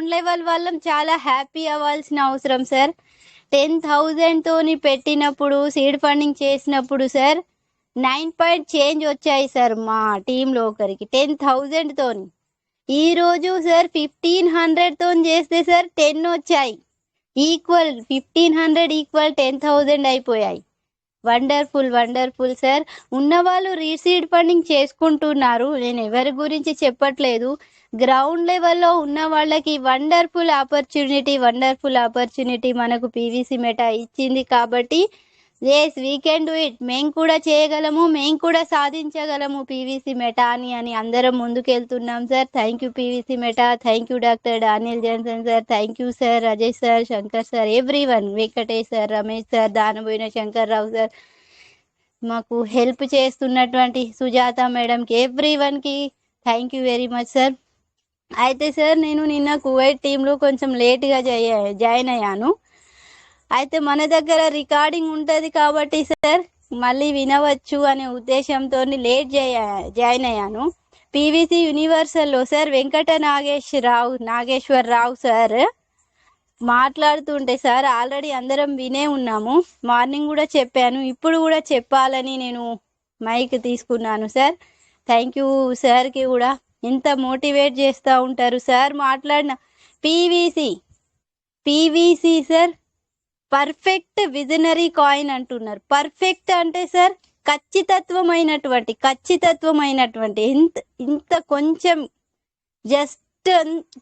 Ground level వాళ్ళం చాలా happy అవ్వాల్సిన అవసరం సార్. 10,000 తోని పెట్టినప్పుడు సీడ్ ఫండింగ్ చేసినప్పుడు సార్ 9 పాయింట్ చేంజ్ వచ్చాయి సార్ మా టీంలో ఒకరికి 10,000 తోని. ఈ రోజు సార్ 1,500 తోని చేస్తే సార్ 10 వచ్చాయి. ఈక్వల్ 1,500 ఈక్వల్ 10,000 అయిపోయాయి. Wonderful wonderful sir. ఉన్నవాళ్ళు రీసీడ్ ఫండింగ్ చేసుకుంటున్నారు. నేను ఎవరి గురించి చెప్పట్లేదు. గ్రౌండ్ లెవెల్లో ఉన్న వాళ్ళకి వండర్ఫుల్ ఆపర్చునిటీ మనకు పీవీసీ మెటా ఇచ్చింది. కాబట్టి yes we can do it. మేము కూడా చేయగలము, మేము కూడా సాధించగలము పీవీసీ మెటా అని అందరం ముందుకెళ్తున్నాం sir. Thank you PVC Meta, thank you doctor Daniel Johnson sir, thank you sir Rajesh sir, Shankar sir, everyone, Venkatesh sir, Ramesh sir, Danaboina Shankar Rao sir, మాకు హెల్ప్ చేస్తున్నటువంటి సుజాత మేడంకి, ఎవ్రీవన్కి thank you very much sir. అయితే సార్ నేను నిన్న కువైట్ టీంలో కొంచెం లేట్గా జాయిన్ అయ్యాను. అయితే మన దగ్గర రికార్డింగ్ ఉంటుంది కాబట్టి సార్ మళ్ళీ వినవచ్చు అనే ఉద్దేశంతో లేట్ జాయిన్ అయ్యాను. పీవీసీ యూనివర్సల్లో సార్ నాగేశ్వర్ రావు సార్ మాట్లాడుతుంటే సార్ ఆల్రెడీ అందరం వినే ఉన్నాము. మార్నింగ్ కూడా చెప్పాను, ఇప్పుడు కూడా చెప్పాలని నేను మైక్ తీసుకున్నాను సార్. థ్యాంక్ యూ సార్కి కూడా. ఎంత మోటివేట్ చేస్తూ ఉంటారు సార్ మాట్లాడిన. PVC sir perfect visionary coin అంటున్నారు. పర్ఫెక్ట్ అంటే సార్ ఖచ్చితత్వమైనటువంటి ఇంత కొంచెం జస్ట్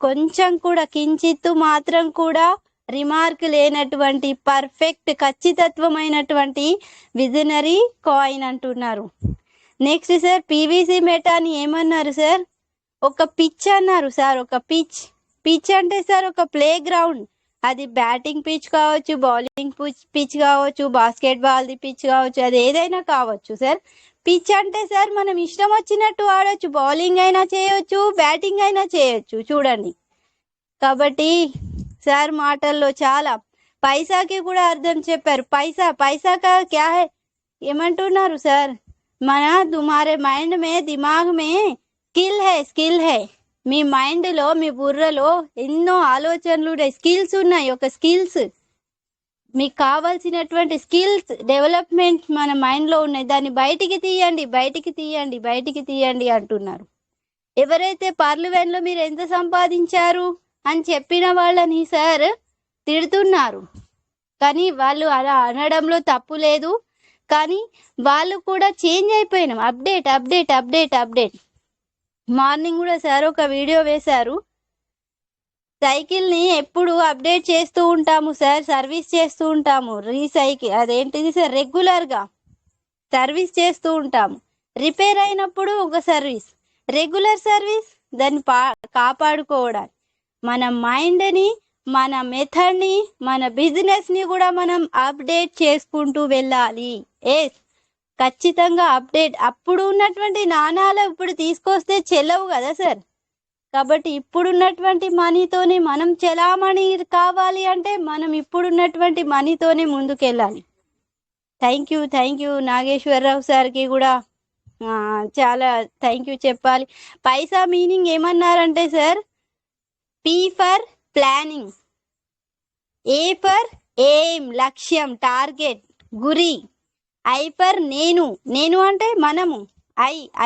కొంచెం కూడా కించిత్తు మాత్రం కూడా రిమార్క్ లేనటువంటి పర్ఫెక్ట్ ఖచ్చితత్వమైనటువంటి విజనరీ కాయిన్ అంటున్నారు. నెక్స్ట్ సార్ పీవీసీ మెటాని ఏమన్నారు సార్? ఒక పిచ్ అన్నారు సార్. ఒక పిచ్ అంటే సార్ ఒక ప్లే గ్రౌండ్. అది బ్యాటింగ్ పిచ్ కావచ్చు, బౌలింగ్ పిచ్ కావచ్చు, బాస్కెట్ బాల్ది పిచ్ కావచ్చు, అది ఏదైనా కావచ్చు సార్. పిచ్ అంటే సార్ మనం ఇష్టం వచ్చినట్టు ఆడొచ్చు, బౌలింగ్ అయినా చేయొచ్చు, బ్యాటింగ్ అయినా చేయొచ్చు చూడండి. కాబట్టి సార్ మాటల్లో చాలా పైసాకి కూడా అర్థం చెప్పారు. పైసా కా క్యా హై ఏమంటున్నారు సార్? తుమారే మైండ్ మే దిమాగ్ మే స్కిల్ హై. మీ మైండ్లో మీ బుర్రలో ఎన్నో ఆలోచనలు స్కిల్స్ ఉన్నాయి. ఒక స్కిల్స్ మీకు కావాల్సినటువంటి స్కిల్స్ డెవలప్మెంట్ మన మైండ్లో ఉన్నాయి. దాన్ని బయటికి తీయండి అంటున్నారు. ఎవరైతే పార్లమెంట్లో మీరు ఎంత సంపాదించారు అని చెప్పిన వాళ్ళని సార్ తిడుతున్నారు. కానీ వాళ్ళు అలా అనడంలో తప్పు లేదు. కానీ వాళ్ళు కూడా చేంజ్ అయిపోయినాం. అప్డేట్. మార్నింగ్ కూడా సార్ ఒక వీడియో వేశారు. సైకిల్ని ఎప్పుడు అప్డేట్ చేస్తూ ఉంటాము సార్, సర్వీస్ చేస్తూ ఉంటాము. అదేంటిది సార్, రెగ్యులర్గా సర్వీస్ చేస్తూ ఉంటాము. రిపేర్ అయినప్పుడు ఒక సర్వీస్, రెగ్యులర్ సర్వీస్ దాన్ని కాపాడుకోవడానికి మన మైండ్ని, మన మెథడ్ని, మన బిజినెస్ని కూడా మనం అప్డేట్ చేసుకుంటూ వెళ్ళాలి. ఖచ్చితంగా అప్డేట్. అప్పుడు ఉన్నటువంటి నాణాలు ఇప్పుడు తీసుకొస్తే చెల్లవు కదా సార్. కాబట్టి ఇప్పుడున్నటువంటి మనీతోనే మనం చలామణి కావాలి అంటే మనం ఇప్పుడున్నటువంటి మనీతోనే ముందుకెళ్ళాలి. థ్యాంక్ యూ నాగేశ్వరరావు సార్కి కూడా చాలా థ్యాంక్ యూ చెప్పాలి. పైసా మీనింగ్ ఏమన్నారంటే sir, P for planning, A for aim లక్ష్యం, టార్గెట్, గురి, ఐ ఫర్ నేను అంటే మనము,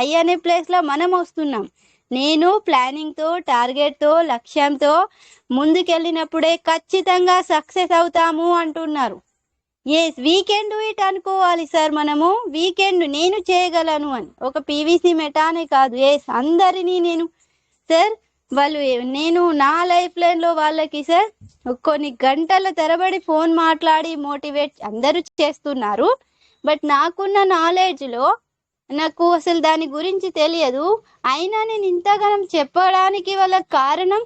ఐ అనే ప్లేస్లో మనం వస్తున్నాం. నేను ప్లానింగ్తో, టార్గెట్తో, లక్ష్యంతో ముందుకెళ్ళినప్పుడే ఖచ్చితంగా సక్సెస్ అవుతాము అంటున్నారు. వీ కెన్ డూ ఇట్ అనుకోవాలి సార్. మనము నేను చేయగలను అని. ఒక పీవీసీ మెటానే కాదు, అందరినీ సార్ నేను నా లైఫ్ లైన్లో వాళ్ళకి సార్ కొన్ని గంటల తరబడి ఫోన్ మాట్లాడి మోటివేట్ అందరూ చేస్తున్నారు. బట్ నాకున్న నాలెడ్జ్లో నాకు అసలు దాని గురించి తెలియదు. అయినా నేను ఇంతగానం చెప్పడానికి వాళ్ళ కారణం,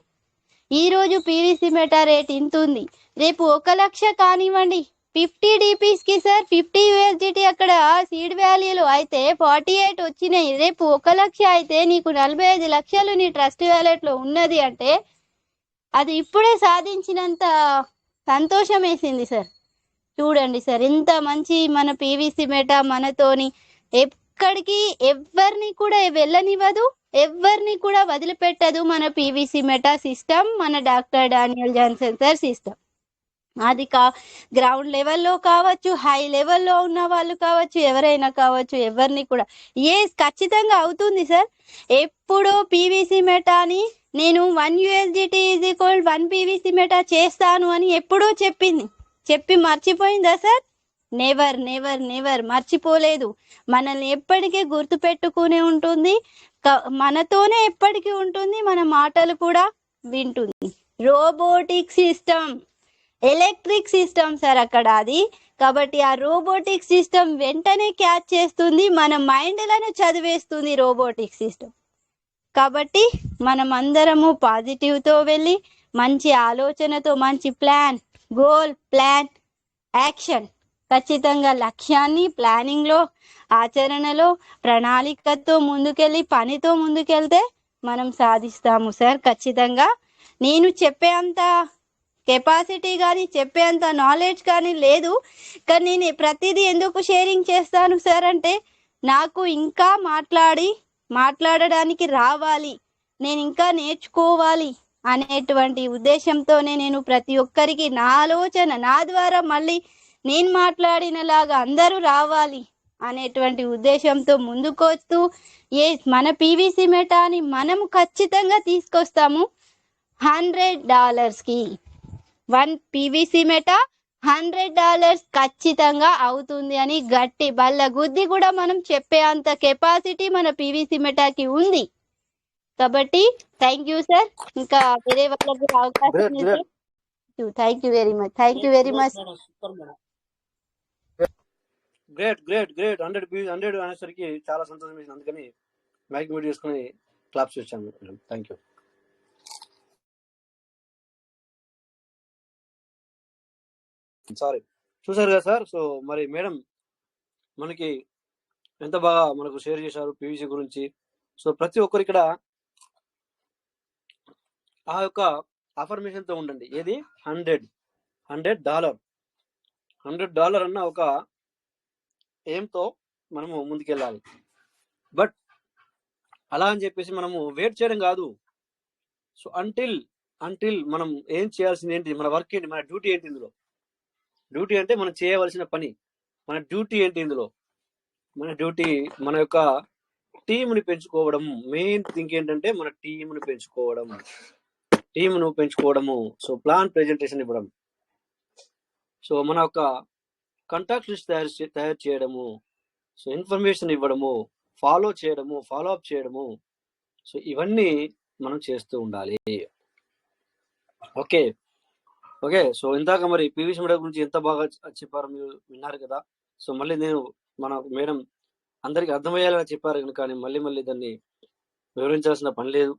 ఈరోజు పీవీసీ మెటా రేట్ ఇంత ఉంది, రేపు 1 లక్ష కానివ్వండి, 50 DPస్కి సార్ 50 USDT అక్కడ సీడ్ వాల్యూలు అయితే 48 వచ్చినాయి. రేపు 1 లక్ష అయితే నీకు 45 లక్షలు నీ ట్రస్ట్ వ్యాలెట్లో ఉన్నది అంటే అది ఇప్పుడే సాధించినంత సంతోషం వేసింది సార్. చూడండి సార్ ఎంత మంచి మన పీవీసీ మెటా మనతోని ఎక్కడికి ఎవరిని కూడా వెళ్ళనివ్వదు, ఎవరిని కూడా వదిలిపెట్టదు మన పీవీసీ మెటా సిస్టమ్, మన doctor Daniel Johnson sir system. అది గ్రౌండ్ లెవెల్లో కావచ్చు, హై లెవెల్లో ఉన్న వాళ్ళు కావచ్చు, ఎవరైనా కావచ్చు, ఎవరిని కూడా ఖచ్చితంగా అవుతుంది సార్. ఎప్పుడో పీవీసీ మెటాని నేను 1 USDT is equal 1 PVC meta చేస్తాను అని ఎప్పుడో చెప్పి మర్చిపోయిందా సార్? నెవర్ నెవర్ నెవర్ మర్చిపోలేదు. మనల్ని ఎప్పటికీ గుర్తు పెట్టుకునే ఉంటుంది, మనతోనే ఎప్పటికీ ఉంటుంది, మన మాటలు కూడా వింటుంది. Robotic system, electric system sir అక్కడ అది. కాబట్టి ఆ రోబోటిక్ సిస్టమ్ వెంటనే క్యాచ్ చేస్తుంది, మన మైండ్లను చదివేస్తుంది రోబోటిక్ సిస్టమ్. కాబట్టి మనం అందరము పాజిటివ్తో వెళ్ళి మంచి ఆలోచనతో, మంచి ప్లాన్, గోల్, ప్లాన్, యాక్షన్, ఖచ్చితంగా లక్ష్యాన్ని ప్లానింగ్లో, ఆచరణలో, ప్రణాళికతో ముందుకెళ్ళి పనితో ముందుకెళ్తే మనం సాధిస్తాము సార్ ఖచ్చితంగా. నేను చెప్పే అంత కెపాసిటీ కానీ చెప్పే అంత నాలెడ్జ్ కానీ లేదు, కానీ నేను ప్రతిదీ ఎందుకు షేరింగ్ చేస్తాను సార్ అంటే నాకు ఇంకా మాట్లాడడానికి రావాలి, నేను ఇంకా నేర్చుకోవాలి అనేటువంటి ఉద్దేశంతోనే నేను ప్రతి ఒక్కరికి నా ఆలోచన, నా ద్వారా మళ్ళీ నేను మాట్లాడినలాగా అందరూ రావాలి అనేటువంటి ఉద్దేశంతో ముందుకొస్తూ మన పీవీసీ మెటాని మనము ఖచ్చితంగా తీసుకొస్తాము $100కి. 1 పీవీసీ మెటా $100 ఖచ్చితంగా అవుతుంది అని గట్టి బల్ల గుద్ది కూడా మనం చెప్పే అంత కెపాసిటీ మన పీవీసీ మెటాకి ఉంది. కాబట్టి థ్యాంక్ యూ సార్. ఇంకా వేరే వాళ్ళకి అవకాశం ఇస్తే thank you very much. Great great great 100 అనేసరికి చాలా సంతోషం వేసింది. అందుకని మైక్ మ్యూట్ చేసుకుని క్లాప్స్ వచ్చాను. Thank you. సారీ, చూసారు కదా సార్. సో మరి మేడం మనకి ఎంత బాగా మనకు షేర్ చేశారు పీవీసీ గురించి. సో ప్రతి ఒక్కరు ఇక్కడ ఆ యొక్క అఫర్మేషన్ తో ఉండండి. ఏది $100 అన్న ఒక ఏంతో మనము ముందుకెళ్ళాలి. బట్ అలా అని చెప్పేసి మనము వెయిట్ చేయడం కాదు. సో అంటిల్ మనం ఏం చేయాల్సింది ఏంటి, మన వర్క్ ఏంటి, మన డ్యూటీ ఏంటి ఇందులో. డ్యూటీ అంటే మనం చేయవలసిన పని. మన డ్యూటీ ఏంటి ఇందులో? మన డ్యూటీ మన యొక్క టీంని పెంచుకోవడం. మెయిన్ థింక్ ఏంటంటే మన టీంను పెంచుకోవడము. సో ప్లాన్ ప్రెజెంటేషన్ ఇవ్వడం. సో మన యొక్క కాంటాక్ట్ లిస్ట్ తయారు చేయడము. సో ఇన్ఫర్మేషన్ ఇవ్వడము, ఫాలో అప్ చేయడము. సో ఇవన్నీ మనం చేస్తూ ఉండాలి. ఓకే. సో ఇందాక మరి పీవీసీ మెటా గురించి ఎంత బాగా చెప్పారు, మీరు విన్నారు కదా. సో మళ్ళీ నేను మన మేడం అందరికి అర్థమయ్యేలా చెప్పారు కనుక మళ్ళీ దాన్ని వివరించాల్సిన పని లేదు.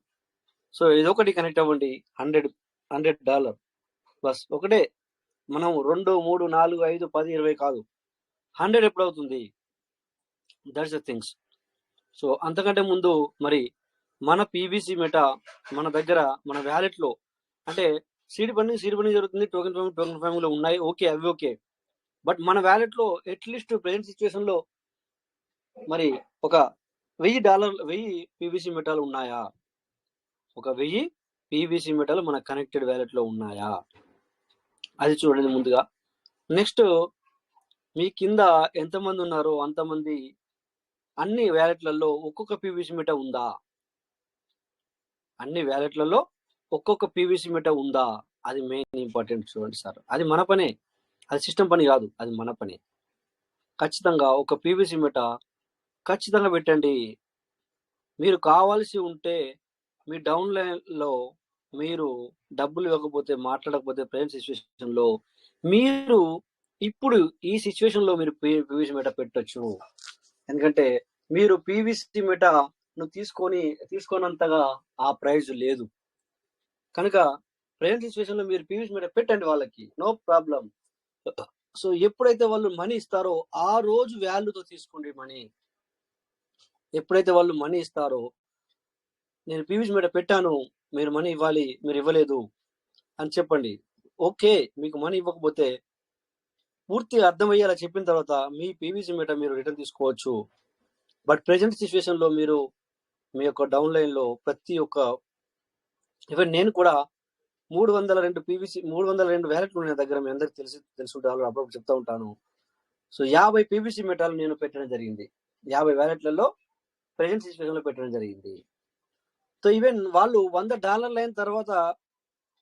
సో ఇదొకటి కనెక్ట్ అవ్వండి. $100 ప్లస్ ఒకటే. మనం 2, 3, 4, 5, 10, 20 కాదు, 100 ఎప్పుడవుతుంది? That's the things. సో అంతకంటే ముందు మరి మన పీవీసీ మెటా మన దగ్గర, మన వ్యాలెట్ లో, అంటే సీడ్ బండింగ్ జరుగుతుంది, టోకెన్ ఫార్మింగ్ లో ఉన్నాయి. ఓకే, అవి ఓకే. బట్ మన వ్యాలెట్ లో అట్లీస్ట్ ప్రెసెంట్ సిచ్యువేషన్ లో మరి ఒక $1000 పీవీసీ మెటాలు ఉన్నాయా? ఒక 1000 పీవీసీ మెటాలు మన కనెక్టెడ్ వ్యాలెట్ లో ఉన్నాయా? అది చూడండి ముందుగా. నెక్స్ట్ మీ కింద ఎంతమంది ఉన్నారో అంతమంది అన్ని వ్యాలెట్లలో ఒక్కొక్క పీవీసీ మెటా ఉందా? అన్ని వ్యాలెట్లలో ఒక్కొక్క పీవీసీ మెటా ఉందా? అది మెయిన్ ఇంపార్టెంట్. చూడండి సార్, అది మన పనే, అది సిస్టమ్ పని కాదు, అది మన పని. ఖచ్చితంగా ఒక పీవీసీ మెటా ఖచ్చితంగా పెట్టండి. మీరు కావాల్సి ఉంటే మీ డౌన్ లైన్ లో మీరు డబ్బులు ఇవ్వకపోతే, మాట్లాడకపోతే ప్రెజెంట్ సిచ్యువేషన్ లో మీరు ఇప్పుడు ఈ సిచ్యువేషన్ లో మీరు పీవీసీ మెటా పెట్టొచ్చు. ఎందుకంటే మీరు పీవీసీ మెటా తీసుకోనంతగా ఆ ప్రైజ్ లేదు కనుక ప్రెజెంట్ సిచ్యువేషన్ లో మీరు పీవీసీ మెటా పెట్టండి, వాళ్ళకి నో ప్రాబ్లం. సో ఎప్పుడైతే వాళ్ళు మనీ ఇస్తారో ఆ రోజు వాల్యూతో తీసుకోండి మనీ. ఎప్పుడైతే వాళ్ళు మనీ ఇస్తారో, నేను పీవీసీ మెటా పెట్టాను, మీరు మనీ ఇవ్వాలి, మీరు ఇవ్వలేదు అని చెప్పండి. ఓకే, మీకు మనీ ఇవ్వకపోతే పూర్తిగా అర్థమయ్యేలా చెప్పిన తర్వాత మీ పీవీసీ మెటా మీరు రిటర్న్ తీసుకోవచ్చు. బట్ ప్రెజెంట్ సిచ్యువేషన్ లో మీరు మీ యొక్క డౌన్లైన్లో ప్రతి ఒక్క ఈవెన్ నేను కూడా 302 పీవీసీ 302 వ్యాలెట్లు ఉన్నాయి నా దగ్గర. మీ అందరికి తెలుసుంటారు, అప్పుడప్పుడు చెప్తా ఉంటాను. సో 50 పీవీసీ మెటాలు నేను పెట్టడం జరిగింది. 50 వ్యాలెట్లలో ప్రెజెంట్ సిచ్యువేషన్లో పెట్టడం జరిగింది. సో ఈవెన్ వాళ్ళు $100 అయిన తర్వాత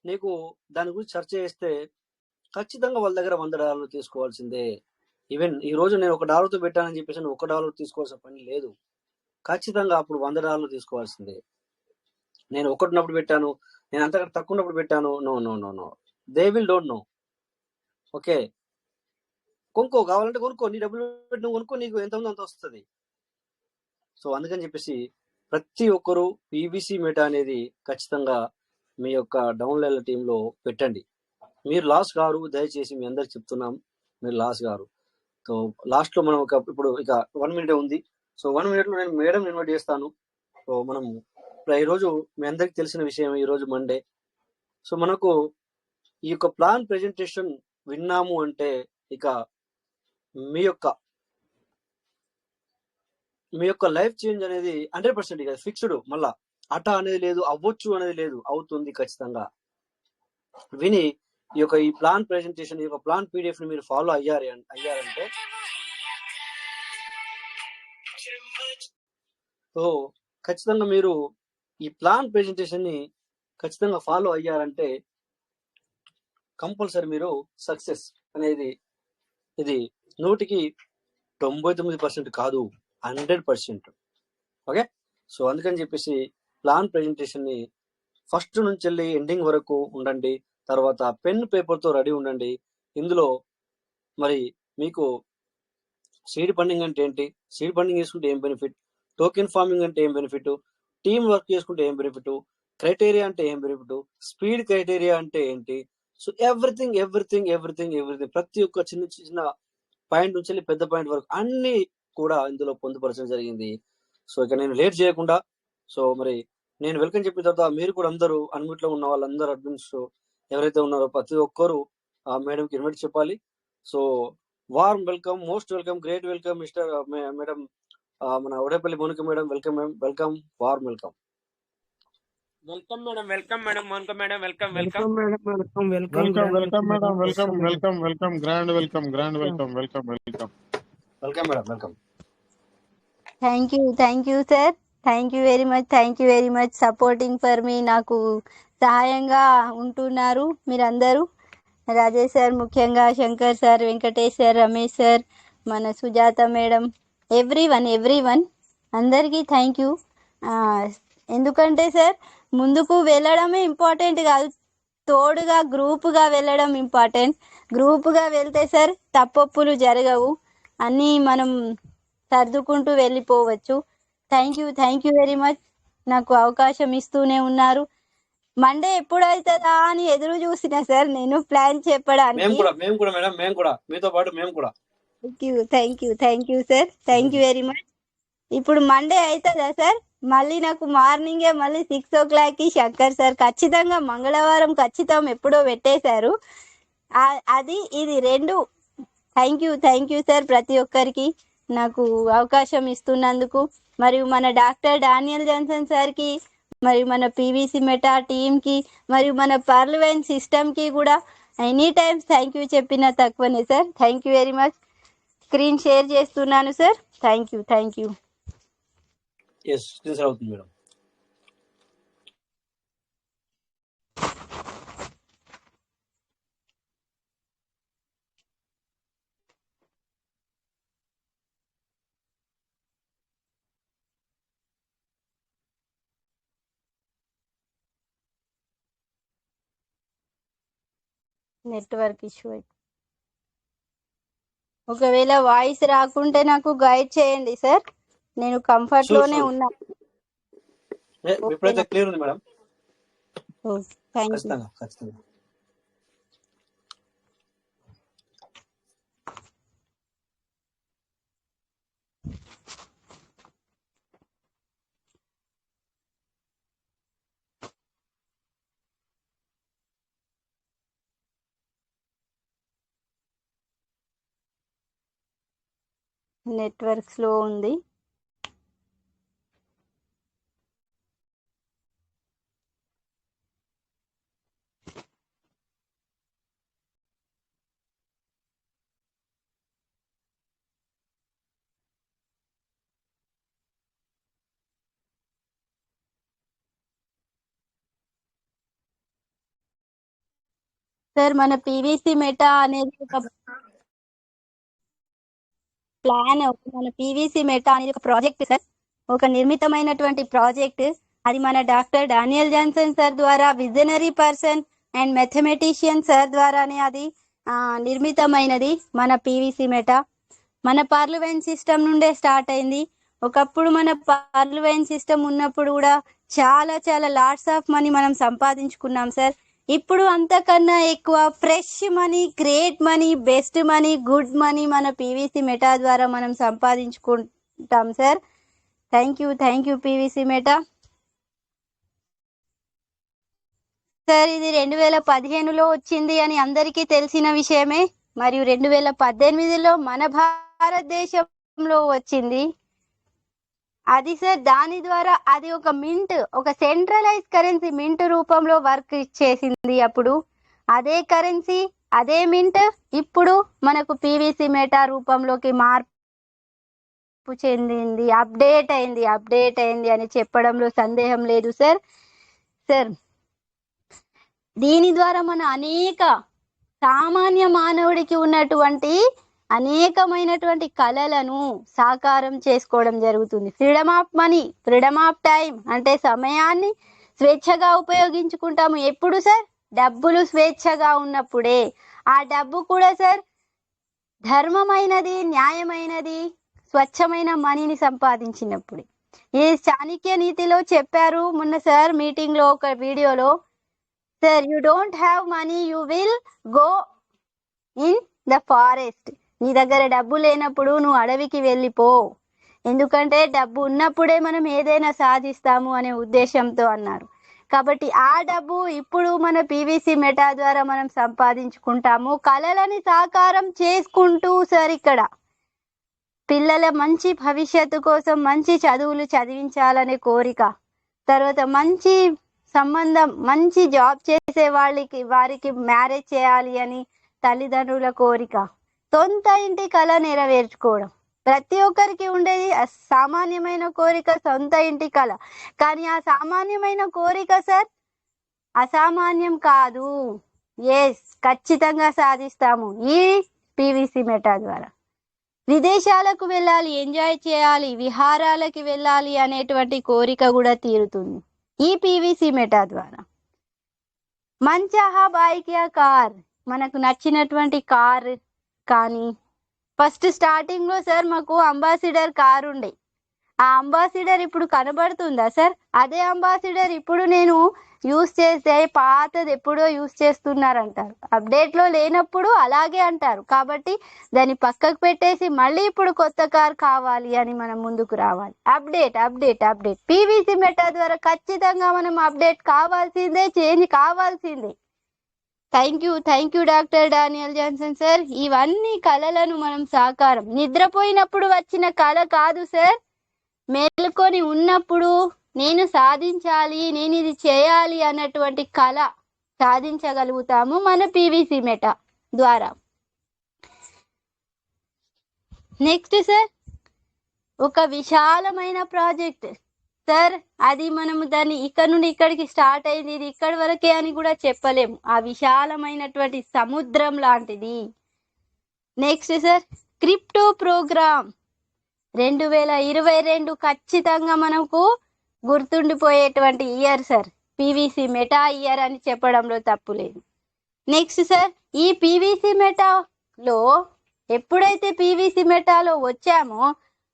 నీకు దాని గురించి సెర్చ్ చేస్తే ఖచ్చితంగా వాళ్ళ దగ్గర $100 తీసుకోవాల్సిందే. ఈవెన్ ఈ రోజు నేను $1తో పెట్టానని చెప్పేసి $1 తీసుకోవాల్సిన పని లేదు. ఖచ్చితంగా అప్పుడు $100 తీసుకోవాల్సిందే. నేను ఒకటినప్పుడు పెట్టాను, నేను అంతకంటే తక్కువ ఉన్నప్పుడు పెట్టాను, no no no no, they will don't know. Okay, కొనుక్కో, కావాలంటే కొనుక్కో, నీ డబ్బులు పెట్టి నువ్వు కొనుక్కో, నీకు ఎంత ఉందో అంత వస్తుంది. సో అందుకని చెప్పేసి ప్రతి ఒక్కరు పీవీసీ మెటా అనేది ఖచ్చితంగా మీ యొక్క డౌన్లైన్ టీంలో పెట్టండి. మీరు లాస్ గారు, దయచేసి మీ అందరికి చెప్తున్నాం, మీరు లాస్ గారు. సో లాస్ట్లో మనం ఇప్పుడు ఇక 1 minute ఉంది. సో 1 minute నేను మేడం ఇన్వైట్ చేస్తాను. సో మనం ఈరోజు మీ అందరికి తెలిసిన విషయం, ఈరోజు మండే. సో మనకు ఈ యొక్క ప్లాన్ ప్రెజెంటేషన్ విన్నాము అంటే ఇక మీ యొక్క లైఫ్ చేంజ్ అనేది 100% ఇక ఫిక్స్డ్. మళ్ళా అట అనేది లేదు, అవ్వచ్చు అనేది లేదు, అవుతుంది ఖచ్చితంగా. విని ఈ ప్లాన్ ప్రెజెంటేషన్, ఈ యొక్క ప్లాన్ పీడిఎఫ్ ని మీరు ఫాలో అయ్యారంటే సో ఖచ్చితంగా మీరు ఈ ప్లాన్ ప్రెజెంటేషన్ ని ఖచ్చితంగా ఫాలో అయ్యారంటే కంపల్సరీ మీరు సక్సెస్ అనేది ఇది 99% కాదు, 100%. ఓకే, సో అందుకని చెప్పేసి ప్లాన్ ప్రెజెంటేషన్ ని ఫస్ట్ నుంచి వెళ్ళి ఎండింగ్ వరకు ఉండండి. తర్వాత పెన్ పేపర్తో రెడీ ఉండండి. ఇందులో మరి మీకు సీడ్ ఫండింగ్ అంటే ఏంటి, సీడ్ ఫండింగ్ చేసుకుంటే ఏం బెనిఫిట్, టోకెన్ ఫార్మింగ్ అంటే ఏం బెనిఫిట్, టీమ్ వర్క్ చేసుకుంటే ఏం బెనిఫిట్, క్రైటీరియా అంటే ఏం బెనిఫిట్, స్పీడ్ క్రైటీరియా అంటే ఏంటి. So everything everything everything everything ప్రతి ఒక్క చిన్న చిన్న పాయింట్ నుంచి వెళ్ళి పెద్ద పాయింట్ వరకు అన్ని కూడా ఇందులో పొందుపరచడం జరిగింది. సో ఇక నేను లేట్ చేయకుండా, సో మరి నేను వెల్కమ్ చెప్పిన తర్వాత మీరు కూడా అందరూ అన్మిట్లో ఉన్న వాళ్ళందరూ అడ్మిన్స్ ఎవరైతే ఉన్నారో ప్రతి ఒక్కరు మేడంకి ఇన్వైట్ చెప్పాలి. So warm welcome, most welcome, great welcome mister madam, మన Udepalli Monika madam, welcome ma'am, welcome, warm welcome. Welcome madam, welcome madam, Monika madam, welcome welcome madam, welcome welcome welcome madam, welcome welcome welcome, grand welcome, grand welcome, welcome welcome welcome madam, welcome. Thank you sir, thank you very much supporting for me. నాకు సహాయంగా ఉంటున్నారు మీరందరూ. Rajesh sir, ముఖ్యంగా Shankar sir, Venkatesh sir, Ramesh sir, మన Sujatha madam, every one అందరికీ thank you. ఎందుకంటే sir ముందుకు వెళ్ళడమే ఇంపార్టెంట్ కాదు, తోడుగా గ్రూపుగా వెళ్ళడం ఇంపార్టెంట్. గ్రూపుగా వెళ్తే సార్ తప్పొప్పులు జరగవు, అన్నీ మనం సర్దుకుంటూ వెళ్ళిపోవచ్చు. Thank you very much. నాకు అవకాశం ఇస్తూనే ఉన్నారు. మండే ఎప్పుడైతుందా అని ఎదురు చూసిన సార్ నేను ప్లాన్ చెప్పడానికి. మేము కూడా మేడం, మేము కూడా మీతో పాటు మేము కూడా. Thank you sir, thank you very much. ఇప్పుడు మండే అవుతుందా సార్? మళ్ళీ నాకు మార్నింగే మళ్ళీ 6 o'clockకి శంకర్ సార్ ఖచ్చితంగా మంగళవారం ఖచ్చితం ఎప్పుడో పెట్టేశారు. అది ఇది రెండు. థ్యాంక్ యూ సార్ ప్రతి ఒక్కరికి నాకు అవకాశం ఇస్తున్నందుకు. మరియు మన డాక్టర్ డానియల్ జాన్సన్ సార్కి, మరియు మన పీవీసీ మెటా టీమ్కి, మరియు మన పార్లమెంట్ సిస్టమ్కి కూడా ఎనీ టైమ్స్ థ్యాంక్ యూ చెప్పిన తక్కువనే sir. Thank you very much. Screen share చేస్తున్నాను sir. Thank you. Yes, screen share అవుతుంది మేడం. Network issue. ఒకవేళ వాయిస్ రాకుంటే నాకు గైడ్ చేయండి సార్, నేను కంఫర్ట్ లోనే ఉన్నా. ఇప్పుడైతే క్లియర్ ఉంది మేడం. Thank you. ఖచ్చితంగా. నెట్వర్క్ స్లో ఉంది. సార్ మన పీవీసీ మెటా అనేది ఒక ప్లాన్, మన పీవీసీ మెటా అనేది ఒక ప్రాజెక్ట్ సార్, ఒక నిర్మితమైనటువంటి ప్రాజెక్ట్. అది మన డాక్టర్ డానియల్ జాన్సన్ సార్ ద్వారా, visionary person and mathematician sir ద్వారానే అది నిర్మితమైనది మన పీవీసీ మెటా. మన పార్లమెంట్ సిస్టమ్ నుండే స్టార్ట్ అయింది. ఒకప్పుడు మన పార్లమెంట్ సిస్టమ్ ఉన్నప్పుడు కూడా చాలా చాలా లాట్స్ ఆఫ్ మనీ మనం సంపాదించుకున్నాం సార్. ఇప్పుడు అంతకన్నా ఎక్కువ fresh money, great money, best money, good money మన పీవీసీ మెటా ద్వారా మనం సంపాదించుకుంటాం sir. Thank you PVC Meta sir. ఇది 2015లో వచ్చింది అని అందరికీ తెలిసిన విషయమే, మరియు 2018లో మన భారతదేశంలో వచ్చింది అది సార్. దాని ద్వారా అది ఒక మింట్, ఒక సెంట్రలైజ్ కరెన్సీ మింట్ రూపంలో వర్క్ చేసింది. అప్పుడు అదే కరెన్సీ, అదే మింట్ ఇప్పుడు మనకు పీవీసీ మెటా రూపంలోకి మార్పు చెందింది, అప్డేట్ అయింది అని చెప్పడంలో సందేహం లేదు సార్. దీని ద్వారా మన అనేక సామాన్య మానవుడికి ఉన్నటువంటి అనేకమైనటువంటి కళలను సాకారం చేసుకోవడం జరుగుతుంది. Freedom of money, freedom of time అంటే సమయాన్ని స్వేచ్ఛగా ఉపయోగించుకుంటాము. ఎప్పుడు సార్? డబ్బులు స్వేచ్ఛగా ఉన్నప్పుడే. ఆ డబ్బు కూడా సార్ ధర్మమైనది, న్యాయమైనది, స్వచ్ఛమైన మనీని సంపాదించినప్పుడే. ఈ చాణక్య నీతిలో చెప్పారు మొన్న సార్ మీటింగ్ లో, ఒక వీడియోలో. Sir, you don't have money, you will go in the forest. నీ దగ్గర డబ్బు లేనప్పుడు నువ్వు అడవికి వెళ్ళిపో, ఎందుకంటే డబ్బు ఉన్నప్పుడే మనం ఏదైనా సాధిస్తాము అనే ఉద్దేశంతో అన్నారు. కాబట్టి ఆ డబ్బు ఇప్పుడు మన పీవీసీ మెటా ద్వారా మనం సంపాదించుకుంటాము, కళలని సాకారం చేసుకుంటూ. సార్, ఇక్కడ పిల్లల మంచి భవిష్యత్తు కోసం మంచి చదువులు చదివించాలనే కోరిక, తర్వాత మంచి సంబంధం, మంచి జాబ్ చేసే వారికి మ్యారేజ్ చేయాలి అని తల్లిదండ్రుల కోరిక, సొంత ఇంటి కళ నెరవేర్చుకోవడం. ప్రతి ఒక్కరికి ఉండేది సామాన్యమైన కోరిక, సొంత ఇంటి కళ. కానీ ఆ సామాన్యమైన కోరిక సార్ అసామాన్యం కాదు. ఖచ్చితంగా సాధిస్తాము ఈ పీవీసీ మెటా ద్వారా. విదేశాలకు వెళ్ళాలి, ఎంజాయ్ చేయాలి, విహారాలకి వెళ్ళాలి అనేటువంటి కోరిక కూడా తీరుతుంది ఈ పీవీసీ మెటా ద్వారా. మంచాహా బైక్యా కార్, మనకు నచ్చినటువంటి కార్. కానీ ఫస్ట్ స్టార్టింగ్ లో సార్ మాకు అంబాసిడర్ కార్ ఉండే. ఆ అంబాసిడర్ ఇప్పుడు కనబడుతుందా సార్? అదే అంబాసిడర్ ఇప్పుడు నేను యూస్ చేస్తే పాతది ఎప్పుడో యూస్ చేస్తున్నారంటారు. అప్డేట్ లో లేనప్పుడు అలాగే అంటారు. కాబట్టి దాన్ని పక్కకు పెట్టేసి మళ్ళీ ఇప్పుడు కొత్త కార్ కావాలి అని మనం ముందుకు రావాలి. అప్డేట్. పీవీసీ మెటా ద్వారా ఖచ్చితంగా మనం అప్డేట్ కావాల్సిందే, చేంజ్ కావాల్సిందే. Thank you doctor Daniel Johnson sir. ఇవన్నీ కళలను మనం సాకారం, నిద్రపోయినప్పుడు వచ్చిన కళ కాదు సార్, మేలుకొని ఉన్నప్పుడు నేను సాధించాలి, నేను ఇది చేయాలి అన్నటువంటి కళ సాధించగలుగుతాము మన పీవీసీ మెటా ద్వారా. నెక్స్ట్ సార్, ఒక విశాలమైన ప్రాజెక్ట్ సార్. అది మనము దాన్ని ఇక్కడ నుండి ఇక్కడికి స్టార్ట్ అయింది, ఇది ఇక్కడి వరకే అని కూడా చెప్పలేము. ఆ విశాలమైనటువంటి సముద్రం లాంటిది. నెక్స్ట్ సార్, క్రిప్టో ప్రోగ్రామ్ 2022 ఖచ్చితంగా మనకు గుర్తుండిపోయేటువంటి year sir. PVC Meta year అని చెప్పడంలో తప్పు లేదు. నెక్స్ట్ సార్, ఈ పీవీసీ మెటాలో ఎప్పుడైతే పీవీసీ మెటాలో వచ్చామో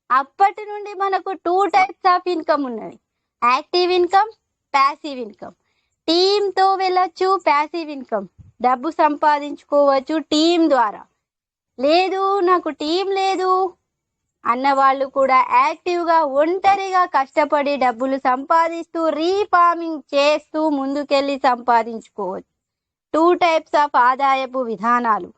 అప్పటి నుండి మనకు 2 టైప్స్ ఆఫ్ ఇన్కమ్ ఉన్నది. Active income, passive income. టీంతో వెళ్ళొచ్చు, ప్యాసివ్ ఇన్కమ్ డబ్బు సంపాదించుకోవచ్చు టీం ద్వారా. లేదు నాకు టీం లేదు అన్న వాళ్ళు కూడా యాక్టివ్గా ఒంటరిగా కష్టపడి డబ్బులు సంపాదిస్తూ రీఫార్మింగ్ చేస్తూ ముందుకెళ్ళి సంపాదించుకోవచ్చు. 2 టైప్స్ ఆఫ్ ఆదాయపు విధానాలు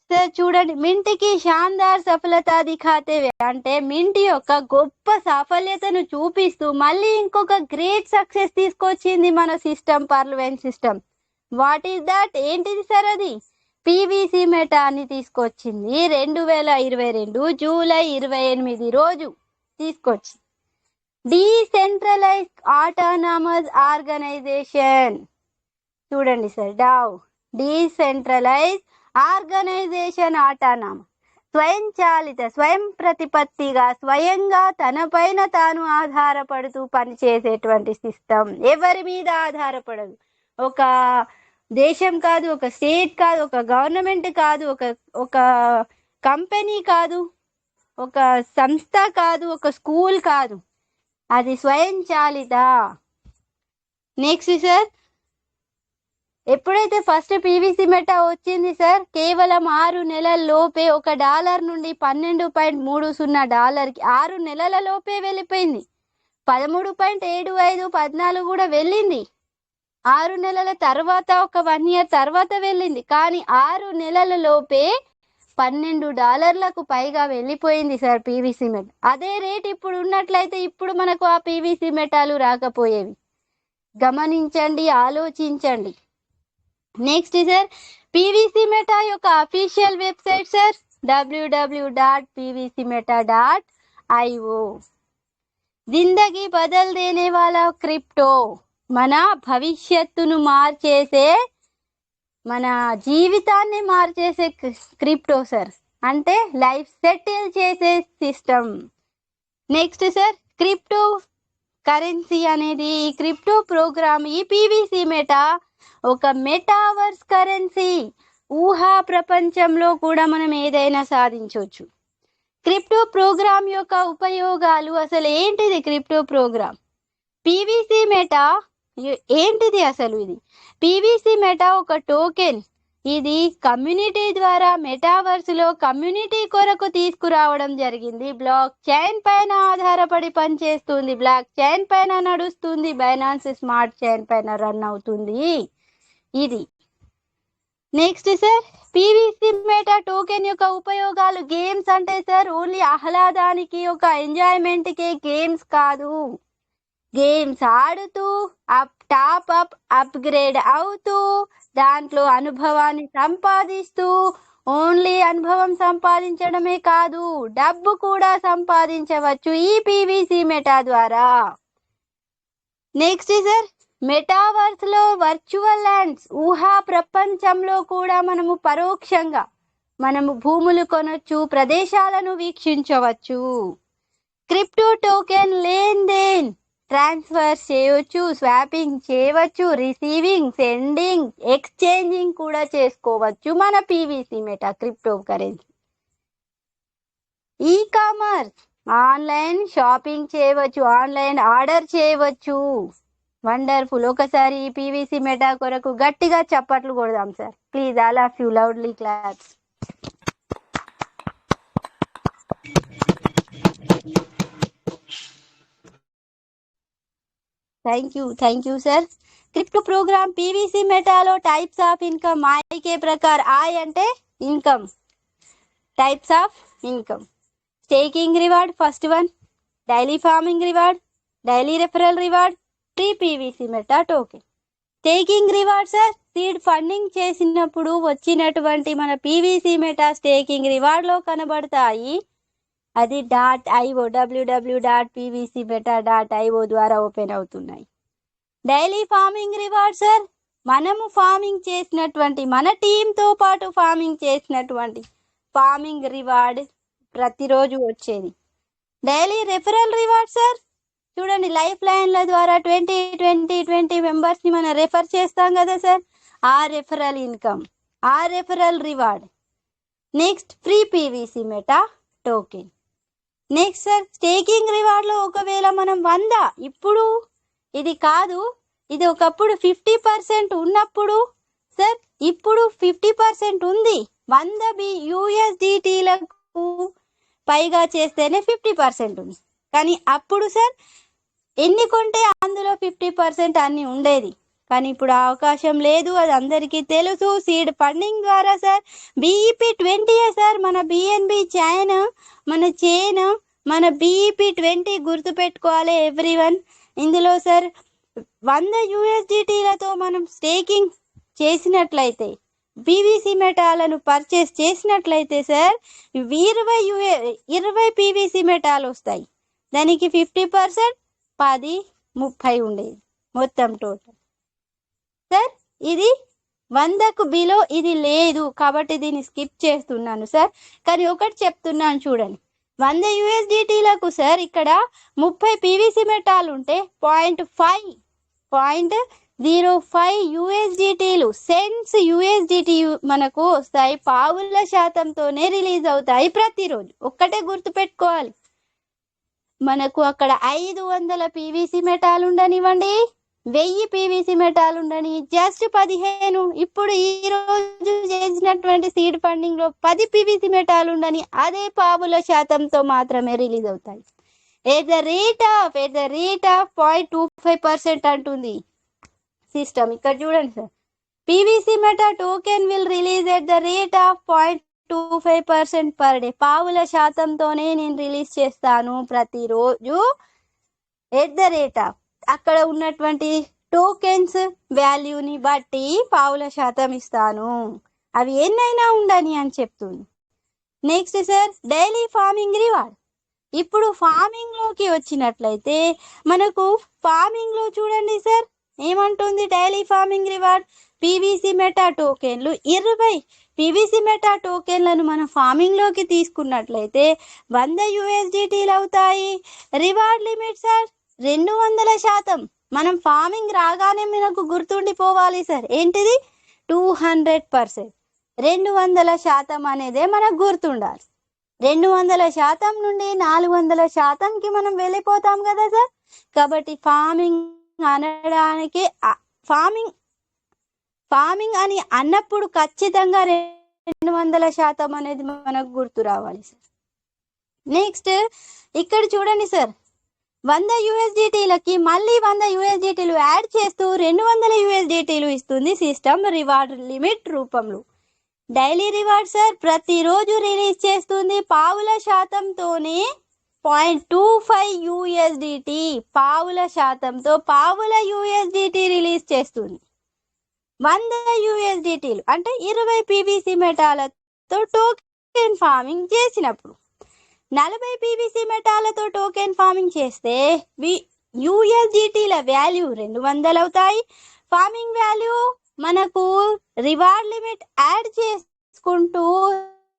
సార్. చూడండి, మింటికి షాన్దార్ సఫలత దిఖాతే అంటే మింటి యొక్క గొప్ప సాఫల్యతను చూపిస్తూ మళ్ళీ ఇంకొక గ్రేట్ సక్సెస్ తీసుకొచ్చింది మన system, parliament system. What is that? ఏంటిది సార్? అది పీవీసీ మెటా అని తీసుకొచ్చింది. 2022 జూలై 28 రోజు తీసుకొచ్చింది. Decentralize autonomous organization. చూడండి sir, DAO decentralize organization autonomous స్వయంచాలిత స్వయం ప్రతిపత్తిగా స్వయంగా తనపైన తాను ఆధారపడుతూ పనిచేసేటువంటి సిస్టమ్. ఎవరి మీద ఆధారపడదు. ఒక దేశం కాదు, ఒక స్టేట్ కాదు, ఒక గవర్నమెంట్ కాదు, ఒక కంపెనీ కాదు, ఒక సంస్థ కాదు, ఒక స్కూల్ కాదు, అది స్వయంచాలిత. నెక్స్ట్ సార్, ఎప్పుడైతే ఫస్ట్ పీవీసీ మెటా వచ్చింది సార్, కేవలం 6 నెలల లోపే $1 నుండి $12.30 6 నెలల లోపే వెళ్ళిపోయింది. 13.75 14 కూడా వెళ్ళింది. 6 నెలల తర్వాత ఒక 1 year తర్వాత వెళ్ళింది. కానీ 6 నెలల లోపే $12 పైగా వెళ్ళిపోయింది సార్ పీవీసీ మెటా. అదే రేట్ ఇప్పుడు ఉన్నట్లయితే ఇప్పుడు మనకు ఆ పీవీసీ మెటాలు రాకపోయేవి. గమనించండి, ఆలోచించండి. నెక్స్ట్ సార్, పీవీసీ మెటా యొక్క అఫీషియల్ వెబ్సైట్ సార్ www.pvcmeta.io. జిందగీ బదల్ దేనే వాలా క్రిప్టో, మన భవిష్యత్తును మార్చేసే, మన జీవితాన్ని మార్చేసే క్రిప్టో సార్, అంటే లైఫ్ సెటిల్ చేసే system. Next sir, crypto currency అనేది ఈ క్రిప్టో ప్రోగ్రామ్, ఈ పీవీసీ మెటా ఒక మెటావర్స్ కరెన్సీ. ఊహా ప్రపంచంలో కూడా మనం ఏదైనా సాధించవచ్చు. క్రిప్టో ప్రోగ్రామ్ యొక్క ఉపయోగాలు, అసలు ఏంటిది క్రిప్టో ప్రోగ్రామ్? పీవీసీ మెటా ఏంటిది అసలు? ఇది పీవీసీ మెటా ఒక టోకెన్. ఇది కమ్యూనిటీ ద్వారా మెటావర్స్ లో కమ్యూనిటీ కొరకు తీసుకురావడం జరిగింది. బ్లాక్ చైన్ పైన ఆధారపడి పనిచేస్తుంది, బ్లాక్ చైన్ పైన నడుస్తుంది, బైనాన్స్ స్మార్ట్ చైన్ పైన రన్ అవుతుంది ఇది. Next sir, PVC Meta token యొక్క ఉపయోగాలు. గేమ్స్ అంటే సార్ ఓన్లీ ఆహ్లాదానికి, ఒక ఎంజాయ్మెంట్ కే గేమ్స్ కాదు. గేమ్స్ ఆడుతూ టాప్ అప్ అప్గ్రేడ్ అవుతూ దాంట్లో అనుభవాన్ని సంపాదిస్తూ, ఓన్లీ అనుభవం సంపాదించడమే కాదు డబ్బు కూడా సంపాదించవచ్చు ఈ పీవీసీ మెటా ద్వారా. నెక్స్ట్ సార్, మెటావర్స్ లో వర్చువల్ ల్యాండ్స్, ఊహా ప్రపంచంలో కూడా మనము పరోక్షంగా మనము భూములు కొనొచ్చు, ప్రదేశాలను వీక్షించవచ్చు. క్రిప్టో టోకెన్ లేన్ దేన్ ట్రాన్స్ఫర్ చేయవచ్చు, స్వాపింగ్ చేయవచ్చు, రిసీవింగ్, సెండింగ్, ఎక్స్చేంజింగ్ కూడా చేసుకోవచ్చు మన PVC Meta crypto currency. E commerce, online shopping చేయవచ్చు, ఆన్లైన్ ఆర్డర్ చేయవచ్చు. వండర్ఫుల్. ఒకసారి ఈ పీవీసీ మెటా కొరకు గట్టిగా చప్పట్లు కొడదాం sir please. All of you loudly claps. Thank you sir. Crypto programme PVC మెటాలో టైప్స్ ఆఫ్ ఇన్కమ్. ఐకే ప్రకార్, ఐ అంటే income, types of income. Staking reward first one, daily farming reward, daily referral reward, free PVC Meta token. Staking reward sir, seed funding చేసినప్పుడు వచ్చినటువంటి మన PVC meta staking reward లో కనబడతాయి. అది .io www.pvcmeta.io ద్వారా ఓపెన్ అవుతున్నాయి. డైలీ ఫార్మింగ్ రివార్డ్ సార్, మనము farming చేసినటువంటి, మన టీంతో పాటు ఫార్మింగ్ చేసినటువంటి ఫార్మింగ్ రివార్డ్ ప్రతిరోజు వచ్చేది. డైలీ రెఫరల్ రివార్డ్ సార్, చూడండి లైఫ్ లైన్ల ద్వారా 20 మెంబర్స్ ని మనం రెఫర్ చేస్తాం కదా సార్, ఆ రెఫరల్ ఇన్కమ్, ఆ referral reward. Next free PVC Meta token. Next sir, staking reward లో ఒకవేళ మనం 100, ఇప్పుడు ఇది కాదు, ఇది ఒకప్పుడు 50% ఉన్నప్పుడు సార్, ఇప్పుడు 50% ఉంది. 100 USDTలకు పైగా చేస్తేనే 50% ఉంది. కానీ అప్పుడు సార్ ఎన్ని కొంటే అందులో 50% అన్ని ఉండేది. కానీ ఇప్పుడు ఆ అవకాశం లేదు, అది అందరికీ తెలుసు. సీడ్ ఫండింగ్ ద్వారా సార్ BEP 20 సార్, మన BNB చైన్, మన చైన్, మన BEP 20 గుర్తు పెట్టుకోవాలి ఎవ్రీవన్. ఇందులో సార్ 100 USDTలతో మనం స్టేకింగ్ చేసినట్లయితే, పీవీసీ మెటాలను పర్చేస్ చేసినట్లయితే సార్ 20 పీవీసీ మెటాలు వస్తాయి. దానికి 50% 10 30 ఉండేది మొత్తం టోటల్ సార్. ఇది 100కు బిలో ఇది లేదు కాబట్టి దీన్ని స్కిప్ చేస్తున్నాను సార్. కానీ ఒకటి చెప్తున్నాను చూడండి, 100 USDTలకు సార్ ఇక్కడ 30 PVC మెటాల్ ఉంటే 0.05 USDTలు సెంట్స్ USDT మనకు వస్తాయి. పావుల శాతంతోనే రిలీజ్ అవుతాయి ప్రతిరోజు. ఒక్కటే గుర్తుపెట్టుకోవాలి, మనకు అక్కడ 500 PVC మెటాల్ ఉండనివ్వండి, 1000 PVC మెటాల్ ఉండని, జస్ట్ 15 ఇప్పుడు ఈ రోజు చేసినటువంటి సీడ్ ఫండింగ్ లో 10 PVC మెటాల్ ఉండని, అదే పావుల శాతంతో మాత్రమే రిలీజ్ అవుతాయి. ఎట్ ద రేట్ ఆఫ్ 0.25% అంటుంది సిస్టమ్. ఇక్కడ చూడండి sir, PVC meta token will release at the rate of 0.25% per day. పావుల శాతంతోనే నేను రిలీజ్ చేస్తాను ప్రతిరోజు. ఎట్ ద రేట్ ఆఫ్ అక్కడ ఉన్నటువంటి టోకెన్స్ వాల్యూని బట్టి పావుల శాతం ఇస్తాను, అవి ఎన్నైనా ఉండని అని చెప్తుంది. Next sir, daily farming reward. ఇప్పుడు ఫార్మింగ్ లోకి వచ్చినట్లయితే మనకు ఫార్మింగ్ లో చూడండి సార్ ఏమంటుంది, daily farming reward PVC meta టోకెన్లు 20 PVC మెటా టోకెన్లను మనం ఫార్మింగ్ లోకి తీసుకున్నట్లయితే 100 USDTలు అవుతాయి. Reward limit sir 200%. మనం ఫార్మింగ్ రాగానే మనకు గుర్తుండిపోవాలి సార్, ఏంటిది 200%. 200% అనేదే మనకు గుర్తుండాలి. 200% నుండి 400%కి మనం వెళ్ళిపోతాం కదా సార్. కాబట్టి ఫార్మింగ్ అనడానికి ఫార్మింగ్ అని అన్నప్పుడు ఖచ్చితంగా 200% అనేది మనకు గుర్తు రావాలి సార్. నెక్స్ట్ ఇక్కడ చూడండి సార్, 100 USDTలకి మళ్ళీ 100 USDTలు యాడ్ చేస్తూ 200 USDTలు ఇస్తుంది సిస్టమ్ రివార్డ్ లిమిట్ రూపంలో. డైలీ రివార్డ్ సార్ ప్రతిరోజు రిలీజ్ చేస్తుంది పావుల శాతంతోనే 0.25 USDT. పావుల శాతంతో పావుల USDT రిలీజ్ చేస్తుంది. 100 USDTలు అంటే 20 PVC మెటాలతో టోకెన్ ఫార్మింగ్ చేసినప్పుడు, 40 PVC మెటాలతో టోకెన్ ఫార్మింగ్ చేస్తే USDTల వాల్యూ 200 అవుతాయి. ఫార్మింగ్ వాల్యూ మనకు రివార్డ్ లిమిట్ యాడ్ చేసుకుంటూ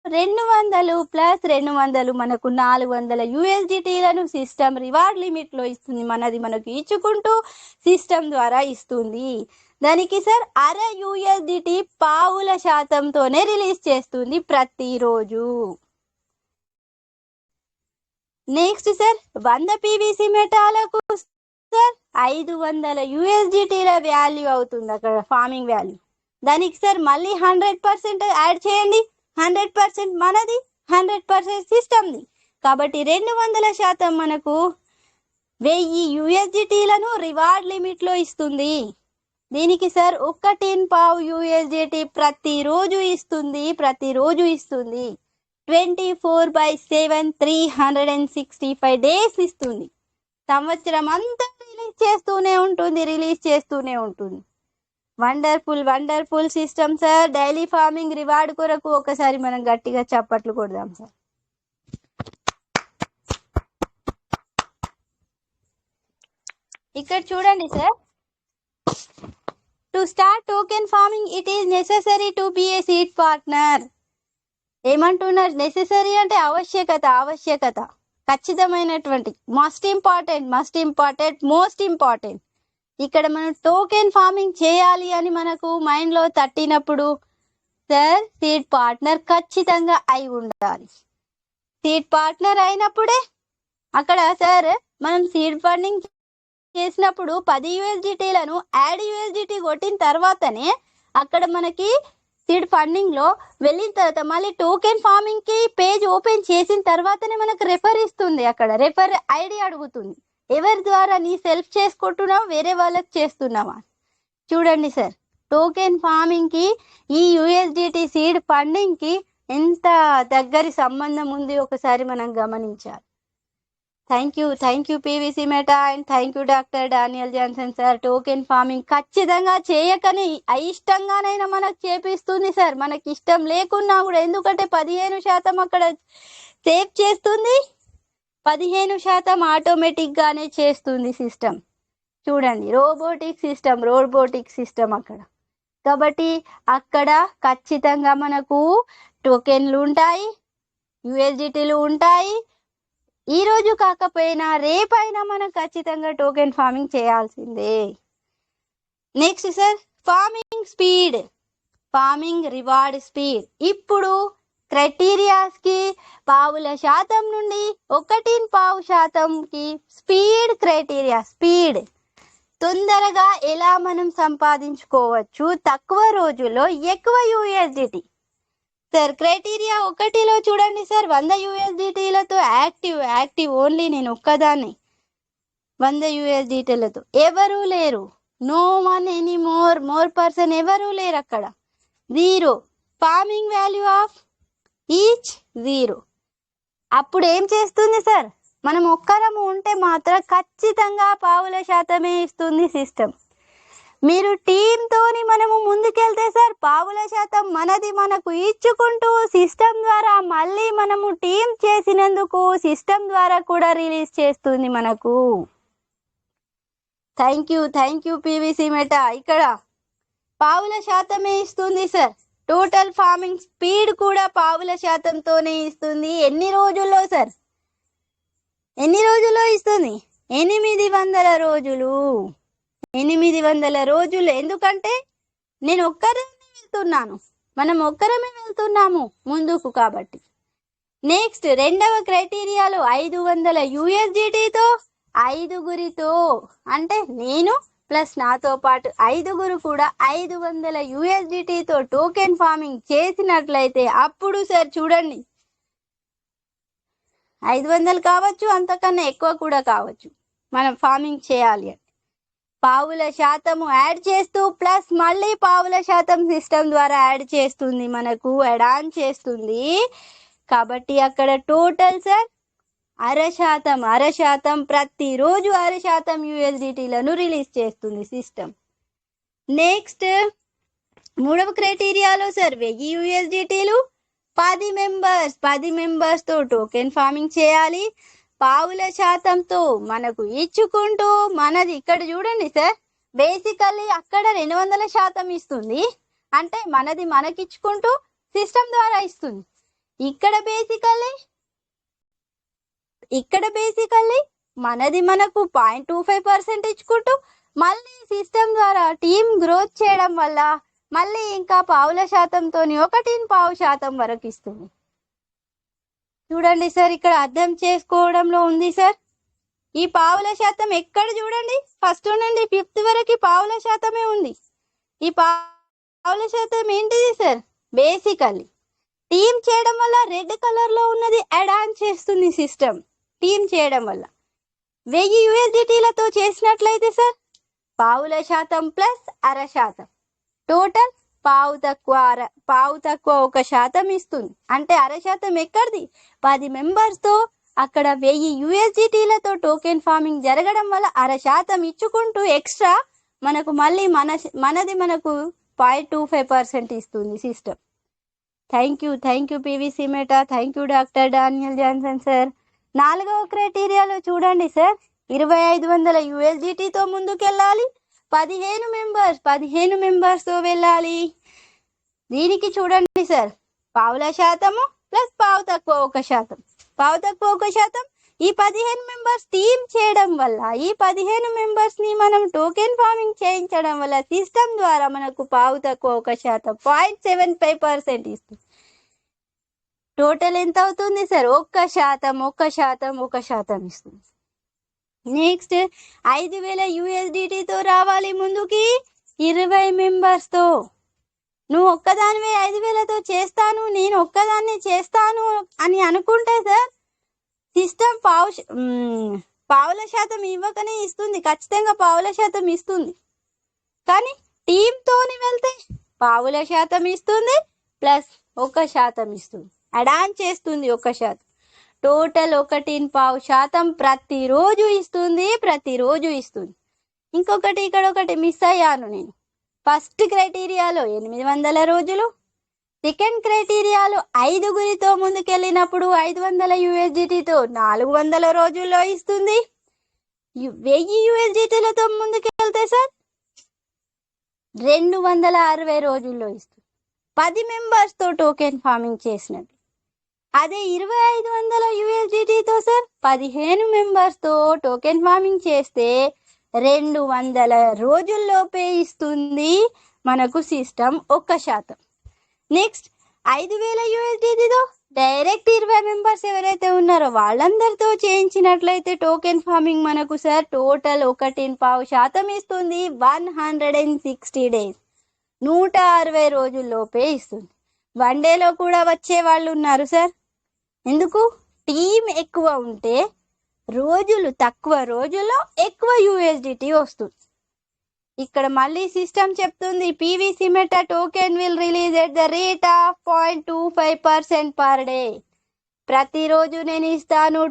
200 ప్లస్ 200 మనకు 400 USDTలను సిస్టమ్ రివార్డ్ లిమిట్ లో ఇస్తుంది. మనది మనకు ఇచ్చుకుంటూ సిస్టమ్ ద్వారా ఇస్తుంది. దానికి సార్ అర USDT పావుల శాతంతోనే రిలీజ్ చేస్తుంది ప్రతిరోజు. నెక్స్ట్ సార్ 100 PVC మెటాలకు సార్ 500 USDTల వాల్యూ అవుతుంది అక్కడ ఫార్మింగ్ వాల్యూ. దానికి సార్ మళ్ళీ 100% యాడ్ చేయండి. 100% మనది, 100% సిస్టమ్ది. కాబట్టి 200% మనకు 1000 USDTలను రివార్డ్ లిమిట్ లో ఇస్తుంది. దీనికి సార్ 1.5 USDT ప్రతిరోజు ఇస్తుంది. 24/7 365 డేస్ ఇస్తుంది. సంవత్సరం అంతా రిలీజ్ చేస్తూనే ఉంటుంది. Wonderful system sir. Daily farming reward కొరకు ఒకసారి మనం గట్టిగా చప్పట్లు కొడదాం సార్. ఇక్కడ చూడండి sir, to start token farming it is necessary to be A seed partner. ఏమంటున్నారు? నెసెసరీ అంటే ఆవశ్యకత, ఖచ్చితమైనటువంటి, మోస్ట్ ఇంపార్టెంట్. ఇక్కడ మనం టోకెన్ ఫార్మింగ్ చేయాలి అని మనకు మైండ్ లో తట్టినప్పుడు సార్ సీడ్ పార్ట్నర్ ఖచ్చితంగా అయి ఉండాలి. సీడ్ పార్ట్నర్ అయినప్పుడే అక్కడ సార్ మనం సీడ్ ఫండింగ్ చేసినప్పుడు 10 USDTలను యాడ్ USDT కొట్టిన తర్వాతనే అక్కడ మనకి సీడ్ ఫండింగ్ లో వెళ్ళిన తర్వాత మళ్ళీ టోకెన్ ఫార్మింగ్ కి పేజ్ ఓపెన్ చేసిన తర్వాతనే మనకు రెఫర్ ఇస్తుంది. అక్కడ రెఫర్ ఐడి అడుగుతుంది. ఎవరి ద్వారా నీ సెల్ఫ్ చేసుకుంటున్నావు, వేరే వాళ్ళకి చేస్తున్నావా? చూడండి సార్, టోకెన్ ఫార్మింగ్ కి ఈ USDT సీడ్ ఫండింగ్ కి ఎంత దగ్గరి సంబంధం ఉంది ఒకసారి మనం గమనించాలి. Thank you PVC meta and thank you doctor Daniel Johnson sir. Token farming ఖచ్చితంగా చేయకని అయిష్టంగానైనా మనకు చేపిస్తుంది సార్. మనకి ఇష్టం లేకున్నా కూడా, ఎందుకంటే 15% అక్కడ సేవ్ చేస్తుంది, 15% ఆటోమేటిక్ గానే చేస్తుంది సిస్టమ్. చూడండి రోబోటిక్ సిస్టమ్ అక్కడ కాబట్టి అక్కడ ఖచ్చితంగా మనకు టోకెన్లు ఉంటాయి, యుఎస్డిటీలు ఉంటాయి. ఈ రోజు కాకపోయినా రేపైనా మనం ఖచ్చితంగా టోకెన్ ఫార్మింగ్ చేయాల్సిందే. Next sir farming speed, farming reward speed. ఇప్పుడు క్రైటీరియాస్ కి పావుల శాతం నుండి 1.5%కి స్పీడ్ క్రైటీరియా, స్పీడ్ తొందరగా ఎలా మనం సంపాదించుకోవచ్చు తక్కువ రోజుల్లో ఎక్కువ యూఎస్డిటీ. సార్ క్రైటీరియా 1లో చూడండి సార్, 100 యూఎస్డిటీలతో యాక్టివ్ ఓన్లీ నేను ఒక్కదాన్ని 100 యూఎస్డిటీలతో, ఎవరూ లేరు. No one any more person ఎవరూ లేరు అక్కడ. 0 ఫార్మింగ్ వాల్యూ ఆఫ్ ఈచ్ 0. అప్పుడు ఏం చేస్తుంది సార్, మనం ఒక్కరము ఉంటే మాత్రం ఖచ్చితంగా పావుల శాతమే ఇస్తుంది సిస్టమ్. మీరు టీమ్ తోని మనము ముందుకెళ్తే సార్ పావుల శాతం మనది మనకు ఇచ్చుకుంటూ సిస్టమ్ ద్వారా మళ్ళీ మనము టీమ్ చేసినందుకు సిస్టమ్ ద్వారా కూడా రిలీజ్ చేస్తుంది మనకు. Thank you PVC meta. ఇక్కడ పావుల శాతమే ఇస్తుంది సార్. టోటల్ ఫార్మింగ్ స్పీడ్ కూడా పావుల శాతంతోనే ఇస్తుంది. ఎన్ని రోజుల్లో సార్, ఎన్ని రోజుల్లో ఇస్తుంది? 800 రోజులు. 800 రోజులు. ఎందుకంటే నేను ఒక్కరమే వెళ్తున్నాను, మనం ఒక్కరమే వెళ్తున్నాము ముందుకు కాబట్టి. నెక్స్ట్ రెండవ క్రైటీరియాలో 500 యూఎస్డిటీతో 5గురితో, అంటే నేను ప్లస్ నాతో పాటు 5గురు కూడా 500 యూఎస్డిటీతో టోకెన్ ఫార్మింగ్ చేసినట్లయితే అప్పుడు సార్ చూడండి 500 కావచ్చు, అంతకన్నా ఎక్కువ కూడా కావచ్చు, మనం ఫార్మింగ్ చేయాలి అంటే పావుల శాతము యాడ్ చేస్తూ ప్లస్ మళ్ళీ పావుల శాతం సిస్టమ్ ద్వారా యాడ్ చేస్తుంది, మనకు యాడ్ ఆన్ చేస్తుంది. కాబట్టి అక్కడ టోటల్ సార్ 0.5% ప్రతిరోజు 0.5% యూఎస్డిటీలను రిలీజ్ చేస్తుంది సిస్టమ్. నెక్స్ట్ మూడవ క్రైటీరియాలో సార్ 1000 యూఎస్డిటీలు 10 మెంబర్స్తో టోకెన్ ఫార్మింగ్ చేయాలి. పావుల శాతంతో మనకు ఇచ్చుకుంటూ మనది ఇక్కడ చూడండి సార్, బేసికల్లీ అక్కడ 200% ఇస్తుంది, అంటే మనది మనకిచ్చుకుంటూ సిస్టమ్ ద్వారా ఇస్తుంది. ఇక్కడ బేసికల్లీ మనది మనకు 0.25% ఇచ్చుకుంటూ మళ్ళీ సిస్టమ్ ద్వారా టీమ్ గ్రోత్ చేయడం వల్ల మళ్ళీ ఇంకా పావుల శాతంతో 1.5% వరకు ఇస్తుంది. చూడండి సార్, ఇక్కడ అర్థం చేసుకోవడంలో ఉంది సార్. ఈ పావుల శాతం ఎక్కడ చూడండి, ఫస్ట్ నుండి 5th వరకు పావుల శాతమే ఉంది. ఈ పావుల శాతం ఏంటిది సార్, బేసికల్లీ టీమ్ చేయడం వల్ల రెడ్ కలర్ లో ఉన్నది యాడ్ ఆన్ చేస్తుంది సిస్టమ్. టీమ్ చేయడం వల్ల 1000 యూఎస్డిటీలతో చేసినట్లయితే సార్ పావుల శాతం ప్లస్ 0.5%, టోటల్ పావు తక్కువ 1% ఇస్తుంది. అంటే 0.5% ఎక్కడిది, 10 మెంబర్స్తో అక్కడ 1000 యూఎస్డిటీలతో టోకెన్ ఫార్మింగ్ జరగడం వల్ల 0.5% ఇచ్చుకుంటూ ఎక్స్ట్రా మనకు మళ్ళీ మనది మనకు 0.25% ఇస్తుంది system. Thank you PVC Meta. Thank you doctor Daniel Johnson sir. 4వ క్రైటీరియాలో చూడండి సార్, 2500 యూఎస్డిటీతో ముందుకెళ్ళాలి, 15 మెంబర్స్తో వెళ్ళాలి. దీనికి చూడండి సార్, పావుల శాతము ప్లస్ పావు తక్కువ 1%. ఈ 15 మెంబర్స్ టీమ్ చేయడం వల్ల, ఈ 15 మెంబర్స్ ని మనం టోకెన్ ఫార్మింగ్ చేయించడం వల్ల సిస్టమ్ ద్వారా మనకు పావు తక్కువ 1%, 0.75% ఇస్తుంది. టోటల్ ఎంత అవుతుంది సార్, 1% ఇస్తుంది. నెక్స్ట్ 5000 యూఎస్డిటీతో రావాలి ముందుకి 20 మెంబర్స్తో. నువ్వు ఒక్కదానివే 5000తో చేస్తాను, నేను ఒక్కదాన్ని చేస్తాను అని అనుకుంటే సార్ సిస్టమ్ పావుల శాతం ఇవ్వకనే ఇస్తుంది, ఖచ్చితంగా పావుల శాతం ఇస్తుంది. కానీ టీమ్తోని వెళ్తే పావుల శాతం ఇస్తుంది ప్లస్ 1% ఇస్తుంది, యాడ్ ఆన్ చేస్తుంది 1%. టోటల్ 1.5% ప్రతిరోజు ఇస్తుంది. ఇంకొకటి ఇక్కడ ఒకటి మిస్ అయ్యాను నేను. ఫస్ట్ క్రైటీరియాలో 800 రోజులు, సెకండ్ క్రైటీరియాలో 5గురితో ముందుకెళ్ళినప్పుడు 500 యూఎస్డిటీతో 400 రోజుల్లో ఇస్తుంది. 1000 యూఎస్డిటీలతో ముందుకెళ్తే సార్ 260 రోజుల్లో ఇస్తుంది. 10 మెంబర్స్తో టోకెన్ ఫార్మింగ్ చేసినట్టు. అదే 2500 USDTతో సార్ 15 మెంబర్స్తో టోకెన్ ఫార్మింగ్ చేస్తే 200 రోజుల్లోపే ఇస్తుంది మనకు సిస్టమ్ 1%. నెక్స్ట్ 5000 USDTతో డైరెక్ట్ 20 మెంబర్స్ ఎవరైతే ఉన్నారో వాళ్ళందరితో చేయించినట్లయితే టోకెన్ ఫార్మింగ్ మనకు సార్ టోటల్ 1.5% ఇస్తుంది. 160 డేస్ 160 రోజుల్లోపే ఇస్తుంది. 1 డేలో కూడా వచ్చే వాళ్ళు ఉన్నారు సార్. ఎందుకు? టీం ఎక్కువ ఉంటే రోజులు తక్కువ రోజుల్లో ఎక్కువ USDT వస్తుంది. ఇక్కడ మళ్ళీ సిస్టమ్ చెప్తుంది PVC meta token will release at the rate of 0.25% per day. ప్రతిరోజు నేను ఇస్తాను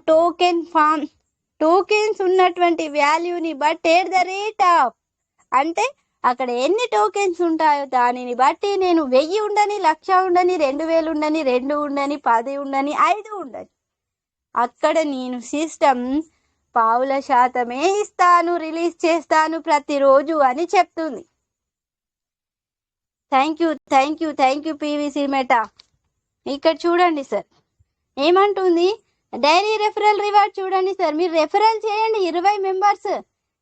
టోకెన్స్ ఉన్నటువంటి వాల్యూని బట్టి ఎట్ ద రేట్ ఆఫ్ అంటే అక్కడ ఎన్ని టోకెన్స్ ఉంటాయో దానిని బట్టి నేను 1000 ఉండని, 1,00,000 ఉండని, 2000 ఉండని, 2 ఉండని, 10 ఉండని, 5 ఉండని, అక్కడ నేను సిస్టమ్ 0.5% ఇస్తాను, రిలీజ్ చేస్తాను ప్రతిరోజు అని చెప్తుంది. Thank you PVC meta. ఇక్కడ చూడండి సార్ ఏమంటుంది, డైలీ రెఫరల్ రివార్డ్ చూడండి సార్. మీరు రెఫరల్ చేయండి 20 మెంబర్స్,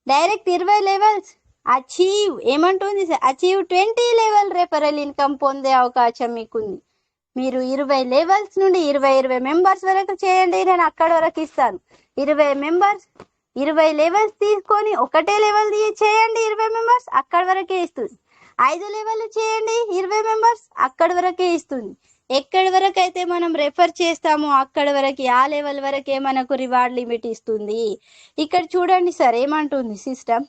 డైరెక్ట్ 20 లెవెల్స్ అచీవ్ ఏమంటుంది sir, achieve 20 level referral income పొందే అవకాశం మీకుంది. మీరు 20 లెవెల్స్ నుండి 20 మెంబర్స్ వరకు చేయండి, నేను అక్కడ వరకు ఇస్తాను. 20 మెంబర్స్ 20 లెవెల్స్ తీసుకొని ఒకటే లెవెల్ చేయండి 20 మెంబర్స్, అక్కడ వరకే ఇస్తుంది. 5 లెవెల్ చేయండి 20 మెంబర్స్, అక్కడ వరకే ఇస్తుంది. ఎక్కడి వరకు అయితే మనం రెఫర్ చేస్తామో అక్కడ వరకు ఆ లెవెల్ వరకే మనకు రివార్డ్ లిమిట్ ఇస్తుంది. ఇక్కడ చూడండి సార్ ఏమంటుంది సిస్టమ్,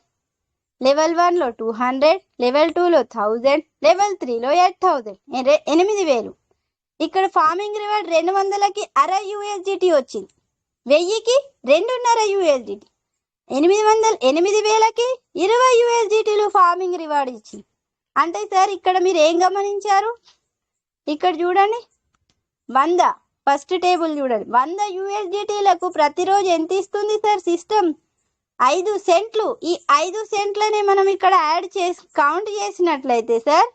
లెవెల్ 1లో 200, లెవెల్ 2లో 1000, లెవెల్ 3లో 8000, 8000. ఇక్కడ ఫార్మింగ్ రివార్డ్ 200కి 0.5 USDT వచ్చింది, 1000కి 2.5 USDT, 8000కి 20 USDTలు ఫార్మింగ్ రివార్డ్ ఇచ్చింది. అంటే సార్ ఇక్కడ మీరు ఏం గమనించారు, ఇక్కడ చూడండి 100 ఫస్ట్ టేబుల్ చూడండి, 100 USDTలకు ప్రతిరోజు ఎంత ఇస్తుంది సార్ సిస్టమ్, 5 సెంట్లు. ఈ 5 సెంట్లని మనం ఇక్కడ యాడ్ చేసి కౌంట్ చేసినట్లయితే సార్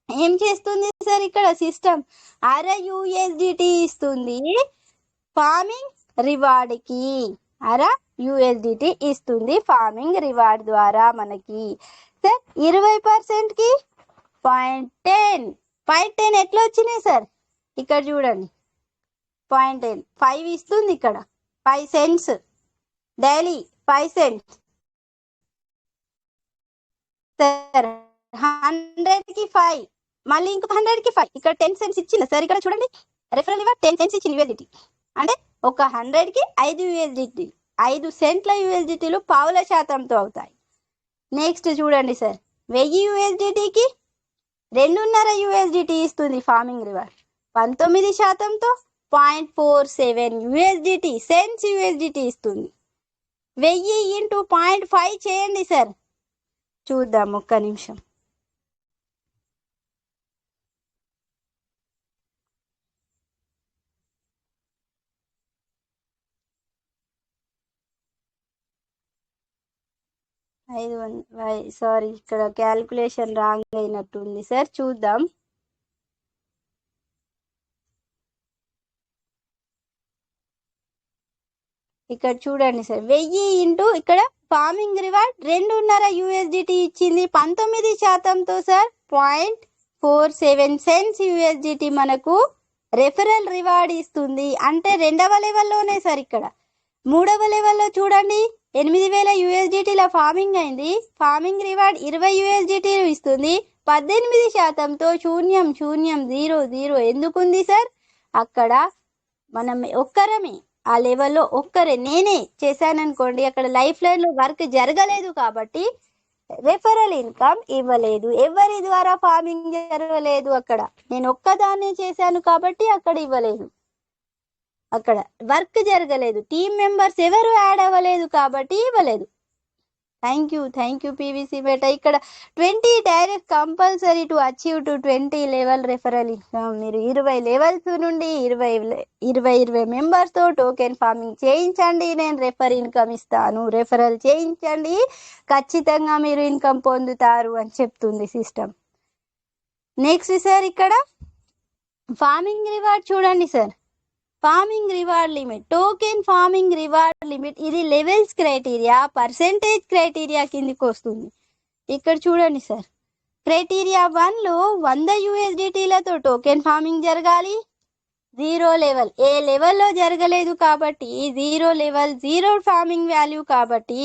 ఏం చేస్తుంది సార్, ఇక్కడ సిస్టమ్ 0.5 USDT ఇస్తుంది ఫార్మింగ్ రివార్డ్కి, 0.5 USDT ఇస్తుంది ఫార్మింగ్ రివార్డ్ ద్వారా మనకి సార్. 20%కి 0.10 ఎట్లా వచ్చినాయి సార్, ఇక్కడ చూడండి 0.10 5 ఇస్తుంది, ఇక్కడ 5 సెంట్స్ డైలీ 5 సెంట్స్ సార్. 100కి 5 మళ్ళీ ఇంకొక 100కి 5, ఇక్కడ 10 సెంట్స్ ఇచ్చింది సార్. ఇక్కడ చూడండి రెఫరల్ రివార్డ్ 10 సెంట్స్ ఇచ్చింది USDT, అంటే ఒక 100కి 5 USDT, 5 సెంట్ల USDTలు 0.5%తో అవుతాయి. నెక్స్ట్ చూడండి సార్ 1000 USDTకి 2.5 USDT ఇస్తుంది ఫార్మింగ్ రివార్డ్, 19%తో 0.47 USDT సెంట్స్ USDT ఇస్తుంది. 1000 ఇంటూ 0.5 చేయండి సార్, చూద్దాం ఒక్క నిమిషం. సారీ ఇక్కడ క్యాల్కులేషన్ రాంగ్ అయినట్టుంది సార్, చూద్దాం. ఇక్కడ చూడండి సార్ 1000 ఇంటూ ఇక్కడ ఫార్మింగ్ రివార్డ్ 2.5 USDT ఇచ్చింది, 19%తో సార్ 0.47 సెంట్స్ USDT మనకు రెఫరల్ రివార్డ్ ఇస్తుంది. అంటే 2వ లెవెల్లోనే సార్. ఇక్కడ 3వ లెవెల్లో చూడండి 8000 USDTల ఫార్మింగ్ అయింది, ఫార్మింగ్ రివార్డ్ 20 USDT ఇస్తుంది, 18%తో 0.00 ఎందుకుంది సార్, అక్కడ మనం ఒక్కరమే ఆ లెవెల్లో ఒక్కరే నేనే చేశాననుకోండి, అక్కడ లైఫ్ లైన్లో వర్క్ జరగలేదు కాబట్టి రెఫరల్ ఇన్కమ్ ఇవ్వలేదు, ఎవరి ద్వారా ఫార్మింగ్ జరగలేదు, అక్కడ నేను ఒక్కదాన్నే చేశాను కాబట్టి అక్కడ ఇవ్వలేదు, అక్కడ వర్క్ జరగలేదు, టీం మెంబర్స్ ఎవరు యాడ్ అవ్వలేదు కాబట్టి ఇవ్వలేదు. థ్యాంక్ యూ పీవీసీ బేటా. ఇక్కడ 20 direct compulsory to achieve to 20 level referral income. మీరు 20 లెవెల్స్ నుండి 20 మెంబర్స్తో టోకెన్ ఫార్మింగ్ చేయించండి, నేను రెఫర్ ఇన్కమ్ ఇస్తాను. రెఫరల్ చేయించండి, ఖచ్చితంగా మీరు ఇన్కమ్ పొందుతారు అని చెప్తుంది సిస్టమ్. నెక్స్ట్ సార్ ఇక్కడ ఫార్మింగ్ రివార్డ్ చూడండి sir. Farming reward limit, token farming reward limit, ఇది లెవెల్స్ క్రైటీరియా, పర్సెంటేజ్ క్రైటీరియా కిందికి వస్తుంది. ఇక్కడ చూడండి సార్, క్రైటీరియా 1లో 100 USDTలతో టోకెన్ ఫార్మింగ్ జరగాలి. 0 లెవెల్, ఏ లెవెల్లో జరగలేదు కాబట్టి 0 లెవెల్, 0 ఫార్మింగ్ వాల్యూ కాబట్టి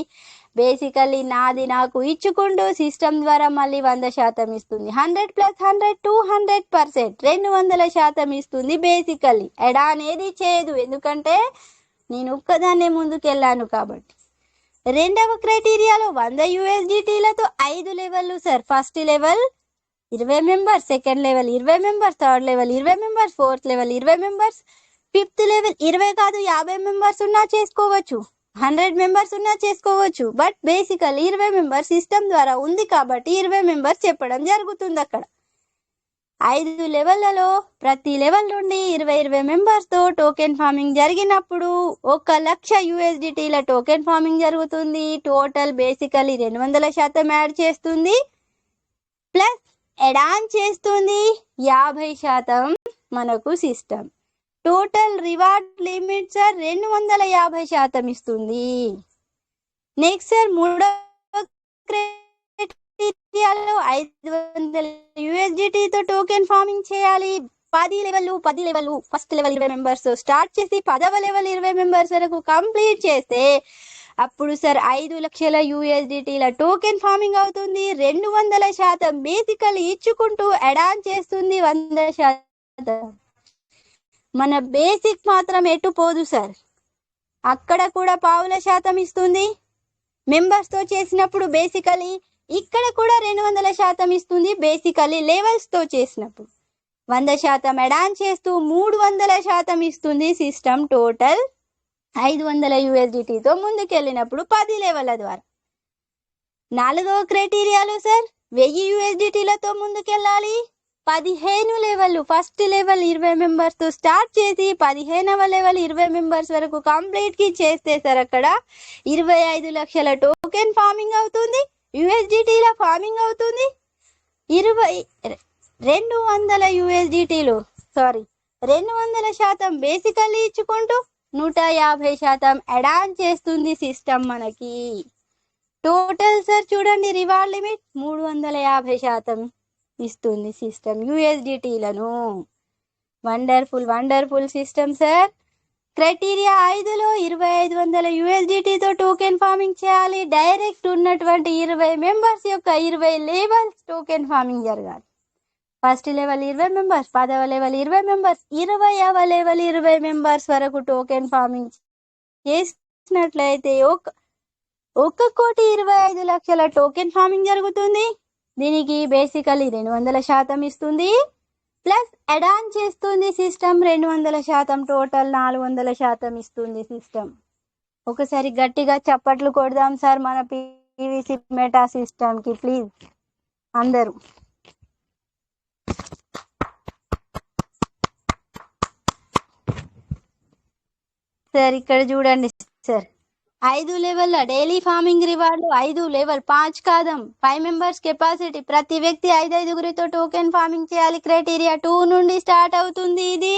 బేసికల్లీ నాది నాకు ఇచ్చుకుంటూ సిస్టమ్ ద్వారా మళ్ళీ 100% ఇస్తుంది. 100 + 100 200%, 200% ఇస్తుంది. బేసికల్లీ ఎడా అనేది చేయదు, ఎందుకంటే నేను ఒక్కదాన్నే ముందుకెళ్ళాను కాబట్టి. రెండవ క్రైటీరియాలో 100 USDTలతో 5 లెవెల్లు sir. First level 20 members, second level 20 members, third level 20 members, fourth level 20 members, fifth level 20 కాదు 50 మెంబర్స్ ఉన్నా చేసుకోవచ్చు, 100 మెంబర్స్ ఉన్నా చేసుకోవచ్చు. బట్ బేసికల్లీ 20 మెంబర్స్ సిస్టమ్ ద్వారా ఉంది కాబట్టి 20 మెంబర్స్ చెప్పడం జరుగుతుంది. అక్కడ 5 లెవెల్లలో ప్రతి లెవెల్ నుండి 20 మెంబర్స్తో టోకెన్ ఫార్మింగ్ జరిగినప్పుడు 1,00,000 USDTల టోకెన్ ఫార్మింగ్ జరుగుతుంది. టోటల్ బేసికల్లీ 200% యాడ్ చేస్తుంది, ప్లస్ ఎడాన్ చేస్తుంది 50% మనకు system. Total reward limit sir 250% ఇస్తుంది. నెక్స్ట్ సార్ మూడవ క్రైటీరియాలో 500 USDTతో టోకెన్ ఫార్మింగ్ చేయాలి. 10 level, first level 20 members start చేసి 10వ లెవెల్ 20 మెంబర్స్ వరకు కంప్లీట్ చేస్తే అప్పుడు సార్ 5 లక్షల USDTల టోకెన్ ఫార్మింగ్ అవుతుంది. 200% బేసికల్లీ ఇచ్చుకుంటూ అడాన్ చేస్తుంది 100%. మన బేసిక్ మాత్రం ఎటు పోదు సార్, అక్కడ కూడా 0.5% ఇస్తుంది. మెంబర్స్తో చేసినప్పుడు బేసికలీ ఇక్కడ కూడా 200% ఇస్తుంది. బేసికలీ లెవెల్స్తో చేసినప్పుడు 100% అడాన్ చేస్తూ 300% ఇస్తుంది సిస్టమ్. టోటల్ 500 USDTతో ముందుకెళ్ళినప్పుడు 10 లెవెల్ల ద్వారా. నాలుగవ క్రైటీరియాలో సార్ 1000 USDTలతో ముందుకెళ్ళాలి. 15 లెవెల్, ఫస్ట్ లెవెల్ 20 మెంబర్స్తో స్టార్ట్ చేసి 15వ లెవెల్ 20 మెంబర్స్ వరకు కంప్లీట్కి చేస్తే సార్ అక్కడ 25 లక్షల టోకెన్ ఫార్మింగ్ అవుతుంది, USDTల ఫార్మింగ్ అవుతుంది. 200 USDTలు 200% బేసికల్లీ ఇచ్చుకుంటూ 150% అడాన్ చేస్తుంది సిస్టమ్ మనకి. టోటల్ సార్ చూడండి రివార్డ్ లిమిట్ 350% ఇస్తుంది సిస్టమ్ USDTలను. Wonderful system sir. క్రైటీరియా 5లో 2500 USDTతో టోకెన్ ఫార్మింగ్ చేయాలి. డైరెక్ట్ ఉన్నటువంటి 20 మెంబర్స్ యొక్క 20 లెవెల్స్ టోకెన్ ఫార్మింగ్ జరగాలి. ఫస్ట్ లెవెల్ 20 మెంబర్స్, 10వ లెవెల్ 20 మెంబర్స్, 20వ లెవెల్ 20 మెంబర్స్ వరకు టోకెన్ ఫార్మింగ్ చేసినట్లయితే 1,25,00,000 టోకెన్ ఫార్మింగ్ జరుగుతుంది. దీనికి బేసికలీ 200% ఇస్తుంది, ప్లస్ అడాన్ చేస్తుంది సిస్టమ్ 200%. టోటల్ 400% ఇస్తుంది సిస్టమ్. ఒకసారి గట్టిగా చప్పట్లు కొడదాం సార్ మన పీవీసీ మెటా సిస్టమ్కి ప్లీజ్ అందరూ. సార్ ఇక్కడ చూడండి sir, 5 level daily farming reward 5 level 5 కాదం 5 members capacity. ప్రతి వ్యక్తి 5 టోకెన్ ఫార్మింగ్ చేయాలి. క్రైటీరియా 2 నుండి స్టార్ట్ అవుతుంది. ఇది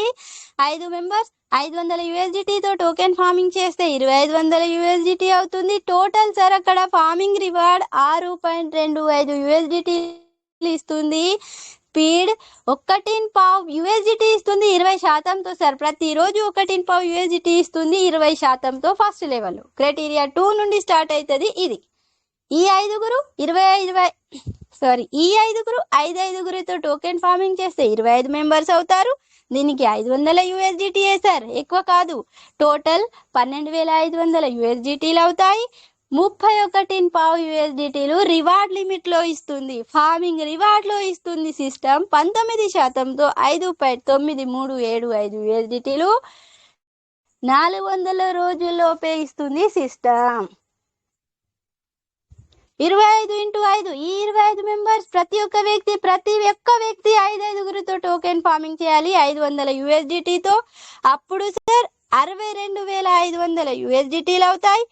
5 మెంబర్స్ 500 USDTతో టోకెన్ ఫార్మింగ్ చేస్తే 2500 USDT అవుతుంది. టోటల్ సార్ అక్కడ ఫార్మింగ్ రివార్డ్ 6.25 USDT ఇస్తుంది. స్పీడ్ 1.5 USDT ఇస్తుంది 20%తో సార్. ప్రతిరోజు 1.5 USDT ఇస్తుంది 20%తో ఫస్ట్ లెవెల్. క్రైటీరియా 2 నుండి స్టార్ట్ అవుతుంది. ఇది ఈ ఐదుగురు 5 టోకెన్ ఫార్మింగ్ చేస్తే 25 మెంబర్స్ అవుతారు. దీనికి 500 USDT సార్, ఎక్కువ కాదు. టోటల్ 12,500 USDTలు అవుతాయి. 31.5 USDTలు రివార్డ్ లిమిట్ లో ఇస్తుంది, ఫార్మింగ్ రివార్డ్ లో ఇస్తుంది సిస్టమ్. 19%తో 5.9375 USDTలు 400 రోజుల్లోపే ఇస్తుంది సిస్టమ్. 25 ఇంటూ 5 ఈ 25 మెంబర్స్ ప్రతి ఒక్క వ్యక్తి 5 టోకెన్ ఫార్మింగ్ చేయాలి 500 USDTతో. అప్పుడు సార్ 62,500 USDTలు అవుతాయి.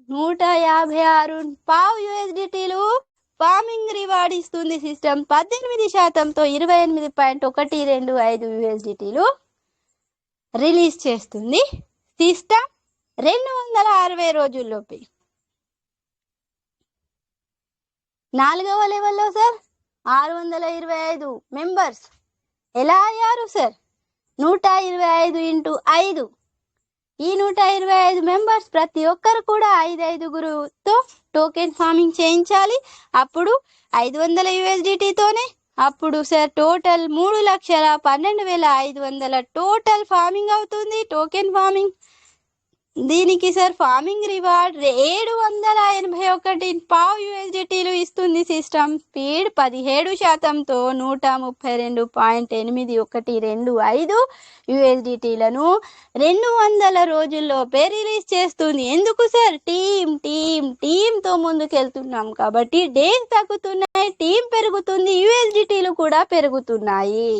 156 USDTలు ఫార్మింగ్ రివార్డ్ ఇస్తుంది సిస్టమ్. 18%తో 28.125 USDTలు రిలీజ్ చేస్తుంది సిస్టమ్ 260 రోజుల్లోపే. 4వ లెవెల్లో సార్ 625 మెంబర్స్ ఎలా అయ్యారు సార్? 125 ఇంటూ 5 ఈ 125 మెంబర్స్ ప్రతి ఒక్కరు కూడా 5 టోకెన్ ఫార్మింగ్ చేయించాలి. అప్పుడు 500 USDTతోనే అప్పుడు సార్ టోటల్ 3,12,500 టోటల్ ఫార్మింగ్ అవుతుంది టోకెన్ ఫార్మింగ్. దీనికి సార్ ఫార్మింగ్ రివార్డ్ 781 USDTలు ఇస్తుంది సిస్టమ్. స్పీడ్ 17%తో 132.8125 USDTలను 200 రోజుల్లోపే రిలీజ్ చేస్తుంది. ఎందుకు సార్? టీంతో ముందుకెళ్తున్నాం కాబట్టి డేస్ తగ్గుతున్నాయి, టీం పెరుగుతుంది, USDTలు కూడా పెరుగుతున్నాయి.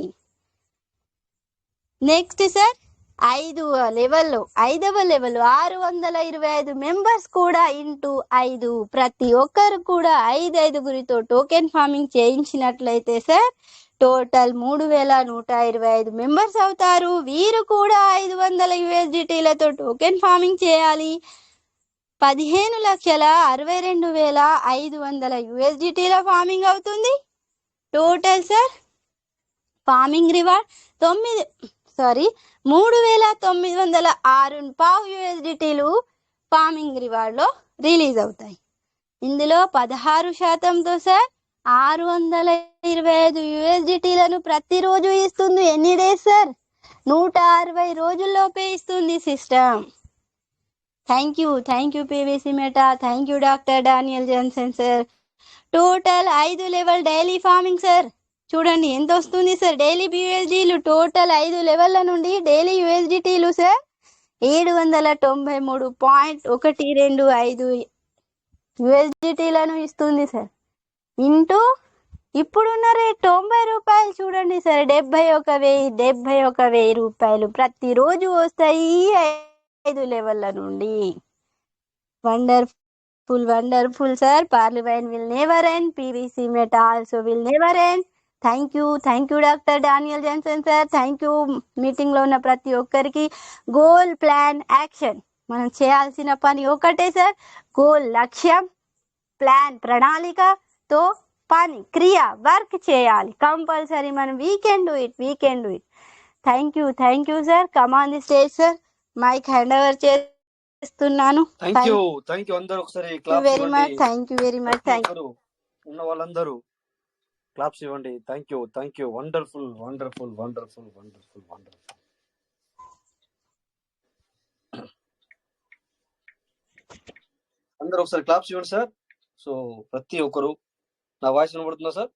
నెక్స్ట్ సార్ 5వ లెవెల్లో 625 మెంబర్స్ కూడా ఇంటూ 5 ప్రతి ఒక్కరు కూడా 5 టోకెన్ ఫార్మింగ్ చేయించినట్లయితే సార్ టోటల్ 3,125 మెంబర్స్ అవుతారు. వీరు కూడా 500 USDTలతో టోకెన్ ఫార్మింగ్ చేయాలి. 15,62,500 USDTల ఫార్మింగ్ అవుతుంది. టోటల్ సార్ ఫార్మింగ్ రివార్డ్ 3,906 USDTలు ఫార్మింగ్ రివార్డ్లో రిలీజ్ అవుతాయి. ఇందులో 16%తో సార్ 625 USDTలను ప్రతిరోజు ఇస్తుంది. ఎన్ని డేస్ సార్? 160 రోజుల్లోపే ఇస్తుంది system. Thank you PVC meta, thank you doctor Daniel Johnson sir. Total 5 level daily farming sir చూడండి ఎంత వస్తుంది సార్. డైలీ USDలు టోటల్ 5 లెవెల్ల నుండి డైలీ USDTలు సార్ 793.125 USDTలను ఇస్తుంది సార్. ఇంటూ ఇప్పుడున్న రేట్ 90 రూపాయలు చూడండి సార్. 71,000 రూపాయలు ప్రతిరోజు వస్తాయి 5 లెవెల్ల నుండి. Wonderful sir. పార్లివైన్ will never end, PVC Meta also will never end. Thank you doctor Daniel Johnson sir. Thank you మీటింగ్లో ఉన్న ప్రతి ఒక్కరికి. Goal, plan, action. మనం చేయాల్సిన పని ఒకటే సార్. గోల్ లక్ష్యం, ప్లాన్ ప్రణాళికతో పని క్రియ వర్క్ చేయాలి కంపల్సరీ. మనం we can do it. Thank you sir. Come on the stage sir. Mic hand over చేస్తున్నాను. థ్యాంక్ యూ అందరూ ఒకసారి claps very much. Thank you very much. ఉన్న వాళ్ళందరూ క్లాప్స్ ఇవ్వండి. Thank you wonderful. అందరూ ఒకసారి క్లాప్స్ ఇవ్వండి సార్. సో ప్రతి ఒక్కరు, నా వాయిస్ వినబడుతుందా సార్?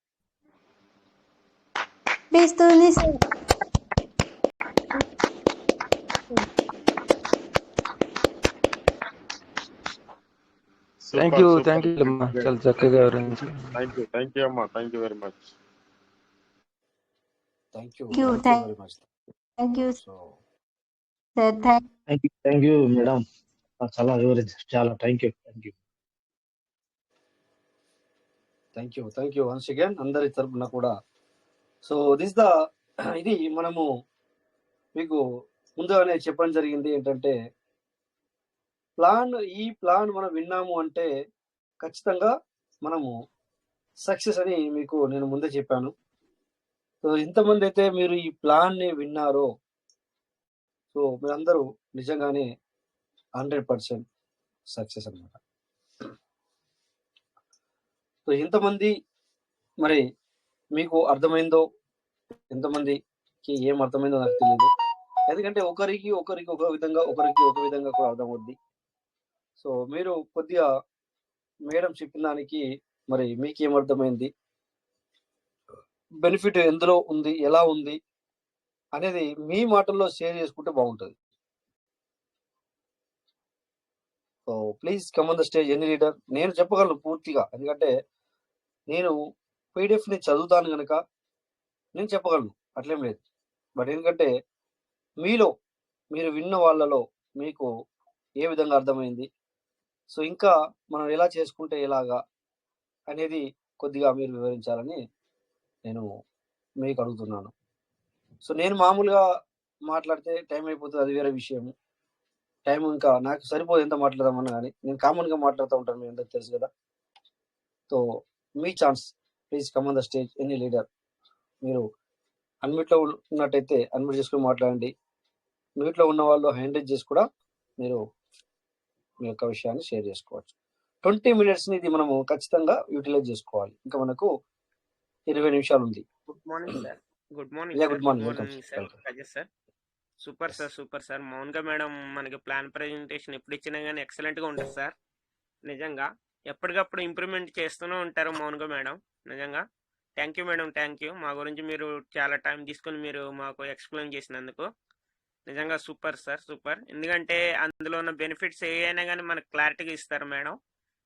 ఇస్తుంది సార్. థ్యాంక్ యూ అమ్మా, చాలా చక్కగా వివరించారు. థ్యాంక్ యూ అమ్మా, thank you very much. Thank you sir. Thank you madam, చాలా వివరించారు. చాలా థ్యాంక్ యూ వన్స్ అగైన్ అందరి తరపున కూడా. సో ఇది మనము మీకు ముందుగానే చెప్పడం జరిగింది ఏంటంటే ఈ ప్లాన్ మనం విన్నాము అంటే ఖచ్చితంగా మనము సక్సెస్ అని మీకు నేను ముందే చెప్పాను. సో ఇంతమంది అయితే మీరు ఈ ప్లాన్ ని విన్నారో, సో మీరందరూ నిజంగానే 100% సక్సెస్ అన్నమాట. సో ఎంతమంది మరి మీకు అర్థమైందో, ఎంతమందికి ఏం అర్థమైందో నాకు తెలియదు. ఎందుకంటే ఒకరికి ఒక విధంగా కూడా అర్థమవుద్ది. సో మీరు కొద్దిగా మేడం చెప్పిన దానికి మరి మీకేం అర్థమైంది, బెనిఫిట్ ఎందులో ఉంది, ఎలా ఉంది అనేది మీ మాటల్లో షేర్ చేసుకుంటే బాగుంటుంది. So please come on the stage any leader. నేను చెప్పగలను పూర్తిగా, ఎందుకంటే నేను పీడిఎఫ్ని చదువుతాను కనుక నేను చెప్పగలను, అట్లేం లేదు. బట్ ఎందుకంటే మీరు విన్న వాళ్ళలో మీకు ఏ విధంగా అర్థమైంది, సో ఇంకా మనం ఎలా చేసుకుంటే ఎలాగా అనేది కొద్దిగా మీరు వివరించాలని నేను మీకు అడుగుతున్నాను. సో నేను మామూలుగా మాట్లాడితే టైం అయిపోతుంది, అది వేరే విషయం. టైం ఇంకా నాకు సరిపోదు ఎంత మాట్లాడదామన్నా, కానీ నేను కామన్గా మాట్లాడుతూ ఉంటాను, మీ అందరికి తెలుసు కదా. So me chance, please come on the stage any leader. మీరు అన్మ్యూట్లో ఉన్నట్టయితే అన్మ్యూట్ చేసుకుని మాట్లాడండి. మ్యూట్లో ఉన్న వాళ్ళు హ్యాండ్ రైజ్ చేసి కూడా మీరు మీ యొక్క విషయాన్ని షేర్ చేసుకోవచ్చు. 20 minutesని ఇది మనము ఖచ్చితంగా యూటిలైజ్ చేసుకోవాలి. ఇంకా మనకు 20 నిమిషాలు ఉంది. Good morning sir. Good morning yeah, sir. Good good morning, morning sir. Welcome. Rajesh sir. Super sir, super sir. మౌన్గా మేడం మనకి ప్లాన్ ప్రజెంటేషన్ ఎప్పుడు ఇచ్చినా కానీ ఎక్సలెంట్గా ఉంటుంది సార్. నిజంగా ఎప్పటికప్పుడు ఇంప్రూవ్మెంట్ చేస్తూనే ఉంటారు మౌన్గా మేడం. నిజంగా thank you madam, thank you. మా గురించి మీరు చాలా టైం తీసుకొని మీరు మాకు ఎక్స్ప్లెయిన్ చేసినందుకు నిజంగా సూపర్ సార్, సూపర్. ఎందుకంటే అందులో ఉన్న బెనిఫిట్స్ ఏ అయినా కానీ మనకు క్లారిటీగా ఇస్తారు మేడం.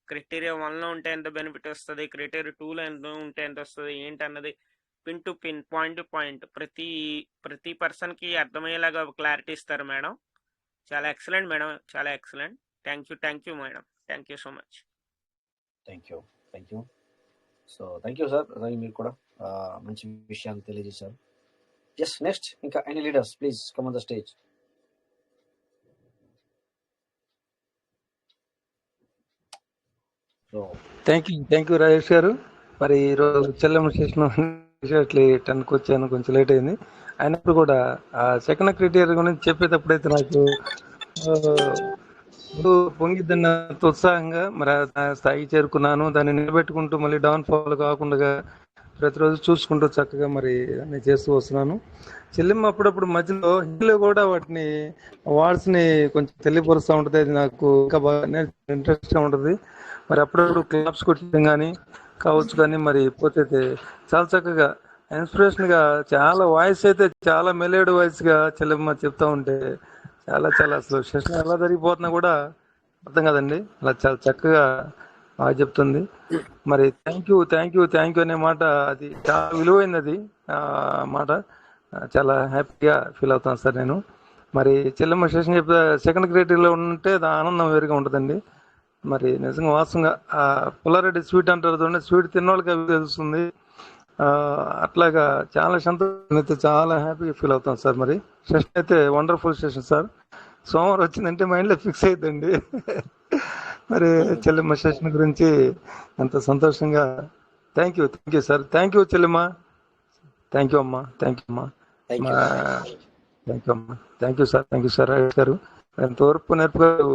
క్రైటీరియా 1లో ఉంటే ఎంత బెనిఫిట్ వస్తుంది, క్రైటీరియా 2లో ఎంత ఉంటే ఎంత వస్తుంది ఏంటన్నది pin to pin, point to point ప్రతి పర్సన్కి అర్థమయ్యేలాగా క్లారిటీ ఇస్తారు మేడం. చాలా ఎక్సలెంట్ మేడం, చాలా excellent. Thank you madam, thank you so much. Thank you. So thank you sir, మీరు కూడా మంచి విషయాన్ని తెలియజేశారు. ఎస్, నెక్స్ట్ ఇంకా any leaders please come on the stage. So thank you Rajesh గారు. మరి ఈరోజు చెల్లెమ్మ స్టేషన్ 10కి వచ్చాను, కొంచెం లేట్ అయింది. అయినప్పుడు కూడా ఆ సెకండ్ క్రైటీరియా గురించి చెప్పేటప్పుడైతే నాకు పొంగిద్దన్న ఉత్సాహంగా మరి ఆ స్థాయికి చేరుకున్నాను. దాన్ని నిలబెట్టుకుంటూ మళ్ళీ డౌన్ ఫాల్ కాకుండా ప్రతిరోజు చూసుకుంటూ చక్కగా మరి అన్ని చేస్తూ వస్తున్నాను. చెల్లెమ్మ అప్పుడప్పుడు మధ్యలో హిందీలో కూడా వాటిని వర్డ్స్ని కొంచెం తెలియపరుస్తూ ఉంటుంది. అది నాకు ఇంకా బాగా ఇంట్రెస్ట్గా ఉంటుంది. మరి అప్పుడప్పుడు క్లాప్స్ కొట్టడం కానీ కావచ్చు, కానీ మరి పోతే చాలా చక్కగా ఇన్స్పిరేషన్గా చాలా వాయిస్ అయితే చాలా మెలేడ్ వాయిస్గా చెల్లెమ్మ చెప్తా ఉంటే చాలా అసలు సెషన్ ఎలా జరిగిపోతున్నా కూడా అర్థం కదండి. అలా చాలా చక్కగా బాగా చెప్తుంది. మరి థ్యాంక్ యూ అనే మాట అది చాలా విలువైనది. అది మాట చాలా హ్యాపీగా ఫీల్ అవుతాను సార్ నేను. మరి చెల్లెమ్మ సెషన్ చెప్తే సెకండ్ క్రైటీరియాలో ఉంటే ఆనందం వేరుగా ఉంటుందండి. మరి నిజంగా వాస్తవంగా పుల్లారెడ్డి స్వీట్ అంటారు చూడండి, స్వీట్ తిన్నోళ్ళకి అవి తెలుస్తుంది. అట్లాగా చాలా సంతోషం అయితే చాలా హ్యాపీగా ఫీల్ అవుతాం సార్. మరి సెషన్ అయితే వండర్ఫుల్ సెషన్ సార్. సోమవారం వచ్చిందంటే మైండ్లో ఫిక్స్ అవుతుంది. మరి చెల్లెమ్మ సెషన్ గురించి అంత సంతోషంగా thank you sir. Thank you Chellemma. Thank you అమ్మా. థ్యాంక్ యూ సార్ రాజేష్ గారు. ఎంతవరకు నేర్పుగారు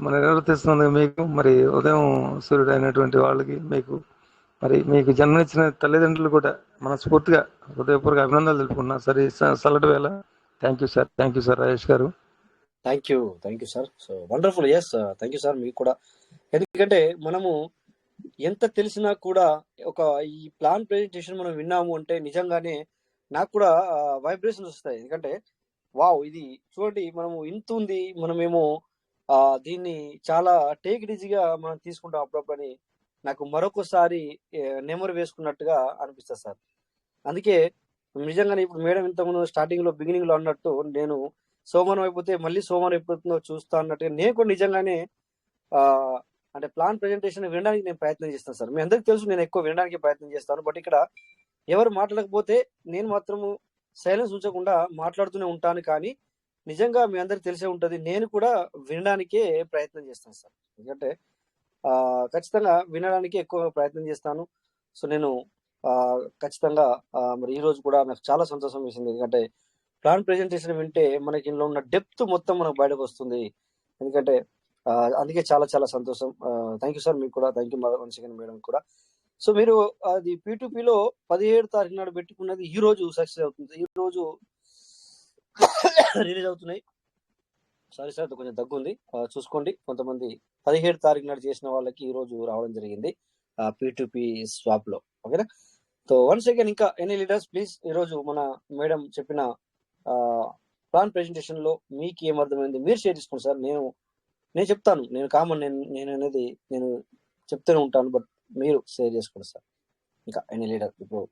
మన నిర్వర్తిస్తుంది మీకు. మరి ఉదయం సూర్యుడు అయినటువంటి వాళ్ళకి మీకు జన్మనిచ్చిన తల్లిదండ్రులు కూడా మనస్ఫూర్తిగా హృదయపూర్వక అభినందనలు తెలుపుకున్నాను సార్ ఈ సల్లటి వేళ. Thank you sir Rajesh garu. Thank you sir. So wonderful. Yes, thank you sir మీకు కూడా. ఎందుకంటే మనము ఎంత తెలిసినా కూడా ఈ ప్లాన్ ప్రెజెంటేషన్ మనం విన్నాము అంటే నిజంగానే నాకు కూడా వైబ్రేషన్స్ వస్తాయి. ఎందుకంటే వావ్, ఇది చూడండి, మనము ఇంత ఉంది, మనమేమో దీన్ని చాలా టేక్ ఇట్ ఈజీగా మనం తీసుకుంటాం అప్పుడప్పుడు. నాకు మరొకసారి నెమరు వేసుకున్నట్టుగా అనిపిస్తుంది సార్. అందుకే నిజంగానే ఇప్పుడు మేడం ఇంతకుముందు స్టార్టింగ్లో బిగినింగ్లో అన్నట్టు నేను సోమవారం అయిపోతే మళ్ళీ సోమవారం అయిపోతుందో చూస్తా అన్నట్టుగా నేను కూడా నిజంగానే అంటే ప్లాన్ ప్రెజెంటేషన్ వినడానికి నేను ప్రయత్నం చేస్తాను సార్. మీ అందరికీ తెలుసు నేను ఎక్కువ వినడానికి ప్రయత్నం చేస్తాను. బట్ ఇక్కడ ఎవరు మాట్లాడకపోతే నేను మాత్రము సైలెన్స్ ఉంచకుండా మాట్లాడుతూనే ఉంటాను. కానీ నిజంగా మీ అందరికి తెలిసే ఉంటుంది, నేను కూడా వినడానికే ప్రయత్నం చేస్తాను సార్. ఎందుకంటే ఖచ్చితంగా వినడానికి ఎక్కువ ప్రయత్నం చేస్తాను. సో నేను ఖచ్చితంగా మరి ఈ రోజు కూడా నాకు చాలా సంతోషం వేసింది. ఎందుకంటే ప్లాన్ ప్రెజెంటేషన్ వింటే మనకి ఇందులో ఉన్న డెప్త్ మొత్తం మనకు బయటకు వస్తుంది. ఎందుకంటే అందుకే చాలా సంతోషం. థ్యాంక్ యూ సార్ మీకు కూడా. Thank you once again madam కూడా. సో మీరు అది P2Pలో 17 తారీఖు నాడు పెట్టుకున్నది ఈ రోజు సక్సెస్ అవుతుంది. ఈ రోజు రిలీజ్ అవుతున్నాయి. సారీ సార్, కొంచెం దగ్గు ఉంది, చూసుకోండి. కొంతమంది 17 తారీఖు నాడు చేసిన వాళ్ళకి ఈ రోజు రావడం జరిగింది P2P స్వాప్ లో. ఓకేనా? సో వన్స్ అగైన్ ఇంకా ఎనీ లీడర్స్ ప్లీజ్, ఈరోజు మన మేడం చెప్పిన ప్లాన్ ప్రెజెంటేషన్ లో మీకు ఏమర్థమైంది మీరు షేర్ చేసుకోండి సార్. నేను నేను చెప్తాను, నేను కామన్, నేను అనేది నేను చెప్తూనే ఉంటాను. బట్ మీరు షేర్ చేసుకోండి సార్. ఇంకా ఎనీ లీడర్, ఇప్పుడు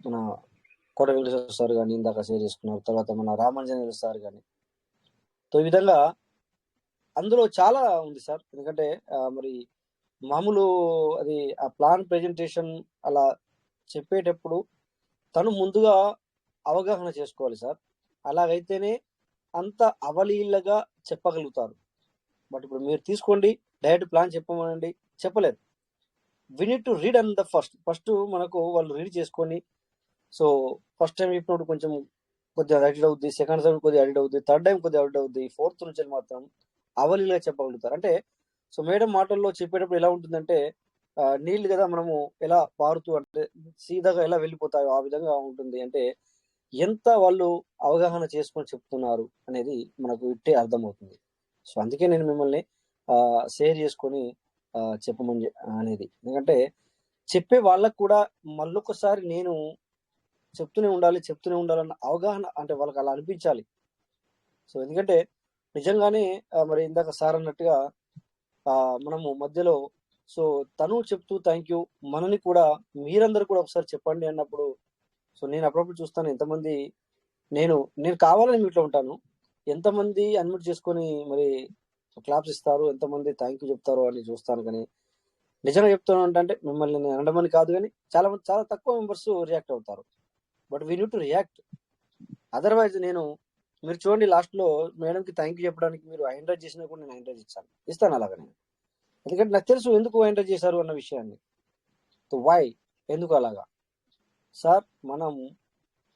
మన కోట వెంకటేశ్వర సార్ కానీ ఇందాక షేర్ చేసుకున్నారు, తర్వాత మన రామాంజనేయులు సార్ కానీ. సో ఈ విధంగా అందులో చాలా ఉంది సార్. ఎందుకంటే మరి మామూలు అది ఆ ప్లాన్ ప్రెజెంటేషన్ అలా చెప్పేటప్పుడు తను ముందుగా అవగాహన చేసుకోవాలి సార్. అలాగైతేనే అంత అవలీలగా చెప్పగలుగుతారు. బట్ ఇప్పుడు మీరు తీసుకోండి, డైరెక్ట్ ప్లాన్ చెప్పమనండి, చెప్పలేదు. We need to read and the first మనకు వాళ్ళు రీడ్ చేసుకొని, సో ఫస్ట్ టైం చెప్పినప్పుడు కొంచెం కొద్దిగా అడిట్ అవుద్ది, సెకండ్ టైం కొద్దిగా అడిట్ అవుద్ది, థర్డ్ టైం కొద్దిగా అడిట్ అవుద్ది, ఫోర్త్ నుంచి మాత్రం అవలీలగా చెప్పగలుగుతారు. అంటే సో మేడం మాటల్లో చెప్పేటప్పుడు ఎలా ఉంటుందంటే నీళ్ళు కదా మనము ఎలా పారుతూ అంటే సీదాగా ఎలా వెళ్ళిపోతాయో ఆ విధంగా ఉంటుంది. అంటే ఎంత వాళ్ళు అవగాహన చేసుకొని చెప్తున్నారు అనేది మనకు ఇట్టే అర్థమవుతుంది. సో అందుకే నేను మిమ్మల్ని షేర్ చేసుకొని చెప్పమని అనేది. ఎందుకంటే చెప్పే వాళ్ళకు కూడా మళ్ళొకసారి నేను చెప్తూనే ఉండాలన్న అవగాహన, అంటే వాళ్ళకి అలా అనిపించాలి. సో ఎందుకంటే నిజంగానే మరి ఇందాక సార్ అన్నట్టుగా మనము మధ్యలో సో తను చెప్తూ థ్యాంక్ యూ, మనని కూడా మీరందరూ కూడా ఒకసారి చెప్పండి అన్నప్పుడు సో నేను అప్పుడప్పుడు చూస్తాను ఎంతమంది, నేను కావాలని మీట్లో ఉంటాను, ఎంతమంది అన్మ్యూట్ చేసుకొని మరి క్లాప్స్ ఇస్తారు, ఎంతమంది థ్యాంక్ యూ చెప్తారు అని చూస్తాను. కానీ నిజంగా చెప్తాను అంటే మిమ్మల్ని నేను అనడమని కాదు, కానీ చాలా తక్కువ మెంబర్స్ రియాక్ట్ అవుతారు. But we need to react. Otherwise మీరు చూడండి, లాస్ట్లో మేడంకి థ్యాంక్ యూ చెప్పడానికి మీరు ఎంకరేజ్ చేసినా కూడా నేను ఎంకరేజ్ ఇస్తాను అలాగా నేను. ఎందుకంటే నాకు తెలుసు ఎందుకు ఎంకరేజ్ చేశారు అన్న విషయాన్ని. సో వై, ఎందుకు అలాగా సార్? మనం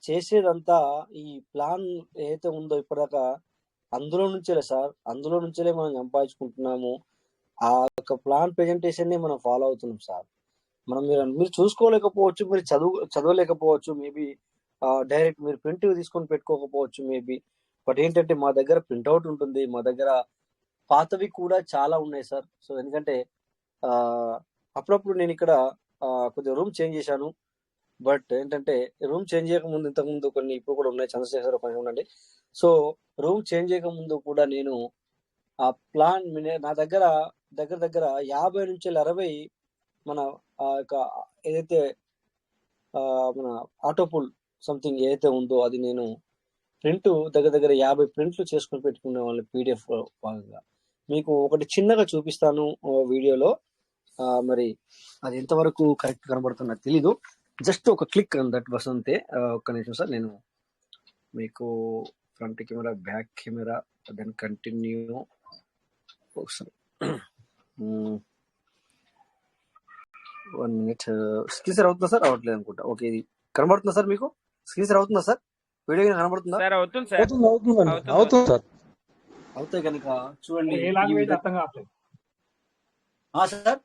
చేసేదంతా ఈ ప్లాన్ ఏదైతే ఉందో ఇప్పటిదాకా అందులో నుంచేలే సార్, అందులో నుంచేలే మనం సంపాదించుకుంటున్నాము. ఆ యొక్క ప్లాన్ ప్రెజెంటేషన్ ని మనం ఫాలో అవుతున్నాం సార్. మీరు చూసుకోలేకపోవచ్చు, మీరు చదవలేకపోవచ్చు, మేబీ డైరెక్ట్ మీరు ప్రింట్ తీసుకొని పెట్టుకోకపోవచ్చు మేబీ. బట్ ఏంటంటే మా దగ్గర ప్రింట్అవుట్ ఉంటుంది, మా దగ్గర పాతవి కూడా చాలా ఉన్నాయి సార్. సో ఎందుకంటే అప్పుడప్పుడు నేను ఇక్కడ కొద్దిగా రూమ్ చేంజ్ చేశాను. బట్ ఏంటంటే రూమ్ చేంజ్ చేయకముందు ఇంతకుముందు కొన్ని ఇప్పుడు కూడా ఉన్నాయి, చంద్రశేఖర్ కొంచెం ఉండండి. సో రూమ్ చేంజ్ చేయకముందు కూడా నేను ఆ ప్లాన్ నా దగ్గర 50 నుంచి 60 మన యొక్క ఏదైతే మన ఆటోపుల్ సంథింగ్ ఏదైతే ఉందో అది నేను ప్రింట్ దగ్గర 50 ప్రింట్లు చేసుకుని పెట్టుకునే వాళ్ళు పీడిఎఫ్ భాగంగా. మీకు ఒకటి చిన్నగా చూపిస్తాను వీడియోలో, మరి అది ఎంతవరకు కరెక్ట్ కనబడుతుందో తెలీదు. జస్ట్ ఒక క్లిక్ అన్ దట్ బస్ అంతే. ఒక్క నిమిషం సార్, నేను మీకు front camera, back camera, then continue ఒకసారి 1 minute. స్క్రీన్ షేర్ అవుతుందా సార్? అవ్వట్లేదు అనుకుంటా. ఓకే, ఇది కనబడుతుందా సార్ మీకు? స్క్రీన్ షేర్ అవుతుందా సార్? వీడియో కనబడుతుందా? అవుతుంది సార్, అవుతుంది సార్. అవుతాయి కనుక చూడండి. ఏ లాంగ్వేజ్ అర్థం కావట్లేదు సార్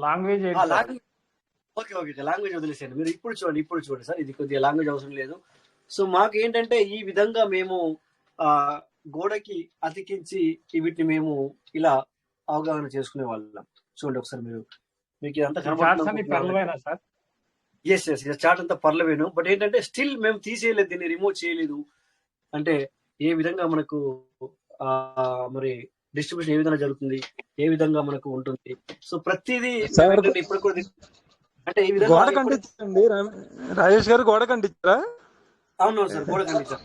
లాంగ్వేజ్ ఓకే లాంగ్వేజ్ వదిలేసేయండి. మీరు ఇప్పుడు చూడండి సార్, ఇది కొద్దిగా లాంగ్వేజ్ అవసరం లేదు. సో మాకు ఏంటంటే ఈ విధంగా మేము గోడకి అతికించి వీటిని మేము ఇలా అవగాహన చేసుకునే వాళ్ళం. చూడండి ఒకసారి మీకు ఇదంతా పర్లవేనా సార్? ఎస్ చార్ట్ అంతా పర్లవేను. బట్ ఏంటంటే స్టిల్ మేము తీసేయలేదు, దీన్ని రిమూవ్ చేయలేదు. అంటే ఏ విధంగా మనకు మరి డిస్ట్రిబ్యూషన్ ఏ విధంగా జరుగుతుంది, ఏ విధంగా మనకు ఉంటుంది. సో ప్రతిదీ ఇప్పుడు కూడా అంటే ఈ విధంగా గోడ కంటించండి. రాజేష్ గారు గోడ కంటించారా? అవును సార్, గోడ కంటించారు.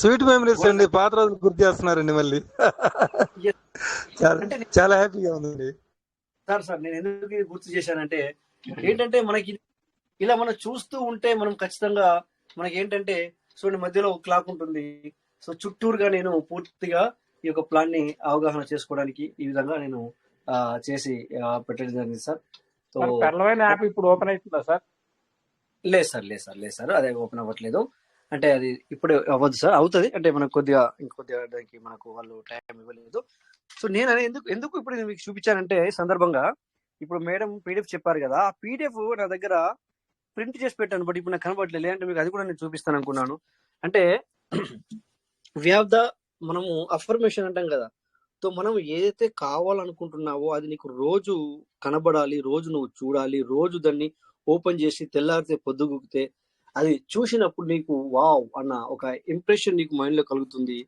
స్వీట్ మెమరీస్ అండి, పాత రోజులు గుర్తు చేస్తున్నారండి మళ్ళీ. చాలా హ్యాపీగా ఉందండి సార్. నేను ఎందుకు గుర్తు చేశానంటే ఏంటంటే మనకి ఇలా మనం చూస్తూ ఉంటే మనం ఖచ్చితంగా మనకి ఏంటంటే చూడండి మధ్యలో ఒక క్లాక్ ఉంటుంది. సో చుట్టూరుగా నేను పూర్తిగా ఈ యొక్క ప్లాన్ ని అవగాహన చేసుకోవడానికి ఈ విధంగా నేను చేసి పెట్టడం జరిగింది సార్. సో యాప్ ఇప్పుడు ఓపెన్ అవుతుందా సార్? లేదు సార్, అదే ఓపెన్ అవ్వట్లేదు. అంటే అది ఇప్పుడే అవ్వదు సార్, అవుతుంది. అంటే మనకు ఇంకొద్దిగా దానికి మనకు వాళ్ళు టైం ఇవ్వలేదు. సో నేను ఎందుకు ఇప్పుడు నేను మీకు చూపించానంటే సందర్భంగా, ఇప్పుడు మేడం పీడిఎఫ్ చెప్పారు కదా, ఆ పీడిఎఫ్ నా దగ్గర ప్రింట్ చేసి పెట్టాను. బట్ ఇప్పుడు నాకు కనబడలేదు. లేదంటే మీకు అది కూడా నేను చూపిస్తాను అనుకున్నాను. అంటే మనము అఫర్మేషన్ అంటాం కదా. సో మనం ఏదైతే కావాలనుకుంటున్నావో అది నీకు రోజు కనబడాలి, రోజు నువ్వు చూడాలి, రోజు దాన్ని ఓపెన్ చేసి తెల్లారితే పొద్దుగుకితే అది చూసినప్పుడు నీకు వావ్ అన్న ఒక ఇంప్రెషన్ నీకు మైండ్ లో కలుగుతుంది.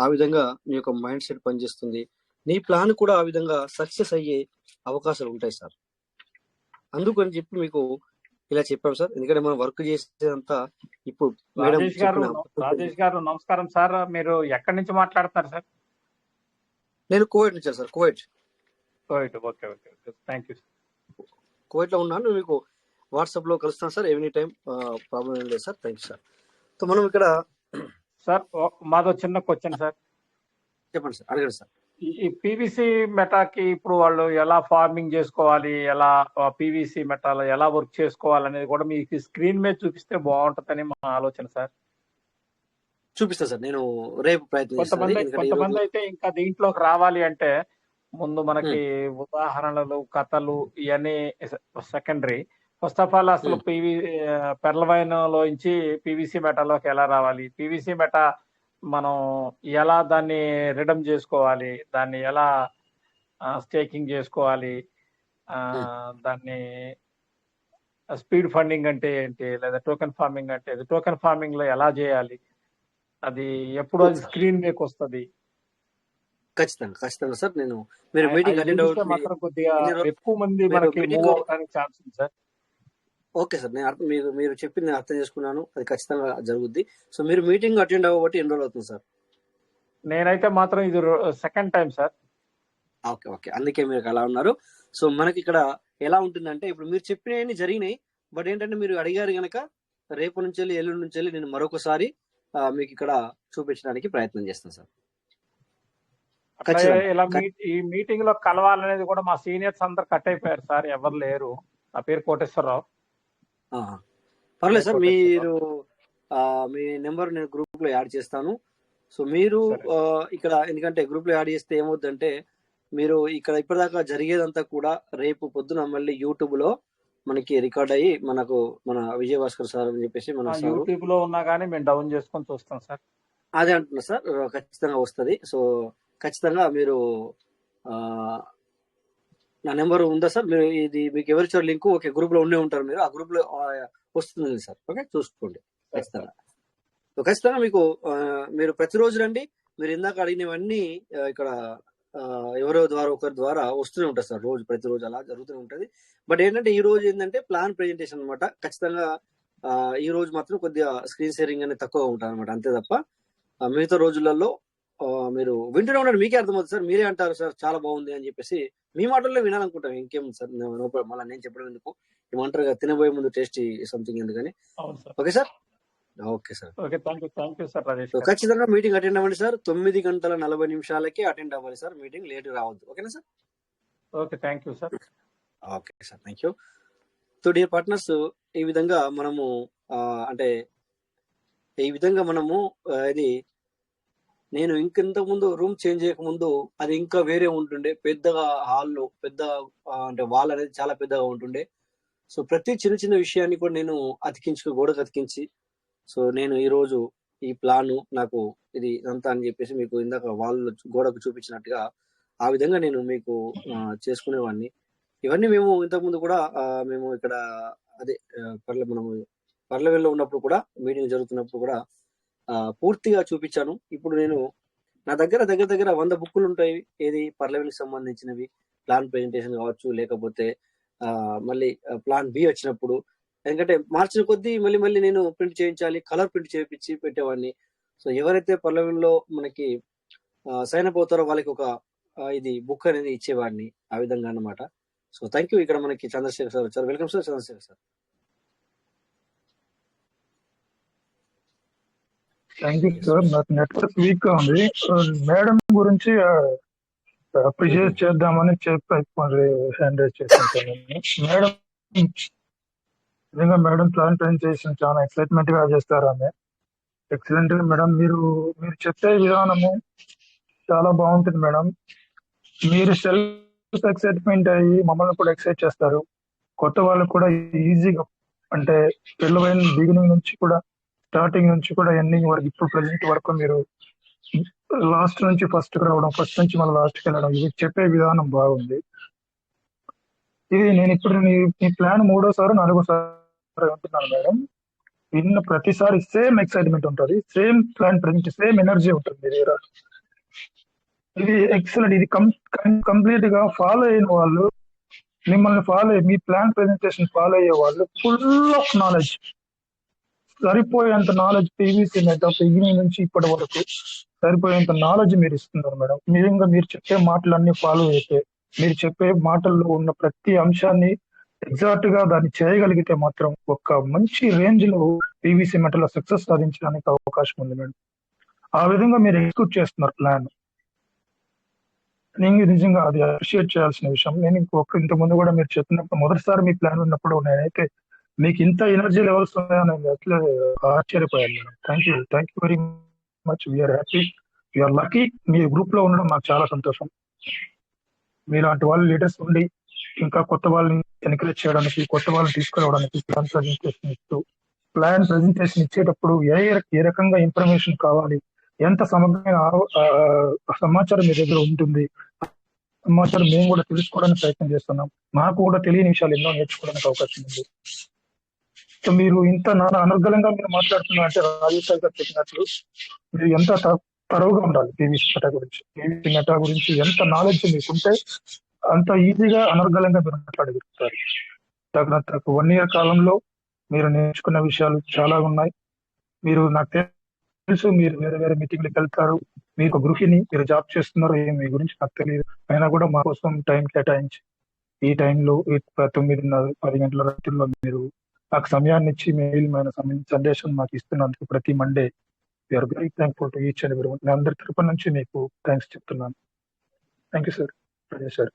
ఆ విధంగా నీ యొక్క మైండ్ సెట్ పనిచేస్తుంది. నీ ప్లాన్ కూడా ఆ విధంగా సక్సెస్ అయ్యే అవకాశాలు ఉంటాయి సార్. అందుకని చెప్పి మీకు ఇలా చెప్పాం సార్. ఎందుకంటే మనం వర్క్ చేసేదంతా ఇప్పుడు మేడం రాజేష్ గారు నమస్కారం సార్. మీరు ఎక్కడి నుంచి మాట్లాడుతున్నారు సార్? నేను కువైట్ నుంచి sir. Kuwait. Okay thank you. Kuwait లో ఉన్నాను. మీకు వాట్సాప్ లో కలుస్తాను సార్. ఎనీ టైం ప్రాబ్లం ఏం లేదు sir. Thank you sir. So మనం ఇక్కడ సార్ మాదో చిన్న క్వశ్చన్ సార్. చెప్పండి సార్. అడగండి సార్. ఈ పీవీసీ మెటాకి ఇప్పుడు వాళ్ళు ఎలా ఫార్మింగ్ చేసుకోవాలి, ఎలా పీవీసీ మెటాలో ఎలా వర్క్ చేసుకోవాలి అనేది కూడా మీకు స్క్రీన్ మీద చూపిస్తే బాగుంటుందని మా ఆలోచన సార్. చూపిస్తా సార్. నేను రేపు కొంతమంది అయితే ఇంకా దీంట్లోకి రావాలి అంటే ముందు మనకి ఉదాహరణలు, కథలు ఇవన్నీ సెకండరీ. ఫస్ట్ ఆఫ్ ఆల్ అసలు పెర్లవైన్ లోంచి పీవీసీ మెటాలోకి ఎలా రావాలి, పీవీసీ మెటా మనం ఎలా దాన్ని రిడమ్ చేసుకోవాలి, దాన్ని ఎలా స్టేకింగ్ చేసుకోవాలి, దాన్ని స్పీడ్ ఫండింగ్ అంటే ఏంటి, లేదా టోకెన్ ఫార్మింగ్ అంటే టోకెన్ ఫార్మింగ్ లో ఎలా చేయాలి, అది ఎప్పుడు అది స్క్రీన్ మీకు వస్తుంది? ఖచ్చితంగా సార్. నేను మీరు మీటింగ్ అటెండ్ మాత్రం కొద్దిగా ఎక్కువ మంది మనకి మూవ్ అవడానికి ఛాన్స్ ఉంది సార్. Okay sir. నేను మీరు చెప్పింది అర్థం చేసుకున్నాను. అది ఖచ్చితంగా జరుగుద్ది. సో మీరు మీటింగ్ అటెండ్ అవ్వబట్టి ఎన్ని రోజులు అవుతుంది సార్? నేనైతే మాత్రం ఇది సెకండ్ టైం సార్. ఓకే అందుకే మీరు అలా ఉన్నారు. సో మనకి ఇక్కడ ఎలా ఉంటుందంటే ఇప్పుడు మీరు చెప్పినవన్నీ జరిగినాయి. బట్ ఏంటంటే మీరు అడిగారు కనుక రేపు నుంచి వెళ్ళి ఎల్లుండి నుంచి వెళ్ళి నేను మరొకసారి మీకు ఇక్కడ చూపించడానికి ప్రయత్నం చేస్తాను సార్. ఇలా ఈ మీటింగ్ లో కలవాలనేది కూడా మా సీనియర్స్ అందరు కట్ అయిపోయారు సార్. ఎవరు లేరు. నా పేరు కోటేశ్వరరావు. పర్లేదు సార్. మీరు మీ నెంబర్ నేను గ్రూప్ లో యాడ్ చేస్తాను. సో మీరు ఇక్కడ ఎందుకంటే గ్రూప్ లో యాడ్ చేస్తే ఏమవుతుందంటే మీరు ఇక్కడ ఇప్పటిదాకా జరిగేదంతా కూడా రేపు పొద్దున మళ్ళీ యూట్యూబ్ లో మనకి రికార్డ్ అయ్యి మన విజయ భాస్కర్ సార్ అని చెప్పేసి మన యూట్యూబ్ లో ఉన్నా కానీ మేము డౌన్ చేసుకొని చూస్తాం సార్. అదే అంటున్నా సార్. ఖచ్చితంగా వస్తుంది. సో ఖచ్చితంగా మీరు నా నెంబర్ ఉందా సార్? మీరు ఇది మీకు ఎవరు ఇచ్చారు లింక్? ఓకే గ్రూప్ లో ఉండే ఉంటారు మీరు. ఆ గ్రూప్ లో వస్తుంది సార్. ఓకే చూసుకోండి ఖచ్చితంగా మీకు. మీరు ప్రతిరోజు రండి. మీరు ఇందాక అడిగినవన్నీ ఇక్కడ ఎవరో ద్వారా ఒకరి ద్వారా వస్తూనే ఉంటారు సార్. ప్రతిరోజు అలా జరుగుతూనే ఉంటుంది. బట్ ఏంటంటే ఈ రోజు ఏంటంటే ప్లాన్ ప్రెజెంటేషన్ అనమాట. ఖచ్చితంగా ఈ రోజు మాత్రం కొద్దిగా స్క్రీన్ షేరింగ్ అనేది తక్కువగా ఉంటుంది అనమాట. అంతే తప్ప మిగతా రోజులలో మీరు వింటూనే ఉండండి. మీకే అర్థమవుతుంది సార్. మీరే అంటారు సార్ చాలా బాగుంది అని చెప్పేసి మీ మాటల్లో వినాలనుకుంటాం. ఇంకేం సార్ మళ్ళీ నేను చెప్పడం ఎందుకు, ఏమంటారు తినబోయే ముందు టేస్టీ సంథింగ్ ఎందుకని. Okay sir. Okay sir. ఖచ్చితంగా మీటింగ్ అటెండ్ అవ్వండి సార్. 9:40 అటెండ్ అవ్వాలి సార్. మీటింగ్ లేట్ రావద్దు. ఓకేనా sir? Okay thank you sir. Okay sir. Thank you. So dear partners, ఈ విధంగా మనము ఇది నేను ఇంకెంతకు ముందు రూమ్ చేంజ్ చేయకముందు అది ఇంకా వేరే ఉంటుండే. పెద్దగా హాల్లో పెద్ద వాల్ అనేది చాలా పెద్దగా ఉంటుండే. సో ప్రతి చిన్న విషయాన్ని కూడా నేను గోడకు అతికించి సో నేను ఈ రోజు ఈ ప్లాను నాకు ఇది అంతా అని చెప్పేసి మీకు ఇందాక వాళ్ళు గోడకు చూపించినట్టుగా ఆ విధంగా నేను మీకు చేసుకునేవాడిని. ఇవన్నీ మేము ఇంతకుముందు కూడా మేము ఇక్కడ మనము పర్లవెల్లో ఉన్నప్పుడు కూడా మీటింగ్ జరుగుతున్నప్పుడు కూడా పూర్తిగా చూపించాను. ఇప్పుడు నేను నా దగ్గర 100 బుక్కులు ఉంటాయి. ఏది పర్లవెల్కి సంబంధించినవి, ప్లాన్ ప్రెజెంటేషన్ కావచ్చు, లేకపోతే మళ్ళీ ప్లాన్ బి వచ్చినప్పుడు ఎందుకంటే మార్చిన కొద్దీ మళ్ళీ నేను ప్రింట్ చేయించాలి, కలర్ ప్రింట్ చేయించి పెట్టేవాడిని. సో ఎవరైతే పర్లవెల్లో మనకి సైన్ అప్ అవుతారో వాళ్ళకి ఒక ఇది బుక్ అనేది ఇచ్చేవాడిని. ఆ విధంగా అన్నమాట. So thank you. ఇక్కడ మనకి చంద్రశేఖర్ సార్ వచ్చారు. Welcome sir. Chandrashekar sir. Thank you sir. నాకు నెట్వర్క్ వీక్ గా ఉంది. మేడం గురించి అప్రిషియేట్ చేద్దామని హ్యాండ్ రైజ్ చేస్తాను. మేడం నిజంగా మేడం ప్లాన్ ప్రెజెంటేషన్ చాలా ఎక్సైట్మెంట్ గా చేస్తారు. ఆమె ఎక్సలెంట్ గా మేడం. మీరు చెప్పే విధానము చాలా బాగుంటుంది మేడం. మీరు సెల్ఫ్ ఎక్సైట్మెంట్ అయ్యి మమ్మల్ని కూడా ఎక్సైట్ చేస్తారు. కొత్త వాళ్ళకు కూడా ఈజీగా పిల్లలైన బిగినింగ్ నుంచి కూడా స్టార్టింగ్ నుంచి కూడా ఎండింగ్ వరకు ఇప్పుడు ప్రెసెంట్ వరకు మీరు లాస్ట్ నుంచి ఫస్ట్ రావడం, ఫస్ట్ నుంచి మళ్ళీ లాస్ట్కి వెళ్ళడం, ఇది చెప్పే విధానం బాగుంది. ఇది నేను ఇప్పుడు మీ ప్లాన్ 3వ సారి 4వ సారి ఉంటున్నాను మేడం. విన్న ప్రతిసారి సేమ్ ఎక్సైట్మెంట్ ఉంటుంది, same plan present, same energy ఉంటుంది మీ దగ్గర. ఇది ఎక్సలెంట్. ఇది కంప్లీట్ గా ఫాలో అయిన వాళ్ళు, మిమ్మల్ని follow me plan presentation follow అయ్యే వాళ్ళు ఫుల్ ఆఫ్ నాలెడ్జ్, సరిపోయేంత నాలెడ్జ్ పీవీసీ మెటా బిగినింగ్ నుంచి ఇప్పటి వరకు సరిపోయేంత నాలెడ్జ్ మీరు ఇస్తున్నారు మేడం. నిజంగా మీరు చెప్పే మాటలన్నీ ఫాలో అయితే, మీరు చెప్పే మాటల్లో ఉన్న ప్రతి అంశాన్ని ఎగ్జాక్ట్ గా దాన్ని చేయగలిగితే మాత్రం ఒక మంచి రేంజ్ లో పీవీసీ మెటలో సక్సెస్ సాధించడానికి అవకాశం ఉంది మేడం. ఆ విధంగా మీరు ఎగ్జిక్యూట్ చేస్తున్నారు ప్లాన్. నేను నిజంగా అది అప్రిషియేట్ చేయాల్సిన విషయం. నేను ఇంత ముందు కూడా మీరు చెప్పినప్పుడు మొదటిసారి మీ ప్లాన్ ఉన్నప్పుడు నేనైతే మీకు ఇంత ఎనర్జీ లెవెల్స్ ఉన్నాయని అట్లా ఆశ్చర్యపోయాను మేడం. Thank you very much. We're happy, we're lucky. మీ గ్రూప్ లో ఉండడం నాకు చాలా సంతోషం. మీలాంటి వాళ్ళు లీడర్స్ ఉండి ఇంకా కొత్త వాళ్ళని ఎన్కరేజ్ చేయడానికి, కొత్త వాళ్ళని తీసుకురావడానికి ప్లాన్ ప్రజెంటేషన్ ఇస్తూ, ప్లాన్ ప్రజెంటేషన్ ఇచ్చేటప్పుడు ఏ రకంగా ఇన్ఫర్మేషన్ కావాలి, ఎంత సమగ్రమైన సమాచారం మీ దగ్గర ఉంటుంది, సమాచారం మేము కూడా తెలుసుకోవడానికి ప్రయత్నం చేస్తున్నాం. నాకు కూడా తెలియని విషయాలు ఎన్నో నేర్చుకోవడానికి అవకాశం ఉంది. సో మీరు ఇంత అనర్గళంగా మీరు మాట్లాడుతున్నా అంటే రాజేశ్వర్ గారు చెప్పినట్లు మీరు ఎంత తరువుగా ఉండాలి పీవీసీ మెటా గురించి. పీవీసీ మెటా గురించి ఎంత నాలెడ్జ్ మీకుంటే అంత ఈజీగా అనర్గళంగా మీరు మాట్లాడగలుగుతారు. తక్కువ 1 year కాలంలో మీరు నేర్చుకున్న విషయాలు చాలా ఉన్నాయి. మీరు నాకు తెలుసు మీరు వేరే వేరే మీటింగ్లకు వెళ్తారు, మీకు గృహిణి, మీరు జాబ్ చేస్తున్నారు, మీ గురించి నాకు తెలియదు. అయినా కూడా మా కోసం టైం కేటాయించి ఈ టైంలో 9:30-10 గంటల రాత్రుల్లో మీరు నాకు సమయాన్ని ఇచ్చి మేలుమైన సందేశం మాకు ఇస్తున్నందుకు ప్రతి Monday we're very thankful to each and every one. నేను అందరి తరపు నుంచి మీకు థ్యాంక్స్ చెప్తున్నాను. Thank you sir. Sir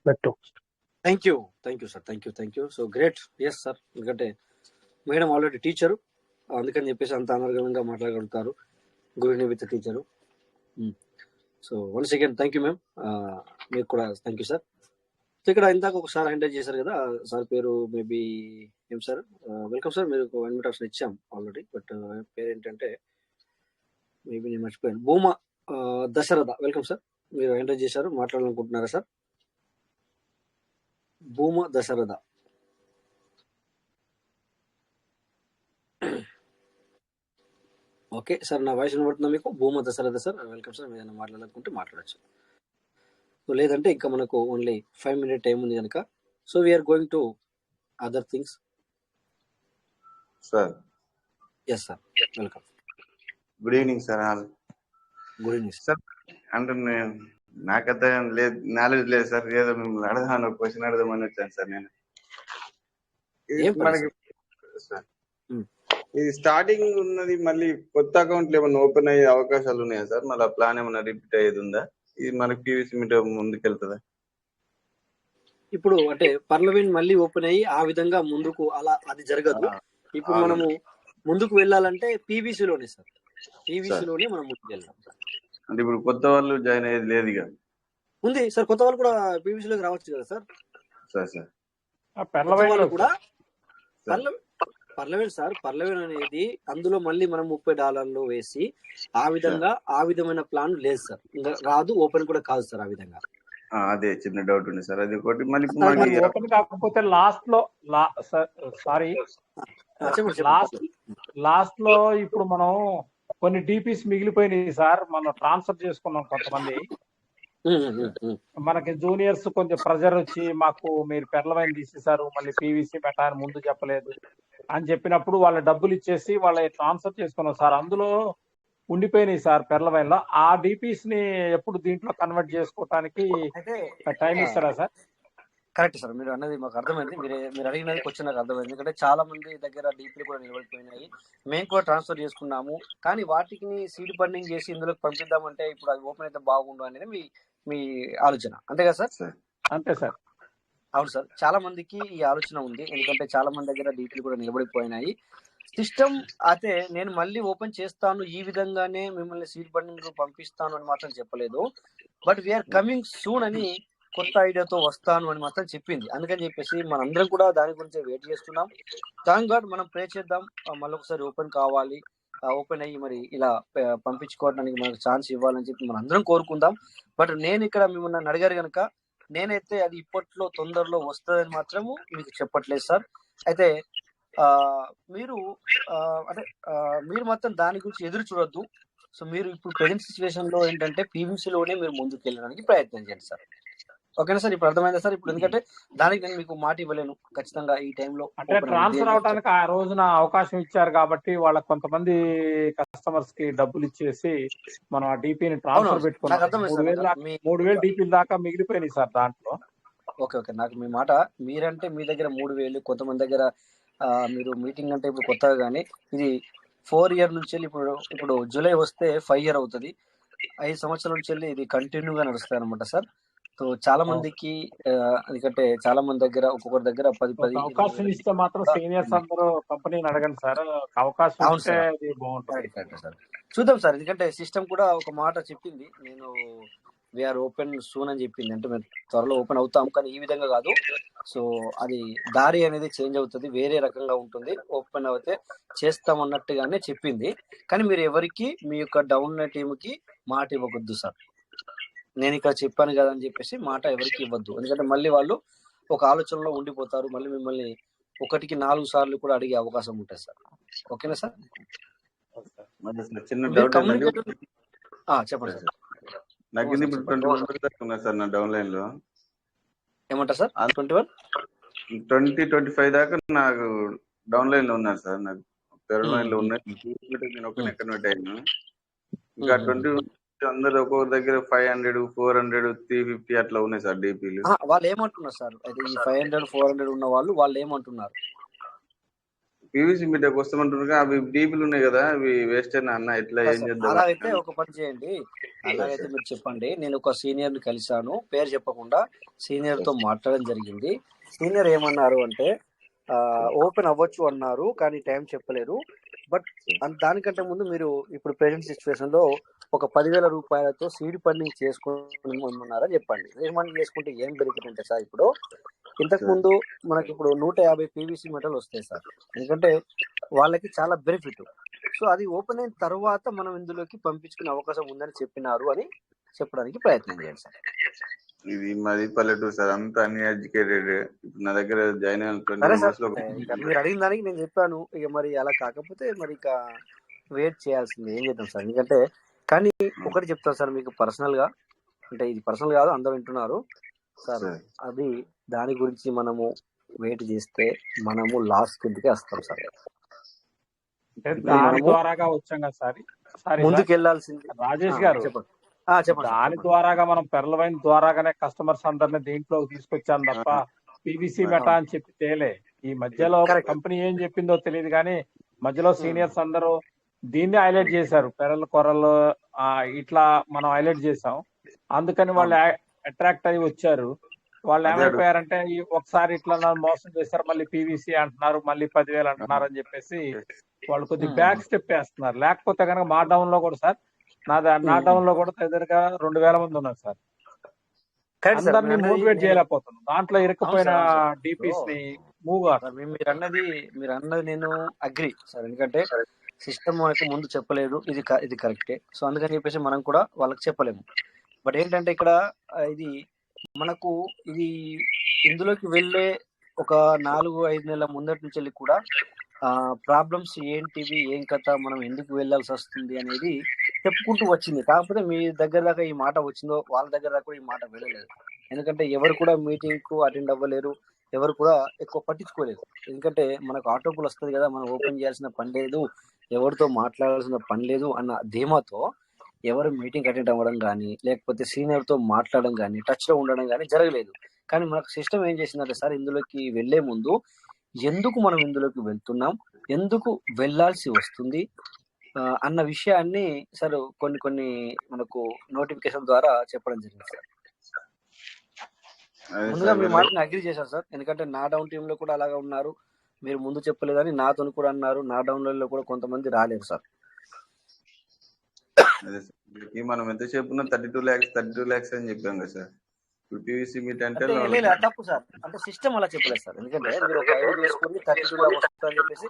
thank you sir. Thank you. So great. Yes sir, ఎందుకంటే మేడం ఆల్రెడీ టీచరు, అందుకని చెప్పేసి అంత అనర్గళంగా మాట్లాడగలుగుతారు. గురుని with teacher. So once again thank you ma'am. మీకు కూడా థ్యాంక్ యూ సార్. సో ఇక్కడ ఇందాక ఒకసారి హ్యాండిల్ చేశారు కదా, సార్ పేరు మేబీ ఏం సార్? Welcome sir. మీరు 1 minute ఆప్షన్ ఇచ్చాం ఆల్రెడీ, బట్ పేరు ఏంటంటే మేబీ నేను మర్చిపోయాను. భూమా దశరథ. Welcome sir. మీరు హ్యాండిల్ చేశారు, మాట్లాడాలనుకుంటున్నారా sir? Bhuma Dasaratha. Okay sir, నా వాయిస్ వినబడుతుందా మీకు? Bhuma Dasaratha sir, welcome sir. మీరు ఏదైనా మాట్లాడాలనుకుంటే మాట్లాడచ్చు. సో లేదంటే ఇంకా మనకు ఓన్లీ 5 minute టైం ఉంది కనుక, so we're going to other things. Sir yes sir, welcome. Good evening sir. Good evening sir. అంటే నాకైతే లేదు, నాలెడ్జ్ లేదు సార్. ఏదో మిమ్మల్ని అడగాను, క్వశ్చన్ అడదామని వచ్చాను సార్. నేను మనకి సార్ ఇది స్టార్టింగ్ ఉన్నది, మళ్ళీ కొత్త అకౌంట్లు ఏమైనా ఓపెన్ అయ్యే అవకాశాలు ఉన్నాయా సార్? మళ్ళీ ప్లాన్ ఏమైనా రిపీట్ అయ్యేది ఉందా? ఇది మనకి పీవీసీ మీట్ ముందుకెళ్తుందా? ఇప్పుడు అంటే పర్లవెన్ మళ్ళీ ఓపెన్ అయ్యి ఆ విధంగా ముందుకు అలా అది జరగదు. ఇప్పుడు మనము ముందుకు వెళ్ళాలంటే పీవీసీలోనే సార్, పీవీసీలోనే మనం ముందుకు వెళ్దాం. అంటే ఇప్పుడు కొత్త వాళ్ళు జాయిన్ అయ్యేది లేదు ఇక ఉంది సార్. కొత్త వాళ్ళు కూడా పీవీసీలోకి రావచ్చు కదా సార్? సార్ సార్ వాళ్ళు కూడా పర్లవెన్ సార్. పర్లవెన్ అనేది అందులో మళ్ళీ మనం $30 వేసి ఆ విధంగా ఆ విధమైన ప్లాన్ లేదు సార్, ఇంకా రాదు, ఓపెన్ కూడా కాదు సార్ ఆ విధంగా. అదే చిన్న డౌట్ ఉంది సార్. అది ఒకటి. మళ్ళీ ఓపెన్ కాకపోతే లాస్ట్ లో సారీ లాస్ట్ లో ఇప్పుడు మనం కొన్ని డిపిస్ మిగిలిపోయినాయి సార్. మనం ట్రాన్స్ఫర్ చేసుకున్నాం కొంతమంది. మనకి జూనియర్స్ కొంచెం ప్రెజర్ వచ్చి మాకు మీరు పెర్లవైన్ తీసేశారు, మళ్ళీ పీవీసీ మెటా అని ముందు చెప్పలేదు అని చెప్పినప్పుడు వాళ్ళ డబ్బులు ఇచ్చేసి వాళ్ళ ట్రాన్స్ఫర్ చేసుకున్నాం సార్. అందులో ఉండిపోయినాయి సార్ పెర్లవైన్ లో. ఆ డిపిస్ ని ఎప్పుడు దీంట్లో కన్వర్ట్ చేసుకోవటానికి టైం ఇస్తారా సార్? కరెక్ట్ సార్, మీరు అన్నది మాకు అర్థమైంది. మీరు అడిగినది క్వశ్చన్ నాకు అర్థమైంది. ఎందుకంటే చాలా మంది దగ్గర డీపీలు కూడా నిలబడిపోయినాయి, మేము కూడా ట్రాన్స్ఫర్ చేసుకున్నాము. కానీ వాటికి సీడ్ ఫండింగ్ చేసి ఇందులోకి పంపిద్దామంటే ఇప్పుడు అది ఓపెన్ అయితే బాగుండు అనేది మీ ఆలోచన, అంతే కదా సార్? అంతే సార్. అవును సార్, చాలా మందికి ఈ ఆలోచన ఉంది. ఎందుకంటే చాలా మంది దగ్గర డీపీలు కూడా నిలబడిపోయినాయి. సిస్టమ్ అయితే నేను మళ్ళీ ఓపెన్ చేస్తాను, ఈ విధంగానే మిమ్మల్ని సీడ్ ఫండింగ్ పంపిస్తాను అని మాత్రం చెప్పలేదు. బట్ వీఆర్ కమింగ్ సూన్ అని కొత్త ఐడియాతో వస్తాను అని మాత్రం చెప్పింది. అందుకని చెప్పేసి మనందరం కూడా దాని గురించి వెయిట్ చేస్తున్నాం. థ్యాంక్ గాడ్, మనం ప్రే చేద్దాం మళ్ళీ ఒకసారి ఓపెన్ కావాలి, ఓపెన్ అయ్యి మరి ఇలా పంపించుకోవడానికి మనకు ఛాన్స్ ఇవ్వాలని చెప్పి మనం అందరం కోరుకుందాం. బట్ నేను ఇక్కడ మిమ్మల్ని అడిగారు కనుక నేనైతే అది ఇప్పట్లో తొందరలో వస్తుందని మాత్రము మీకు చెప్పట్లేదు సార్. అయితే మీరు అంటే మీరు మాత్రం దాని గురించి ఎదురు చూడొద్దు. సో మీరు ఇప్పుడు ప్రెజెంట్ సిచ్యువేషన్ లో ఏంటంటే PVC లోనే మీరు ముందుకు వెళ్ళడానికి ప్రయత్నం చేయండి సార్. ఓకేనా సార్? ఇప్పుడు అర్థమైందా సార్? ఇప్పుడు ఎందుకంటే దానికి నేను మీకు మాట ఇవ్వలేను ఖచ్చితంగా ఈ టైంలో అంటే ఓపెన్ అవుద్ది ట్రాన్స్ఫర్ అని అవడానికి ఆ రోజున అవకాశం ఇచ్చారు కాబట్టి వాళ్ళకి కొంతమంది కస్టమర్స్ కి డబ్బులు ఇచ్చేసి మనం ఆ డీపీని ట్రాన్స్ఫర్ అవునవును నాకు పెట్టుకున్నాం. అర్థమైంది సార్. 3,000 మీ 3,000 డీపీల దాకా మిగిలిపోయినాయి సార్ దాంట్లో. ఓకే ఓకే నాకు మీ మాట మీరంటే మీ దగ్గర 3,000 కొంతమంది దగ్గర మీరు మీటింగ్ అంటే ఇప్పుడు కొత్తగా కానీ ఇది 4 ఇయర్ నుంచి వెళ్ళి ఇప్పుడు జూలై వస్తే 5 ఇయర్ అవుతుంది. 5 సంవత్సరాల నుంచి వెళ్ళి ఇది కంటిన్యూగా నడుస్తాయి అనమాట సార్. సో చాలా మందికి ఎందుకంటే చాలా మంది దగ్గర ఒక్కొక్కరి దగ్గర 10 ఒక 20 అవకాశం వేల ఇస్తే మాత్రం కూడా సీనియర్స్ ఉన్నాయి. అందరూ కంపెనీని అడగండి సార్. అవకాశం అవును ఇస్తే సార్ అది బాగుంటుంది. Correct sir. చూద్దాం సార్ ఎందుకంటే సిస్టమ్ కూడా ఒక మాట చెప్పింది, నేను వీఆర్ ఓపెన్ సూన్ అని చెప్పింది. అంటే మేము త్వరలో ఓపెన్ అవుతాం కానీ ఈ విధంగా కాదు. సో అది దారి అనేది చేంజ్ అవుతుంది, వేరే రకంగా ఉంటుంది. ఓపెన్ అయితే చేస్తాం అన్నట్టుగానే చెప్పింది. కానీ మీరు ఎవరికి మీ యొక్క డౌన్ టీంకి మాట ఇవ్వకూడదు సార్. నేను ఇక్కడ చెప్పాను కదా అని చెప్పేసి మాట ఎవరికి ఇవ్వద్దు. ఎందుకంటే మళ్ళీ వాళ్ళు ఒక ఆలోచనలో ఉండిపోతారు, మళ్ళీ మిమ్మల్ని 1కి 4 సార్లు కూడా అడిగే అవకాశం ఉంటుంది సార్. ఓకేనా సార్? మరి అసలు చిన్న మీరు డౌట్ ఏంటంటే కమ్యూనికేటర్ చెప్పండి సార్. నాకు ఇది ఇప్పుడు 21 మెంబర్స్ దాకా ఉన్నారు సార్ నా డౌన్ లైన్ లో. ఏమంటారు సార్? 21 25 దాకా నాకు డౌన్ లైన్ లో ఉన్నారు సార్. నాకు థర్డ్ లైన్ లో ఉన్నాయి. నేను ఒక కన్వర్ట్ అయ్యాను. ఇంకా 20 అందరు ఒక్కొక్క దగ్గర 500 400 350 అట్లా ఉన్నాయి సార్ డీపీలు. వాళ్ళు ఏమంటున్నారు సార్? అయితే ఈ 500 400 ఉన్న వాళ్ళు ఏమంటున్నారు? PVC మీటకు వస్తామంటున్నారు. అవి డీపీలు ఉన్నాయి కదా, అవి వేస్ట్ అయినా అన్న ఎట్లా ఏం చేద్దాం? అలాగైతే ఒక పని చేయండి, అలాగైతే మీరు చెప్పండి. నేను ఒక సీనియర్ ని కలిశాను, పేరు చెప్పకుండా సీనియర్ తో మాట్లాడడం జరిగింది. సీనియర్ ఏమన్నారు అంటే ఓపెన్ అవ్వచ్చు అన్నారు కానీ టైం చెప్పలేరు. బట్ దానికంటే ముందు మీరు ఇప్పుడు ప్రెజెంట్ సిచ్యువేషన్ లో ఒక 10,000 రూపాయలతో సీడ్ ఫండింగ్ చేసుకున్నారని చెప్పండి. సీడ్ ఫండింగ్ చేసుకుంటే ఏం బెనిఫిట్ అంటే సార్, ఇప్పుడు ఇంతకు ముందు మనకి ఇప్పుడు 150 PVC మెటల్ వస్తాయి సార్. ఎందుకంటే వాళ్ళకి చాలా బెనిఫిట్. సో అది ఓపెన్ అయిన తర్వాత మనం ఇందులోకి పంపించుకునే అవకాశం ఉందని చెప్పినారు అని చెప్పడానికి ప్రయత్నం చేయండి సార్. ఇది మాది పల్లెటూరు సార్, అంతా అన్ఎడ్యుకేటెడ్. నా దగ్గర జాయిన్ సరే సార్, మీరు అడిగిన దానికి నేను చెప్పాను. ఇక మరి అలా కాకపోతే మరి ఇక వెయిట్ చేయాల్సింది, ఏం చేద్దాం సార్. ఎందుకంటే కానీ ఒకటి చెప్తాను సార్ మీకు పర్సనల్ గా, అంటే ఇది పర్సనల్ కాదు, అందరూ వింటున్నారు సార్. అది దాని గురించి మనము వెయిట్ చేస్తే మనము లాస్ట్ కిందకి వస్తాం సార్. దాని ద్వారాగా వచ్చాం కదా సార్, ముందుకు వెళ్ళాల్సింది. రాజేష్ గారు చెప్పండి. దాని ద్వారాగా మనం పెర్లవైన్ ద్వారాగానే కస్టమర్స్ అందరినీ దీంట్లోకి తీసుకొచ్చాం తప్ప PVC మెటా అని చెప్పి తేలే. ఈ మధ్యలో కంపెనీ ఏం చెప్పిందో తెలియదు కానీ మధ్యలో సీనియర్స్ అందరూ దీన్ని హైలైట్ చేశారు. పెరల్ కొరలు ఇట్లా మనం హైలైట్ చేసాం. అందుకని వాళ్ళు అట్రాక్ట్ అయ్యి వచ్చారు. వాళ్ళు ఏమైపోయారంటే ఒకసారి ఇట్లా మోసం చేశారు, మళ్ళీ PVC అంటున్నారు, మళ్ళీ 10,000 అంటున్నారు అని చెప్పేసి వాళ్ళు కొద్దిగా బ్యాక్ స్టెప్ వేస్తున్నారు. లేకపోతే కనుక మా డౌన్ లో కూడా సార్, నా డౌన్ లో కూడా ఎదురుగా 2,000 మంది ఉన్నారు సార్. అందరినీ మోటివేట్ చేయలేకపోతున్నాం. దాంట్లో ఇరుక్కుపోయిన DPs ని మూవ్ మీరు అన్నది నేను అగ్రి సార్. ఎందుకంటే సిస్టమ్ మనకి ముందు చెప్పలేదు, ఇది కరెక్టే. సో అందుకని చెప్పేసి మనం కూడా వాళ్ళకి చెప్పలేము. బట్ ఏంటంటే ఇక్కడ ఇది మనకు ఇది ఇందులోకి వెళ్ళే ఒక 4-5 నెలల ముందటి నుంచి వెళ్ళి కూడా ప్రాబ్లమ్స్ ఏంటివి, ఏం కథ, మనం ఎందుకు వెళ్ళాల్సి వస్తుంది అనేది చెప్పుకుంటూ వచ్చింది. కాకపోతే మీ దగ్గర దాకా ఈ మాట వచ్చిందో వాళ్ళ దగ్గర దాకా కూడా ఈ మాట వెళ్ళలేదు. ఎందుకంటే ఎవరు కూడా మీటింగ్ కు అటెండ్ అవ్వలేరు, ఎవరు కూడా ఎక్కువ పట్టించుకోలేదు. ఎందుకంటే మనకు ఆటోపుల్ వస్తుంది కదా, మనం ఓపెన్ చేయాల్సిన పని లేదు, ఎవరితో మాట్లాడాల్సిన పని లేదు అన్న ధీమాతో ఎవరు మీటింగ్ అటెండ్ అవ్వడం కానీ లేకపోతే సీనియర్ తో మాట్లాడడం కానీ టచ్ లో ఉండడం కానీ జరగలేదు. కానీ మనకు సిస్టమ్ ఏం చేసిందంటే సార్, ఇందులోకి వెళ్లే ముందు ఎందుకు మనం ఇందులోకి వెళ్తున్నాం, ఎందుకు వెళ్లాల్సి వస్తుంది అన్న విషయాన్ని సార్ కొన్ని మనకు నోటిఫికేషన్ ద్వారా చెప్పడం జరిగింది సార్. ముందుగా మీ మాటని అగ్రి చేశారు సార్. ఎందుకంటే నా డౌన్ టీమ్ లో కూడా అలాగా ఉన్నారు, మీరు ముందు చెప్పలేదని నాతో కూడా అన్నారు. నా డౌన్ లో కూడా కొంతమంది రాలేదు సార్. మనం ఎంతసేపు 32 lakhs అని చెప్పాం కదా సార్. PVC మీట్ అంటే తప్పు సార్, అంటే సిస్టమ్ అలా చెప్పలేదు సార్. ఎందుకంటే మీరు ఒక ఐడి వేసుకుని 32 lakhs వస్తుందని చెప్పేసి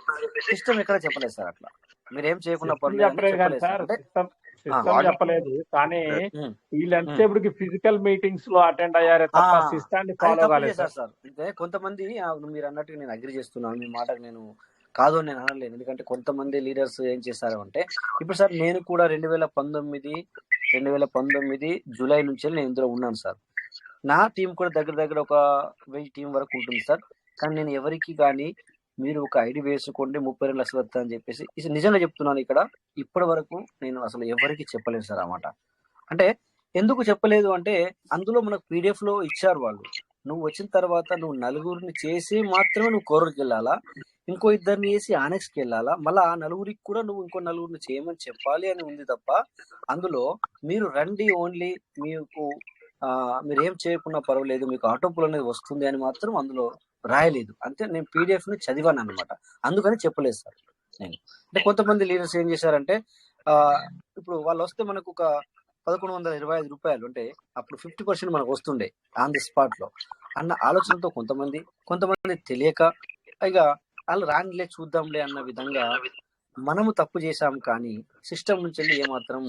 సిస్టమ్ ఎక్కడ చెప్పలేదు సార్. అట్లా మీరేం చేయకుండా చెప్పలేదు. కానీ వీళ్ళు ఎంతసేపటికి ఫిజికల్ మీటింగ్స్ లో అటెండ్ అయ్యారే తప్ప సిస్టాన్ని ఫాలో కాలేదు సార్. అంటే కొంతమంది మీరు అన్నట్టుగా నేను అగ్రి చేస్తున్నాను, మీ మాటకు నేను కాదు అని నేను అనలేను. ఎందుకంటే కొంతమంది లీడర్స్ ఏం చేశారు అంటే, ఇప్పుడు సార్ నేను కూడా 2019 జూలై నుంచి నేను ఇందులో ఉన్నాను సార్. నా టీం కూడా దగ్గర ఒక 1000 టీం వరకు ఉంటుంది సార్. కానీ నేను ఎవరికి కానీ మీరు ఒక ఐడి వేసుకోండి 32 లక్షలు వస్తా అని చెప్పేసి ఇది నిజంగా చెప్తున్నాను. ఇక్కడ ఇప్పటి వరకు నేను అసలు ఎవరికి చెప్పలేదు సార్ అన్నమాట. అంటే ఎందుకు చెప్పలేదు అంటే, అందులో మనకు PDF లో ఇచ్చారు వాళ్ళు. నువ్వు వచ్చిన తర్వాత నువ్వు నలుగురిని చేసి మాత్రమే నువ్వు కోరూరుకి వెళ్ళాలా, ఇంకో ఇద్దరిని వేసి ఆనెక్స్కి వెళ్ళాలా, మళ్ళీ ఆ నలుగురికి కూడా నువ్వు ఇంకో నలుగురిని చేయమని చెప్పాలి అని ఉంది తప్ప అందులో మీరు రండి ఓన్లీ మీకు మీరు ఏం చేయకుండా పర్వాలేదు మీకు ఆటోపుల్ అనేది వస్తుంది అని మాత్రం అందులో రాయలేదు. అంతే, నేను PDF ని చదివాను అనమాట. అందుకని చెప్పలేదు సార్ నేను. అంటే కొంతమంది లీడర్స్ ఏం చేశారంటే ఇప్పుడు వాళ్ళు వస్తే మనకు ఒక 1125 రూపాయలు అంటే అప్పుడు 50% మనకు వస్తుండే ఆన్ ది స్పాట్ లో అన్న ఆలోచనతో కొంతమంది తెలియక ఇక వాళ్ళు రానిలే చూద్దాంలే అన్న విధంగా మనము తప్పు చేశాం. కానీ సిస్టమ్ నుంచి వెళ్ళి ఏమాత్రం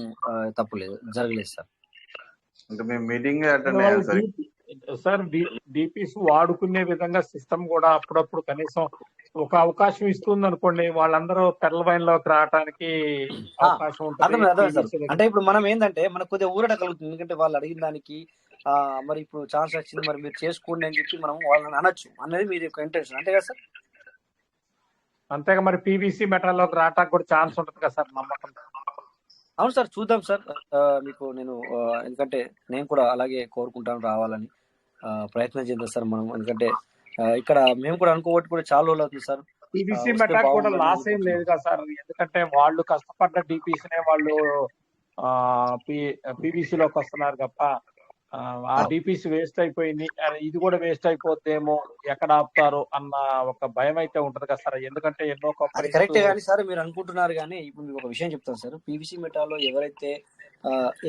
తప్పు లేదు, జరగలేదు సార్. అంటే మేము మీటింగ్ అటెండ్ అయ్యాం సార్. సార్ డిపిస్ వాడుకునే విధంగా సిస్టమ్ కూడా అప్పుడప్పుడు కనీసం ఒక అవకాశం ఇస్తుంది అనుకోండి, వాళ్ళందరూ తెల్ల వైన్లోకి రావడానికి అవకాశం ఉంటుంది. అంటే ఇప్పుడు మనం ఏంటంటే మనకు కొద్దిగా ఊరట కలుగుతుంది. ఎందుకంటే వాళ్ళు అడిగిన దానికి మరి ఇప్పుడు ఛాన్స్ వచ్చింది మరి మీరు చేసుకోండి అని చెప్పి మనం వాళ్ళని అనొచ్చు అన్నది మీరు యొక్క ఇంటెన్షన్, అంతే కదా సార్? అంతేగా, మరి PVC మెటల్లోకి రావడానికి కూడా ఛాన్స్ ఉంటుంది కదా సార్, నమ్మకం? అవును సార్, చూద్దాం సార్. మీకు నేను ఎందుకంటే నేను కూడా అలాగే కోరుకుంటాను రావాలని, ప్రయత్నం చేద్దాం సార్ మనం. ఎందుకంటే ఇక్కడ మేము కూడా అనుకోబట్టి కూడా చాలా రోజులు అవుతుంది సార్. PVC మెటల్ కూడా లాస్ ఏం లేదు కదా సార్, ఎందుకంటే వాళ్ళు కష్టపడ్డ DPSనే వాళ్ళు PVC లోకి వస్తున్నారు తప్ప ఆ DPS వేస్ట్ అయిపోయింది, ఇది కూడా వేస్ట్ అయిపోద్దేమో, ఎక్కడ ఆపుతారు అన్న ఒక భయం అయితే ఉంటది కదా సార్. ఎందుకంటే ఎన్నో అది కరెక్టే కానీ సార్ మీరు అనుకుంటున్నారు. కానీ ఇప్పుడు మీకు ఒక విషయం చెప్తాను సార్. PVC మెటాలో ఎవరైతే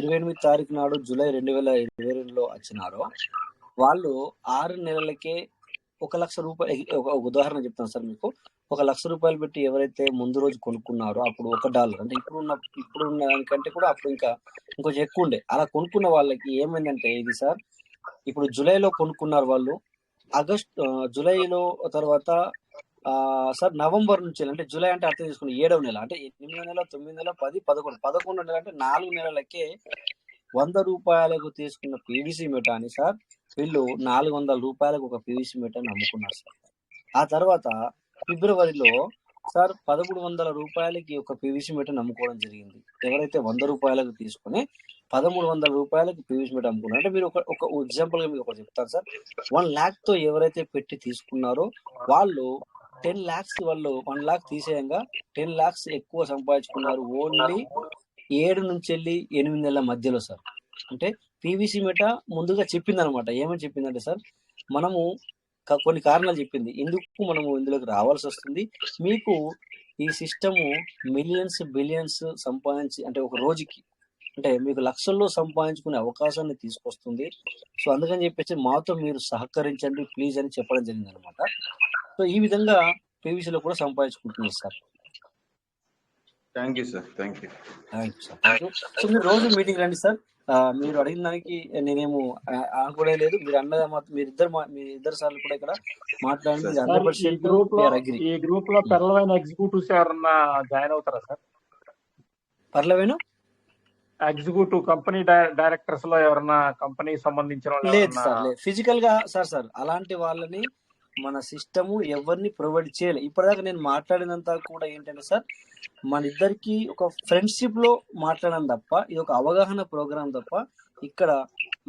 28 తారీఖు నాడు జూలై 2022లో వచ్చినారో వాళ్ళు 6 నెలలకే 1 లక్ష రూపాయలు, ఒక ఉదాహరణ చెప్తాను సార్ మీకు. 1 లక్ష రూపాయలు పెట్టి ఎవరైతే ముందు రోజు కొనుక్కున్నారో అప్పుడు $1 అంటే ఇప్పుడున్న దానికంటే కూడా అప్పుడు ఇంకొంచెం ఎక్కువ ఉండే. అలా కొనుక్కున్న వాళ్ళకి ఏమైందంటే ఇది సార్, ఇప్పుడు జూలైలో కొనుక్కున్నారు వాళ్ళు, జూలైలో తర్వాత సార్ నవంబర్ నుంచి, అంటే జూలై అంటే అర్థం చేసుకుని 7వ నెల అంటే 8వ నెల 9వ నెల 10, 11 నెల అంటే 4 నెలలకే 100 రూపాయలకు తీసుకున్న PVC మెటాని సార్ వీళ్ళు 400 రూపాయలకు ఒక PVC మెటాని అమ్ముకున్నారు సార్. ఆ తర్వాత ఫిబ్రవరిలో సార్ 1300 రూపాయలకి ఒక PVC మెటాని అమ్ముకోవడం జరిగింది. ఎవరైతే 100 రూపాయలకు తీసుకుని 1300 రూపాయలకి PVC మెట అమ్ముకున్నారు. అంటే మీరు ఒక ఎగ్జాంపుల్ గా మీకు ఒకటి చెప్తాను సార్. 1 lakh తో ఎవరైతే పెట్టి తీసుకున్నారో వాళ్ళు 10 lakhs వాళ్ళు 1 lakh తీసేయంగా 10 lakhs ఎక్కువ సంపాదించుకున్నారు ఓన్లీ 7 నుంచి వెళ్ళి 8 నెలల మధ్యలో సార్. అంటే PVC మెట ముందుగా చెప్పింది అనమాట. ఏమని చెప్పిందంటే సార్, మనము కొన్ని కారణాలు చెప్పింది ఎందుకు మనము ఇందులోకి రావాల్సి వస్తుంది, మీకు ఈ సిస్టము మిలియన్స్ బిలియన్స్ సంపాదించి అంటే ఒక రోజుకి అంటే మీకు లక్షల్లో సంపాదించుకునే అవకాశాన్ని తీసుకొస్తుంది. సో అందుకని చెప్పేసి మాతో మీరు సహకరించండి ప్లీజ్ అని చెప్పడం జరిగింది అనమాట. సో ఈ విధంగా PVC లో కూడా సంపాదించుకుంటున్నారు sir. Thank you sir. Thank you sir. So మీరు రోజు మీటింగ్ రండి సార్. మీరు అడిగిన దానికి నేనేమో కూడా లేదు. మీరు అన్నదా మాత్రం మీ ఇద్దరు సార్లు కూడా ఇక్కడ మాట్లాడింది 100%. ఈ గ్రూప్ లో పర్లవైన ఎగ్జిక్యూటివ్స్ ఎవరన్నా జాయిన్ అవుతారా సార్? పర్లవేను ఎగ్జిక్యూటివ్ కంపెనీ డైరెక్టర్స్ లో ఎవరన్నా కంపెనీకి సంబంధించిన లేదు సార్, లేదు ఫిజికల్ గా సార్ అలాంటి వాళ్ళని మన సిస్టము ఎవరిని ప్రొవైడ్ చేయలేదు ఇప్పటిదాకా. నేను మాట్లాడినంత కూడా ఏంటంటే సార్, మన ఇద్దరికి ఒక ఫ్రెండ్షిప్ లో మాట్లాడడం తప్ప, ఇది ఒక అవగాహన ప్రోగ్రామ్ తప్ప, ఇక్కడ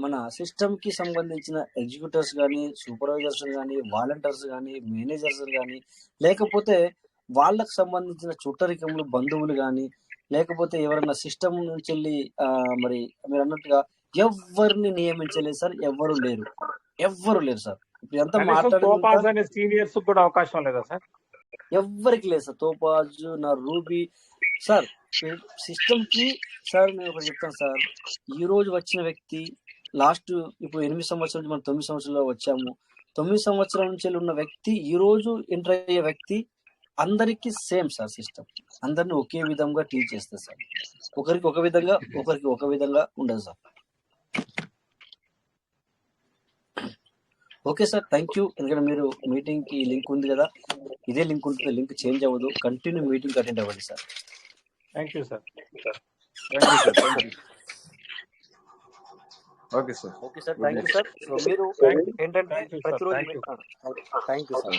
మన సిస్టమ్ కి సంబంధించిన ఎగ్జిక్యూటివ్స్ కానీ, సూపర్వైజర్స్ కానీ, వాలంటీర్స్ కానీ, మేనేజర్స్ కానీ, లేకపోతే వాళ్ళకు సంబంధించిన చుట్టరికములు బంధువులు కానీ, లేకపోతే ఎవరన్నా సిస్టమ్ నుంచి వెళ్ళి మరి మీరు అన్నట్టుగా ఎవరిని నియమించలేదు సార్. ఎవ్వరు లేరు సార్. ఇప్పుడు ఎంత మాట్లాడే సీనియర్స్ కూడా అవకాశం లేదా సార్? ఎవ్వరికి లేదు సార్. తోపాజు నా రూబీ సార్ సిస్టమ్ కి సార్ నేను ఒకటి చెప్తాను సార్. ఈ రోజు వచ్చిన వ్యక్తి లాస్ట్ ఇప్పుడు 8 సంవత్సరాల నుంచి మనం 9 సంవత్సరాల్లో వచ్చాము. 9 సంవత్సరాల నుంచి ఉన్న వ్యక్తి ఈ రోజు ఎంటర్ అయ్యే వ్యక్తి అందరికీ సేమ్ సార్. సిస్టమ్ అందరిని ఒకే విధంగా టీచ్ చేస్తుంది సార్. ఒకరికి ఒక విధంగా ఉండదు sir. Okay sir, thank you. ఎందుకంటే మీరు మీటింగ్ కి లింక్ ఉంది కదా, ఇదే లింక్ ఉంటుంది, లింక్ చేంజ్ అవ్వదు. కంటిన్యూ మీటింగ్ అటెండ్ అవ్వండి sir. Thank you sir. Thank you sir. Thank you. Okay sir. Okay sir, thank you sir. So మీరు ఏంటంటే థ్యాంక్ యూ సార్. ప్రతిరోజు thank you. Thank you sir.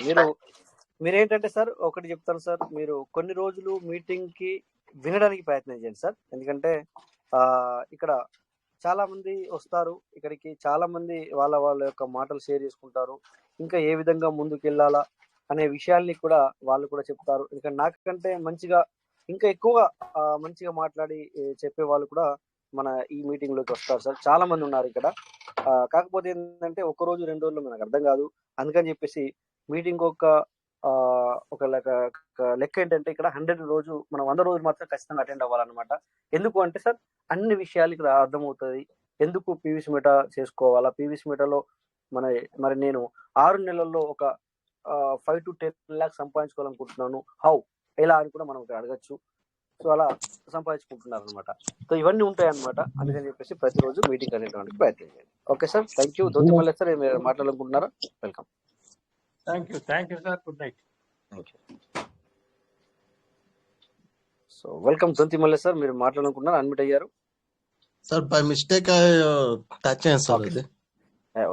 మీరు ఏంటంటే sir ఒకటి చెప్తాను sir, మీరు కొన్ని రోజులు మీటింగ్ కి వినడానికి ప్రయత్నం చేయండి సార్. ఎందుకంటే ఇక్కడ చాలా మంది వస్తారు ఇక్కడికి, చాలా మంది వాళ్ళ యొక్క మాటలు షేర్ చేసుకుంటారు, ఇంకా ఏ విధంగా ముందుకు వెళ్ళాలా అనే విషయాల్ని కూడా వాళ్ళు కూడా చెప్తారు. ఎందుకంటే నాకంటే మంచిగా ఇంకా ఎక్కువగా మంచిగా మాట్లాడి చెప్పే వాళ్ళు కూడా మన ఈ మీటింగ్ లోకి వస్తారు సార్. చాలా మంది ఉన్నారు ఇక్కడ. కాకపోతే ఏంటంటే ఒక రోజు 2 రోజులు మనకు అర్థం కాదు. అందుకని చెప్పేసి మీటింగ్ ఒక లెక్క ఏంటంటే ఇక్కడ 100 రోజు మనం 100 రోజులు మాత్రం ఖచ్చితంగా అటెండ్ అవ్వాలన్నమాట. ఎందుకు అంటే సార్ అన్ని విషయాలు ఇక్కడ అర్థమవుతుంది. ఎందుకు పీవీసీ మెటా చేసుకోవాలా, పీవీసీ మెటాలో మరి నేను 6 నెలల్లో ఒక 5 to 10 lakhs సంపాదించుకోవాలనుకుంటున్నాను, హౌ ఎలా అని కూడా మనం ఇక్కడ అడగచ్చు. సో అలా సంపాదించుకుంటున్నారు అనమాట. సో ఇవన్నీ ఉంటాయి అనమాట. అందుకని చెప్పేసి ప్రతిరోజు మీటింగ్ అనేటువంటి ప్రయత్నం చేయండి. Okay sir, thank you. Donthi మళ్ళీ సార్ మీరు మాట్లాడాలనుకుంటున్నారా? Welcome. Thank you sir. Good night. Thank you. So welcome Donthi మళ్ళీ సార్, మీరు మాట్లాడాలనుకుంటున్నారు, అడ్మిట్ అయ్యారు సార్. బై మిస్టేక్ టచ్ అయ్యాను సార్. అది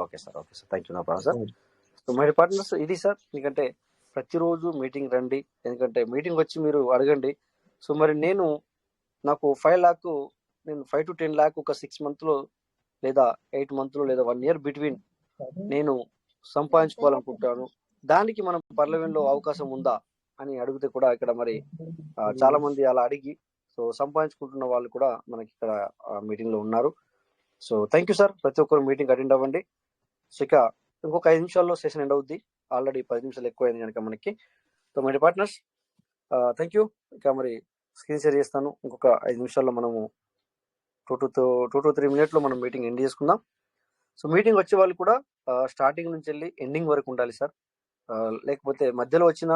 okay sir. Okay sir, thank you. నా problem sir. So my partners, ఇది సార్. ఎందుకంటే ప్రతిరోజు మీటింగ్ రండి, ఎందుకంటే మీటింగ్ వచ్చి మీరు అడగండి. సో మరి నాకు 5 lakh, నేను 5 to 10 lakh ఒక 6 months లో లేదా 8 months లో లేదా 1 year బిట్వీన్ నేను సంపాదించుకోవాలనుకుంటాను. దానికి మనం పర్లవెన్లో అవకాశం ఉందా అని అడిగితే కూడా ఇక్కడ మరి చాలా మంది అలా అడిగి సో సంపాదించుకుంటున్న వాళ్ళు కూడా మనకి ఇక్కడ మీటింగ్ లో ఉన్నారు. So thank you sir. ప్రతి ఒక్కరు మీటింగ్ అటెండ్ అవ్వండి. సో ఇక ఇంకొక 5 నిమిషాల్లో సెషన్ ఎండ్ అవుద్ది. ఆల్రెడీ 10 నిమిషాలు ఎక్కువైంది కనుక మనకి. So my partners, thank you. ఇక మరి స్క్రీన్ షేర్ చేస్తాను. ఇంకొక 5 నిమిషాల్లో మనము 2 to 3 minutes లో మనం మీటింగ్ ఎండ్ చేసుకుందాం. సో మీటింగ్ వచ్చే వాళ్ళు కూడా స్టార్టింగ్ నుంచి వెళ్ళి ఎండింగ్ వరకు ఉండాలి సార్. లేకపోతే మధ్యలో వచ్చినా,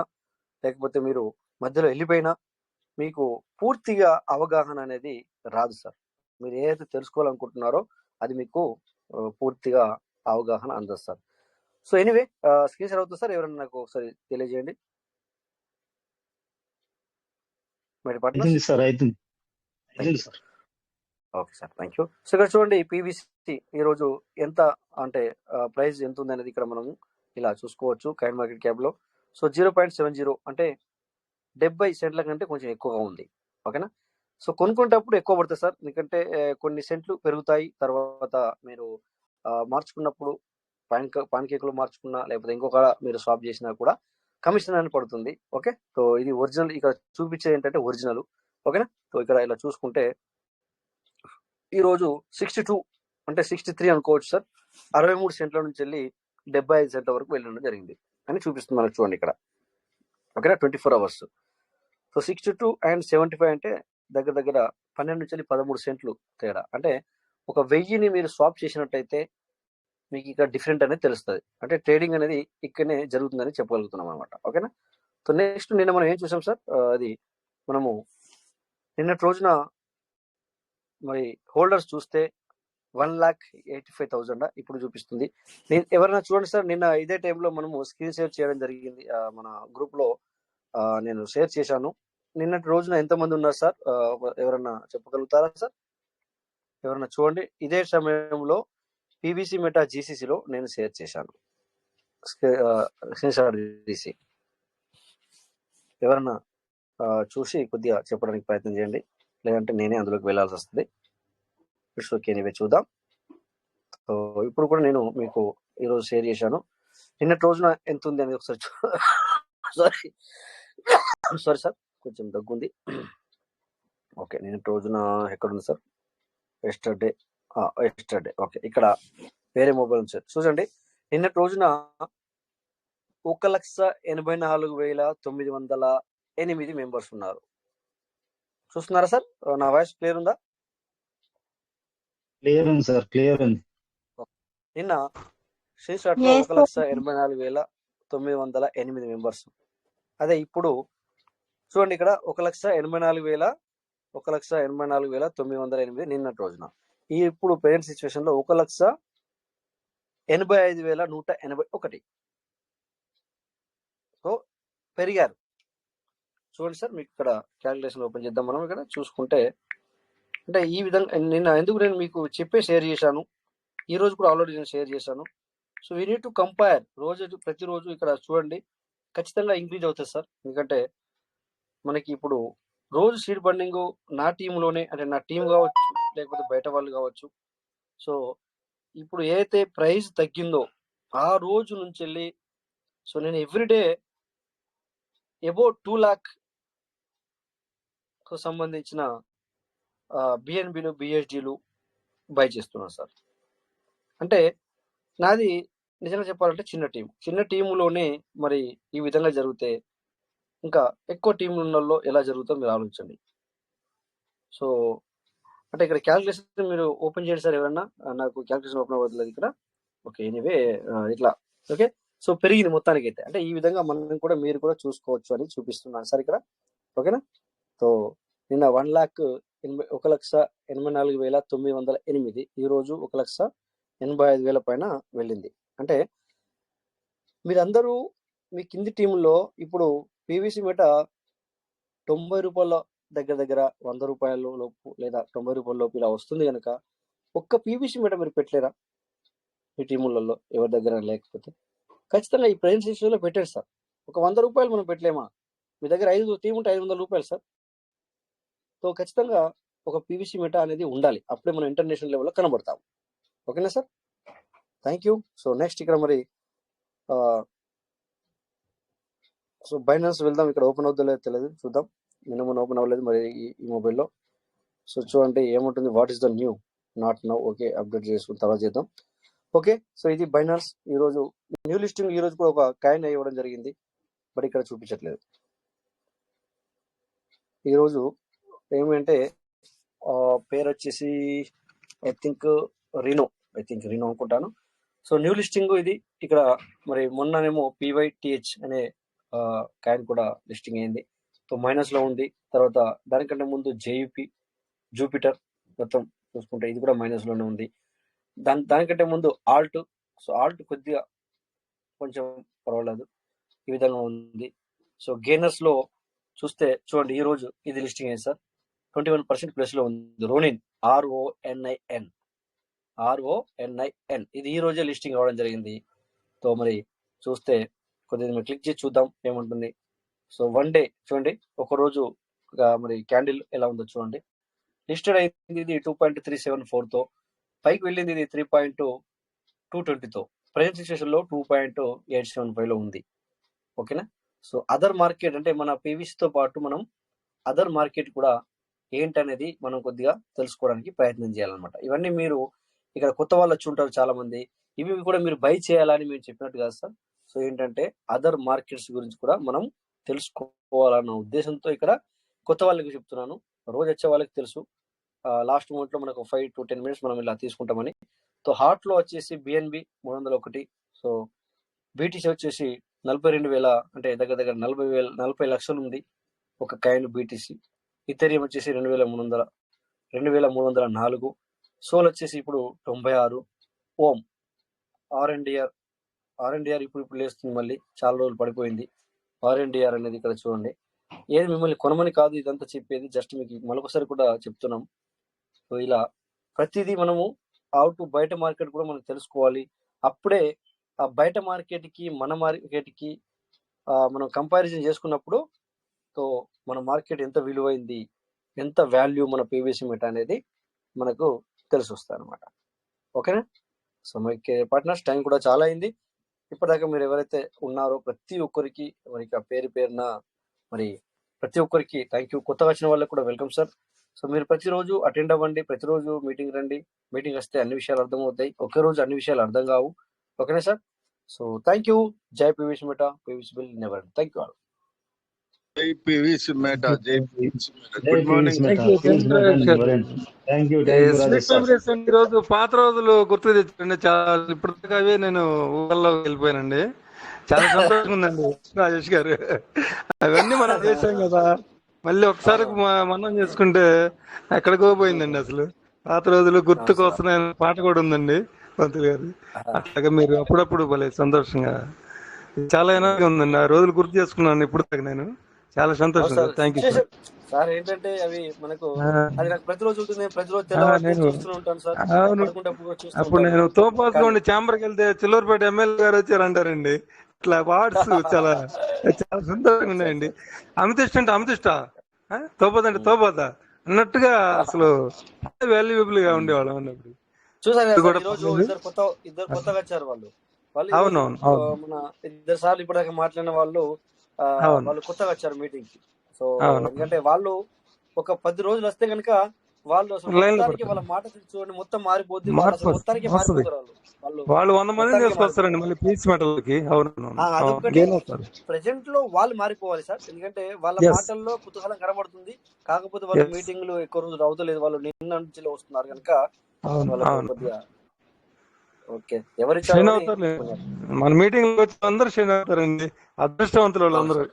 లేకపోతే మీరు మధ్యలో వెళ్ళిపోయినా మీకు పూర్తిగా అవగాహన అనేది రాదు సార్. మీరు ఏదైతే తెలుసుకోవాలనుకుంటున్నారో అది మీకు పూర్తిగా అవగాహన అందదు sir. So anyway screen share అవుతుంది సార్. ఎవరైనా నాకు ఒకసారి తెలియజేయండి. సార్ అవుతుంది sir. Okay sir, thank you. So ఇక్కడ చూడండి, పీవీసీ ఈరోజు ఎంత అంటే ప్రైస్ ఎంత ఉంది అనేది ఇక్కడ మనం ఇలా చూసుకోవచ్చు కాయిన్ మార్కెట్ క్యాప్ లో. సో 0.70 అంటే 70 సెంట్ల కంటే కొంచెం ఎక్కువగా ఉంది. ఓకేనా. సో కొనుక్కునేటప్పుడు ఎక్కువ పడుతుంది సార్, ఎందుకంటే కొన్ని సెంట్లు పెరుగుతాయి. తర్వాత మీరు మార్చుకున్నప్పుడు పాన్ కేకులు మార్చుకున్నా, లేకపోతే ఇంకొక మీరు స్వాప్ చేసినా కూడా కమిషన్ అని పడుతుంది. ఓకే. సో ఇది ఒరిజినల్, ఇక్కడ చూపించేది ఏంటంటే ఒరిజినల్. ఓకేనా. సో ఇక్కడ ఇలా చూసుకుంటే ఈరోజు 62 అంటే 63 అనుకోవచ్చు సార్. 63 సెంట్ల నుంచి వెళ్ళి 75 సెంట్ల వరకు వెళ్ళడం జరిగింది అని చూపిస్తుంది మనకు. చూడండి ఇక్కడ. ఓకేనా. 24 hours. సో 62 and 75 అంటే దగ్గర 12 నుంచి వెళ్ళి 13 సెంట్లు తేడా. అంటే ఒక 1000ని మీరు స్వాప్ చేసినట్టయితే మీకు ఇక్కడ డిఫరెంట్ అనేది తెలుస్తుంది. అంటే ట్రేడింగ్ అనేది ఇక్కడనే జరుగుతుందని చెప్పగలుగుతున్నాం అనమాట. ఓకేనా. సో నెక్స్ట్ నిన్న మనం ఏం చూసాం సార్, అది మనము నిన్నటి రోజున మరి హోల్డర్స్ చూస్తే 1,85,000 ఇప్పుడు చూపిస్తుంది. ఎవరైనా చూడండి సార్, నిన్న ఇదే టైంలో మనము స్క్రీన్ షేర్ చేయడం జరిగింది మన గ్రూప్ లో. నేను షేర్ చేశాను. నిన్నటి రోజున ఎంతమంది ఉన్నారు సార్, ఎవరన్నా చెప్పగలుగుతారా సార్? ఎవరన్నా చూడండి. ఇదే సమయంలో పీవీసీ మెటా జీసీసీలో నేను షేర్ చేశాను. స్క్రీన్ షాట్ తీసి ఎవరన్నా చూసి కొద్దిగా చెప్పడానికి ప్రయత్నం చేయండి, లేదంటే నేనే అందులోకి వెళ్ళాల్సి వస్తుంది. ఇట్స్ ఓకే, ఎనీవే చూద్దాం. సో ఇప్పుడు కూడా నేను మీకు ఈరోజు షేర్ చేశాను. నిన్నటి రోజున ఎంత ఉంది అనేది ఒకసారి సారీ సార్, కొంచెం దగ్గుంది. ఓకే, నిన్నటి రోజున ఎక్కడుంది సార్? ఎస్టర్డే. ఓకే, ఇక్కడ వేరే మొబైల్ ఉంది సార్. చూడండి, నిన్నటి రోజున 1,84,908 మెంబర్స్ ఉన్నారు. చూస్తున్నారా సార్? నా వాయిస్ క్లియర్ ఉందా? క్లియర్ ఉంది సార్, క్లియర్ ఉంది. నిన్న శ్రీస్టార్ట్ లో 1,84,908 మెంబర్స్. అదే ఇప్పుడు చూడండి, ఇక్కడ 1,84,908 నిన్నటి రోజున. ఇప్పుడు ప్రజెంట్ సిచ్యువేషన్ లో 1,80,000 85,181. సో పెరిగారు. చూడండి సార్, మీకు ఇక్కడ క్యాలిక్యులేషన్ ఓపెన్ చేద్దాం మనం. ఇక్కడ చూసుకుంటే అంటే ఈ విధంగా నేను మీకు షేర్ చేశాను, ఈ రోజు కూడా ఆల్రెడీ నేను షేర్ చేశాను. So we need to compare ప్రతిరోజు ఇక్కడ చూడండి, ఖచ్చితంగా ఇంక్రీజ్ అవుతుంది సార్. ఎందుకంటే మనకి ఇప్పుడు రోజు సీడ్ బండింగ్ నా టీంలోనే, అంటే నా టీం కావచ్చు లేకపోతే బయట వాళ్ళు కావచ్చు. సో ఇప్పుడు ఏదైతే ప్రైస్ తగ్గిందో ఆ రోజు నుంచి వెళ్ళి సో నేను ఎవ్రీడే అబౌట్ 2 lakh సంబంధించిన బిఎన్బిలు బిఎస్డీలు బై చేస్తున్నాను సార్. అంటే నాది నిజంగా చెప్పాలంటే చిన్న టీములోనే మరి ఈ విధంగా జరిగితే ఇంకా ఎక్కువ టీంలలో ఎలా జరుగుతుందో మీరు ఆలోచించండి. సో అంటే ఇక్కడ క్యాలిక్యులేషన్ మీరు ఓపెన్ చేయండి సార్. ఎవరన్నా నాకు క్యాలిక్యులేషన్ ఓపెన్ అవ్వట్లేదు ఇక్కడ. ఓకే, ఎనీవే ఇట్లా ఓకే. సో పెరిగింది మొత్తానికి అయితే. అంటే ఈ విధంగా మనం కూడా మీరు కూడా చూసుకోవచ్చు అని చూపిస్తున్నాను సార్ ఇక్కడ. ఓకేనా? సో నిన్న 1,84,908. ఈ రోజు 1,85,000 పైన వెళ్ళింది. అంటే మీరందరూ మీ కింది టీంలో ఇప్పుడు పీవీసీ మెట 90 రూపాయల దగ్గర 100 రూపాయల లోపు లేదా 90 రూపాయల లోపు ఇలా వస్తుంది కనుక ఒక్క పీవీసీ మెట మీరు పెట్టలేరా మీ టీములలో? ఎవరి దగ్గర లేకపోతే ఖచ్చితంగా ఈ ప్రైస్ ఇష్యూలో పెట్టారు సార్. ఒక 100 రూపాయలు మనం పెట్టలేమా? మీ దగ్గర 5 టీం ఉంటే 500 రూపాయలు సార్. సో ఖచ్చితంగా ఒక పీవీసీ మెట అనేది ఉండాలి, అప్పుడే మనం ఇంటర్నేషనల్ లెవెల్లో కనబడతాం. ఓకేనా sir? Thank you. So next ఇక్కడ మరి సో బైనాన్స్ వెళ్దాం. ఇక్కడ ఓపెన్ అవుతుందో లేదో తెలియదు, చూద్దాం. మినిమం ఓపెన్ అవ్వలేదు మరి ఈ మొబైల్లో. సో చూడండి ఏముంటుంది, what is the new, not now. Okay, update చేసుకుని తర్వాత చేద్దాం. ఓకే, సో ఇది బైనాన్స్ ఈరోజు న్యూ లిస్టింగ్. ఈరోజు కూడా ఒక కాయిన్ ఇవ్వడం జరిగింది, బట్ ఇక్కడ చూపించట్లేదు. ఈరోజు ఏమంటే పేరు వచ్చేసి ఐ థింక్ రినో అనుకుంటాను. సో న్యూ లిస్టింగ్ ఇది. ఇక్కడ మరి మొన్ననేమో PYTH అనే కాయిన్ కూడా లిస్టింగ్ అయింది. సో మైనస్ లో ఉంది. తర్వాత దానికంటే ముందు జూపిటర్ మొత్తం చూసుకుంటే ఇది కూడా మైనస్ లోనే ఉంది. దానికంటే ముందు ఆల్ట్. సో ఆల్ట్ కొద్దిగా కొంచెం పర్వాలేదు, ఈ విధంగా ఉంది. సో గెయినర్స్ లో చూస్తే చూడండి, ఈ రోజు ఇది లిస్టింగ్ అయింది సార్. 21% ప్లస్ లో ఉంది. రోనిన్ RONIN ఇది ఈ రోజే లిస్టింగ్ అవ్వడం జరిగింది. సో మరి చూస్తే కొద్దిగా మీరు క్లిక్ చేసి చూద్దాం ఏముంటుంది. సో 1 డే చూడండి, ఒక రోజు మరి క్యాండిల్ ఎలా ఉందో చూడండి. లిస్టెడ్ అయింది ఇది 2.374తో, పైకి వెళ్ళింది ఇది 3.220తో. ప్రెజెంట్ సిచ్యువేషన్ లో 2.875లో ఉంది. ఓకేనా? సో అదర్ మార్కెట్ అంటే మన పీవీసీతో పాటు మనం అదర్ మార్కెట్ కూడా ఏంటనేది మనం కొద్దిగా తెలుసుకోవడానికి ప్రయత్నం చేయాలన్నమాట. ఇవన్నీ మీరు ఇక్కడ కొత్త వాళ్ళు వచ్చి ఉంటారు చాలా మంది, ఇవి కూడా మీరు బై చేయాలని మేము చెప్పినట్టు కాదు సార్. సో ఏంటంటే అదర్ మార్కెట్స్ గురించి కూడా మనం తెలుసుకోవాలన్న ఉద్దేశంతో ఇక్కడ కొత్త వాళ్ళకి చెప్తున్నాను. రోజు వచ్చే వాళ్ళకి తెలుసు, లాస్ట్ మూమెంట్ లో మనకు 5 to 10 minutes మనం ఇలా తీసుకుంటామని. సో హాట్ లో వచ్చేసి BNB 301. సో BTC వచ్చేసి 42,000, అంటే దగ్గర 40 లక్షలు ఉంది ఒక కాయిన్ BTC. ఇథెరియం వచ్చేసి 2,304. సోల్ వచ్చేసి ఇప్పుడు 96. ఓం RNDR ఇప్పుడు లేస్తుంది, మళ్ళీ చాలా రోజులు పడిపోయింది. RNDR అనేది ఇక్కడ చూడండి. ఏది మిమ్మల్ని కొనమని కాదు ఇదంతా చెప్పేది, జస్ట్ మీకు మరొకసారి కూడా చెప్తున్నాం. సో ఇలా ప్రతిదీ మనము బయట మార్కెట్ కూడా మనం తెలుసుకోవాలి. అప్పుడే ఆ బయట మార్కెట్ కి మన మార్కెట్ కి మనం కంపారిజన్ చేసుకున్నప్పుడు సో మన మార్కెట్ ఎంత విలువైంది, ఎంత వాల్యూ మన పీవీసీ మెట అనేది మనకు తెలిసి వస్తుంది అనమాట. ఓకేనా? సో మీకు పార్ట్నర్స్ టైం కూడా చాలా అయింది. ఇప్పటిదాకా మీరు ఎవరైతే ఉన్నారో ప్రతి ఒక్కరికి మరి పేరున మరి ప్రతి ఒక్కరికి థ్యాంక్ యూ. కొత్తగా వచ్చిన వాళ్ళకి కూడా వెల్కమ్ సార్. సో మీరు ప్రతిరోజు అటెండ్ అవ్వండి, ప్రతిరోజు మీటింగ్ రండి. మీటింగ్ వస్తే అన్ని విషయాలు అర్థమవుతాయి, ఒకే రోజు అన్ని విషయాలు అర్థం కావు. ఓకేనా సార్? So thank you. జై PVC Meta, PVC will never. Thank you all. జై పీవీసీ మెట, జై పీవీసీ మెట. జై good morning. PVC Meta. Thank you Rajesh sir. ఈ రోజు పాత రోజులు గుర్తు తెచ్చుకోండి. చాలా ఇప్పటిదాకా అవే నేను ఊళ్ళో వెళ్ళిపోయానండి. చాలా సంతోషంగా ఉందండి రాజేష్ గారు. అవన్నీ మనం చేసాం కదా, మళ్ళీ ఒకసారి మనం చేసుకుంటే ఎక్కడికో పోయిందండి. అసలు పాత రోజులు గుర్తుకొస్తున్నాయని పాట కూడా ఉందండి. పంతులు గారు. అట్లాగా మీరు అప్పుడప్పుడు భలే సంతోషంగా, చాలా ఎనర్జీ ఉందండి. ఆ రోజులు గుర్తు చేసుకున్నాను ఇప్పుడు దాకా నేను. చాలా సంతోషం. Thank you sir. సార్ ఏంటంటే అవి మనకు అది నాకు ప్రతిరోజు ఉంటుంది. నేను ప్రతిరోజు నేను చూస్తూనే ఉంటాను సార్. అవును, పడుకుంటప్పుడు కూడా చూస్తూ అప్పుడు ఉంటాను. నేను తోపాసుకోండి ఛాంబర్కి వెళ్తే చిల్లూరుపేట ఎమ్మెల్యే గారు వచ్చారు అంటారండి. ఇట్లా వార్డ్స్ చాలా చాలా సంతోషంగా ఉన్నాయండి. అమితిష్ట అంటే అమితిష్ట, తోపత అంటే తోపత అన్నట్టుగా అసలు వాల్యుయబుల్ గా ఉండేవాళ్ళం అన్నప్పుడు. చూసారు ఇప్పుడు కదా కూడా సార్, ఈరోజు పర్లేదు. ఇద్దరు కొత్తగా వచ్చారు వాళ్ళు. ఈరోజు అవునవును అవును మన 2 సార్లు ఇప్పటిదాకా మాట్లాడిన వాళ్ళు అవును వాళ్ళు కొత్తగా వచ్చారు మీటింగ్ కి. సో అవును ఎందుకంటే వాళ్ళు ఒక 10 రోజులు వస్తే కనుక వాళ్ళు అసలు లైన్ లో మొత్తానికి వాళ్ళ పడతారు. మాట చూడండి మొత్తం మారిపోద్ది. వాళ్ళు మార్పు అసలు మొత్తానికి వస్తుంది. మారిపోతారు. వాళ్ళు వాళ్ళు 100 మందిని మొత్తానికి తీసుకొస్తారండి మళ్ళీ పీస్ మెటల్కి. అవునవును అదొకటి గెయిన్ అవుతారు. ప్రెసెంట్ లో వాళ్ళు మారిపోవాలి సార్. ఎందుకంటే వాళ్ళ ఎస్ మాటల్లో కుతూహలం కనబడుతుంది. కాకపోతే వాళ్ళు ఎస్ మీటింగ్లు ఎక్కువ రోజులు అవుతలేదు. వాళ్ళు నిన్న నుంచి వస్తున్నారు కనుక అవును వాళ్ళకు అవును కొద్దిగా ఓకే ఎవరిచ్చారో షైన్ అని అవుతారు. కొంచెం మన మీటింగ్ వచ్చి అందరూ షైన్ అవుతారండి. అదృష్టవంతులు అవును వాళ్ళందరూ. సార్,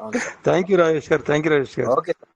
అవును sir. Thank you Rajesh garu. Thank you Rajesh గారు. Okay sir.